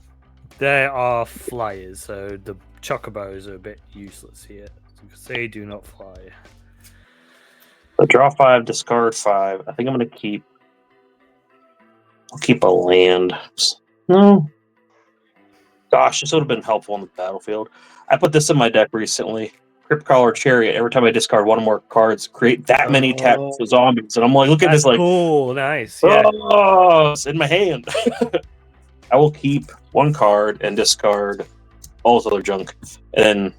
A: There are flyers, so the chocobos are a bit useless here because they do not fly.
D: So draw 5, discard 5. I think I'm going to keep. I'll keep a land. No. Gosh, this would have been helpful on the battlefield. I put this in my deck recently. Cryptcrawler Chariot. Every time I discard 1 or more cards, create that many taps for zombies. And I'm like, look at
A: That's
D: this, like,
A: cool, nice. Yeah.
D: oh, it's in my hand. I will keep 1 card and discard all this other junk, and then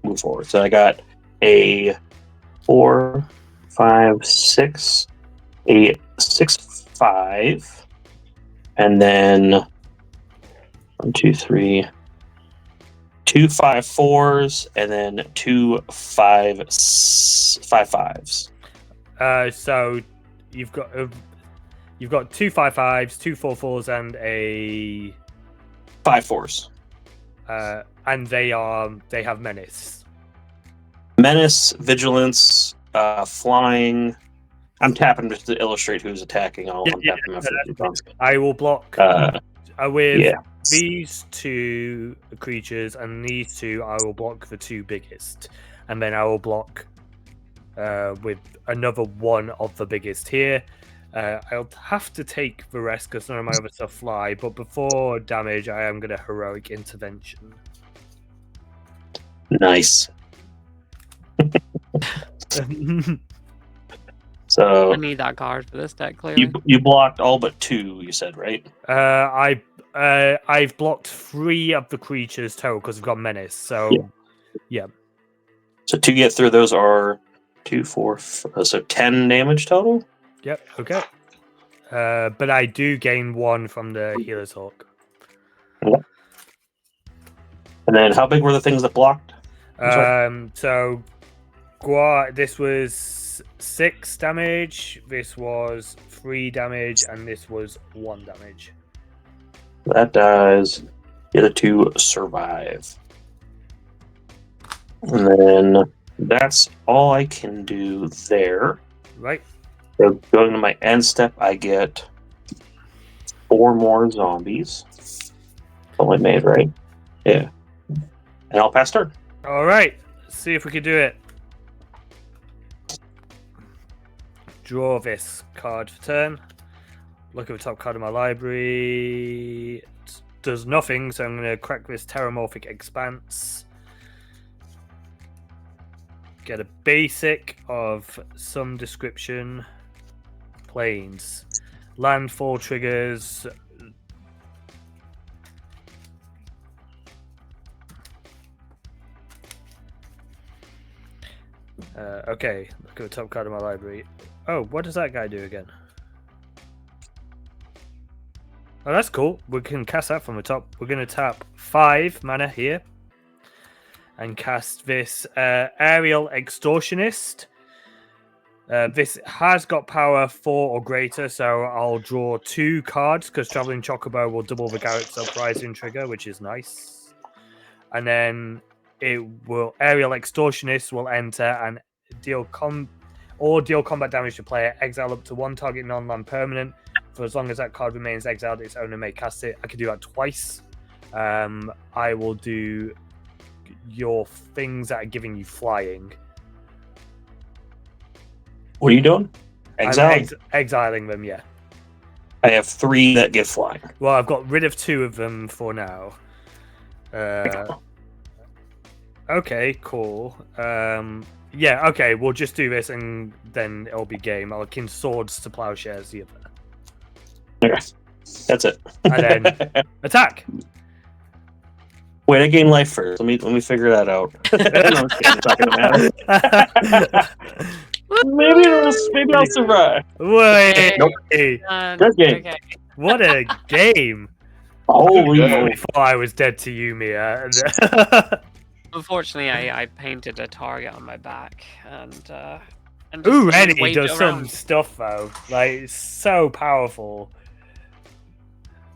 D: move forward. So I got a 4, 5, 6, a 6, 5, and then 1, 2, 3, 2 5 4s, and then 2 5 5s.
A: So you've got 2 5/5s, 2 4/4s, and a
D: 5 4s.
A: and they have menace.
D: Menace, vigilance, flying. I'm tapping just to illustrate who's attacking. I'm tapping my vigilance.
A: I will block with
D: yeah.
A: these 2 creatures and these 2. I will block the 2 biggest, and then I will block with another 1 of the biggest here. I'll have to take the rest because none of my other stuff fly. But before damage, I am going to heroic intervention.
D: Nice.
C: I
D: So
C: need that card for this deck, clearly.
D: you blocked all but 2. You said, right?
A: I've blocked 3 of the creatures total because we've got menace. So yeah.
D: So to get through those are 2, 4, so 10 damage total.
A: Yep. Okay. But I do gain 1 from the Healer's Hawk.
D: And then how big were the things that blocked?
A: So this was 6 damage, this was 3 damage, and this was 1 damage.
D: That dies. The other 2 survive. And then that's all I can do there.
A: Right.
D: So going to my end step, I get 4 more zombies. Only made, right? Yeah. And I'll pass turn.
A: All right. Let's see if we can do it. Draw this card for turn. Look at the top card of my library. It does nothing, so I'm going to crack this Terramorphic Expanse. Get a basic of some description. Planes. Landfall triggers Okay, look at the top card of my library. Oh, what does that guy do again? Oh, that's cool. We can cast that from the top. We're going to tap 5 mana here and cast this Aerial Extortionist. This has got power 4 or greater, so I'll draw 2 cards because Traveling Chocobo will double the Garrett's Uprising trigger, which is nice. And then Aerial Extortionist will enter and deal combat damage to player. Exile up to 1 target non-land permanent. For as long as that card remains exiled, its owner may cast it. I can do that twice. I will do your things that are giving you flying.
D: What are you doing? Exile?
A: I'm exiling them, yeah.
D: I have 3 that get flying.
A: Well, I've got rid of 2 of them for now. Okay, cool. Yeah, okay, we'll just do this and then it'll be game. I'll kin swords to plowshares the other.
D: Okay. That's it.
A: And then attack.
D: Wait, I gain life first. Let me figure that out. No, it's not gonna matter. Maybe I'll survive.
A: Wait.
D: Nope. Good game.
C: Okay.
A: What a game.
D: Holy
B: Good.
D: moly.
A: Before I was dead to you, Mia.
C: Unfortunately, I painted a target on my back and just
A: Ureni
C: waved
A: does
C: it
A: some
C: around.
A: stuff though. Like it's so powerful.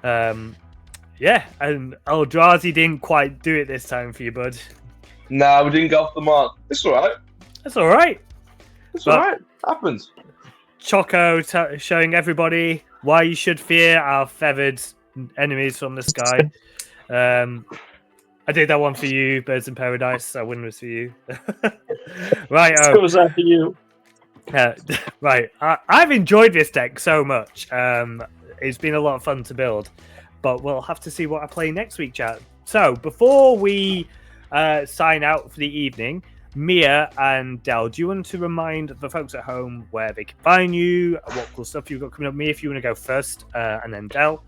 A: Yeah, and Eldrazi didn't quite do it this time for you, bud.
B: Nah, we didn't go off the mark. It's alright.
A: That's all right.
B: It's
A: But-
B: alright. Happens.
A: Choco showing everybody why you should fear our feathered enemies from the sky. I did that one for you, Birds in Paradise. That one was for you. Right.
D: It was after you.
A: Right. I've enjoyed this deck so much. It's been a lot of fun to build, but we'll have to see what I play next week, chat. So before we sign out for the evening, Mia and Del, do you want to remind the folks at home where they can find you, what cool stuff you've got coming up? Mia, if you want to go first, and then Del,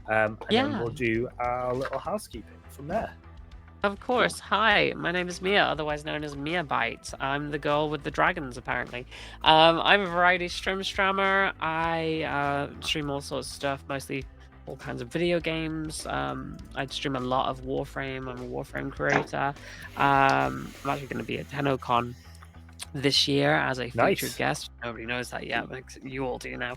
A: and then we'll do our little housekeeping from there.
C: Of course. Hi, my name is Mia, otherwise known as Miabyte. I'm the girl with the dragons, apparently. I'm a variety streamer. I stream all sorts of stuff, mostly all kinds of video games. I stream a lot of Warframe. I'm a Warframe creator. I'm actually going to be at TennoCon this year as a
A: Nice.
C: featured guest. Nobody knows that yet, but you all do now.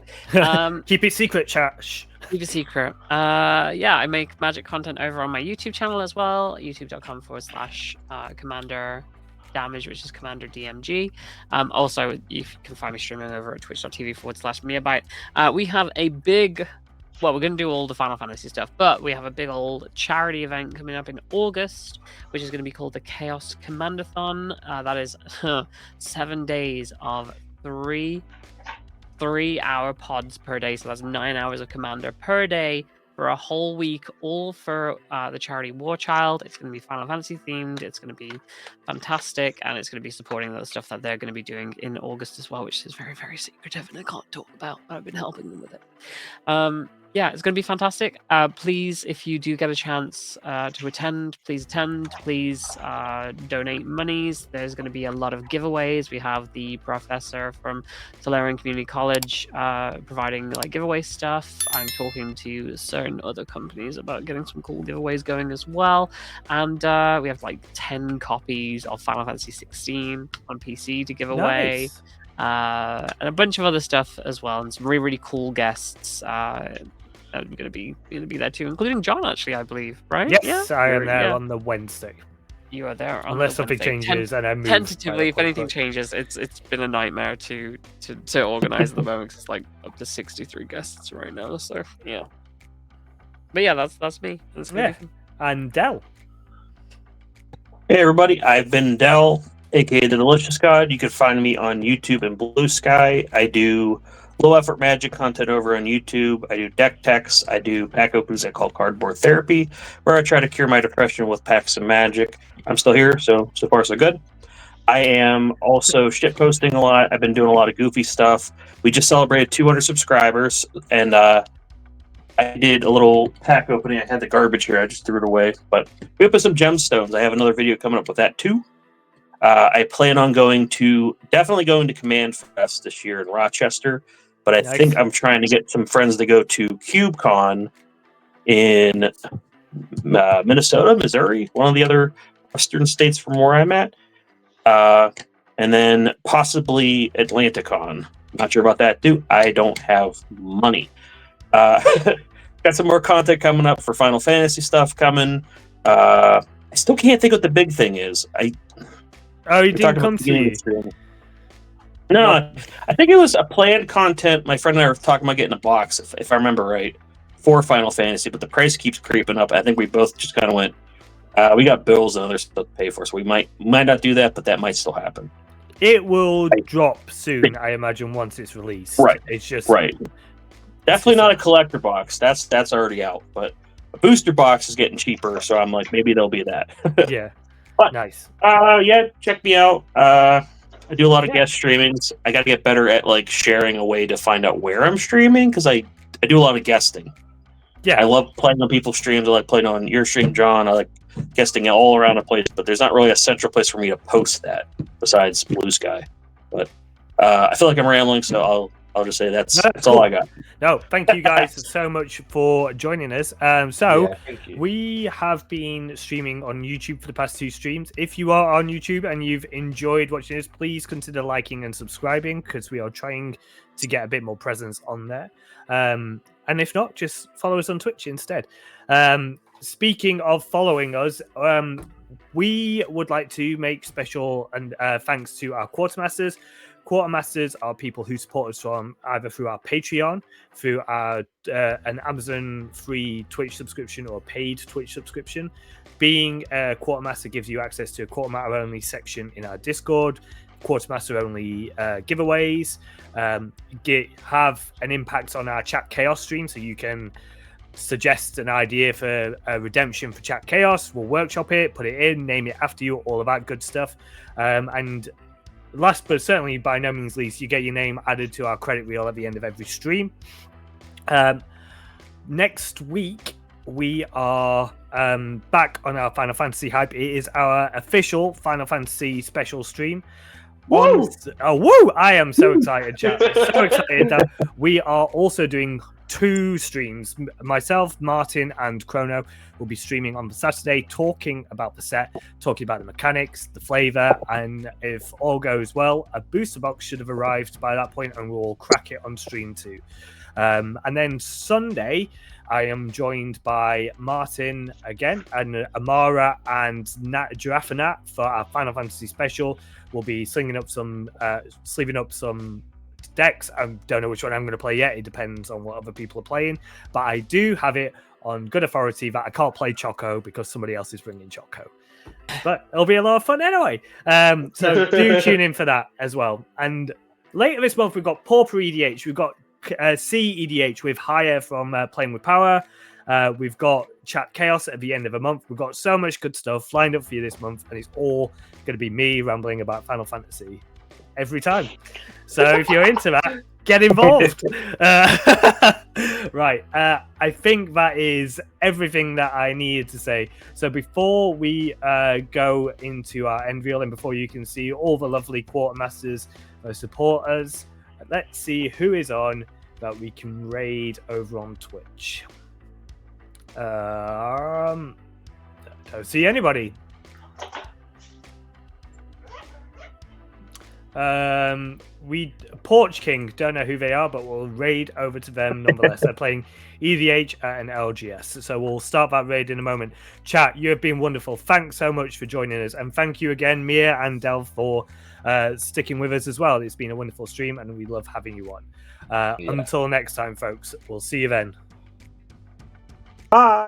A: Keep it secret, chat. Shh.
C: Keep a secret. Yeah, I make magic content over on my YouTube channel as well. youtube.com/Commander Damage, which is Commander DMG. Also, you can find me streaming over at twitch.tv/Miabyte. We have a big. Well, we're going to do all the Final Fantasy stuff, but we have a big old charity event coming up in August, which is going to be called the Chaos Commandathon. That is 7 days of 3-hour pods per day, so that's 9 hours of Commander per day for a whole week, all for the charity War Child. It's going to be Final Fantasy themed. It's going to be fantastic, and it's going to be supporting the stuff that they're going to be doing in August as well, which is very, very secretive, and I can't talk about. I've been helping them with it. Yeah, it's going to be fantastic. Please, if you do get a chance to attend, please attend. Please donate monies. There's going to be a lot of giveaways. We have the professor from Solarian Community College providing like giveaway stuff. I'm talking to certain other companies about getting some cool giveaways going as well. And we have like 10 copies of Final Fantasy 16 on PC to give away.
A: Nice.
C: And a bunch of other stuff as well, and some really, really cool guests are going to be there too, including John, actually, I believe, right?
A: Yes, I am
C: You're-
A: there
C: yeah.
A: on the Wednesday.
C: You are there on
A: Unless
C: the
A: something
C: Wednesday.
A: changes and I move.
C: Tentatively, if
A: quite
C: anything
A: quickly.
C: changes, it's been a nightmare to organize at the moment. 'Cause it's like up to 63 guests right now, so yeah. But yeah, that's me. That's
A: Yeah. And Del.
D: Hey everybody, I've been Del, aka the Delicious God. You can find me on YouTube and Blue Sky. I do low effort magic content over on YouTube. I do deck techs. I do pack opens I call Cardboard Therapy, where I try to cure my depression with packs of magic. I'm still here, so far so good. I am also shit posting a lot. I've been doing a lot of goofy stuff. We just celebrated 200 subscribers, and I did a little pack opening. I had the garbage here. I just threw it away. But we opened some gemstones. I have another video coming up with that too. I plan on definitely going to Command Fest this year in Rochester, but I
A: Nice.
D: think I'm trying to get some friends to go to CubeCon in Minnesota, Missouri, one of the other western states from where I'm at, and then possibly Atlanticon. Not sure about that, too. I don't have money. Got some more content coming up for Final Fantasy stuff coming. I still can't think what the big thing is.
A: Oh, he didn't come to you?
D: No,
A: What?
D: I think it was a planned content. My friend and I were talking about getting a box, if I remember right, for Final Fantasy, but the price keeps creeping up. I think we both just kind of went, we got bills and other stuff to pay for, so we might not do that, but that might still happen.
A: It will drop soon, I imagine, once it's released.
D: Right.
A: It's just
D: Definitely not a collector box. That's already out, but a booster box is getting cheaper, so I'm like, maybe there'll be that.
A: Yeah.
D: But,
A: nice.
D: Yeah, check me out. I do a lot of guest streamings. I got to get better at like sharing a way to find out where I'm streaming because I do a lot of guesting.
A: Yeah.
D: I love playing on people's streams. I like playing on your stream, John. I like guesting all around the place, but there's not really a central place for me to post that besides Blue Sky. But I feel like I'm rambling, so I'll just say that's all I got.
A: No, thank you guys so much for joining us. We have been streaming on YouTube for the past 2 streams. If you are on YouTube and you've enjoyed watching us, please consider liking and subscribing because we are trying to get a bit more presence on there. And if not, just follow us on Twitch instead. Speaking of following us, we would like to make special and thanks to our Quartermasters. Quartermasters are people who support us from either through our Patreon, through our an Amazon free Twitch subscription or paid Twitch subscription. Being a Quartermaster gives you access to a Quartermaster only section in our Discord, Quartermaster only giveaways, have an impact on our Chat Chaos stream, so you can suggest an idea for a redemption for Chat Chaos. We'll workshop it, put it in, name it after you, all of that good stuff. And last but certainly by no means least, you get your name added to our credit reel at the end of every stream. Next week, we are back on our Final Fantasy hype. It is our official Final Fantasy special stream.
B: Woo!
A: Woo! I am so excited, chat. So excited that we are also doing 2 streams. Myself, Martin, and Chrono will be streaming on the Saturday, talking about the set, talking about the mechanics, the flavor, and if all goes well, a booster box should have arrived by that point, and we'll crack it on stream too. And then Sunday, I am joined by Martin again, and Amara and Girafanat for our Final Fantasy special. We'll be sleeving up some decks. I don't know which one I'm going to play yet. It depends on what other people are playing. But I do have it on good authority that I can't play Choco because somebody else is bringing Choco. But it'll be a lot of fun anyway. So do tune in for that as well. And later this month, we've got Pauper EDH. We've got C EDH with Hire from Playing with Power. We've got Chat Chaos at the end of the month. We've got so much good stuff lined up for you this month. And it's all going to be me rambling about Final Fantasy every time. So if you're into that, get involved. Right. I think that is everything that I needed to say. So before we go into our end reel and before you can see all the lovely Quartermasters support us, let's see who is on that we can raid over on Twitch. Don't see anybody. Porch King, don't know who they are, but we'll raid over to them nonetheless. They're playing EDH and LGS, so we'll start that raid in a moment. Chat, you have been wonderful. Thanks so much for joining us, and thank you again, Mia and Del, for sticking with us as well. It's been a wonderful stream, and we love having you on. Until next time, folks, we'll see you then.
D: Bye.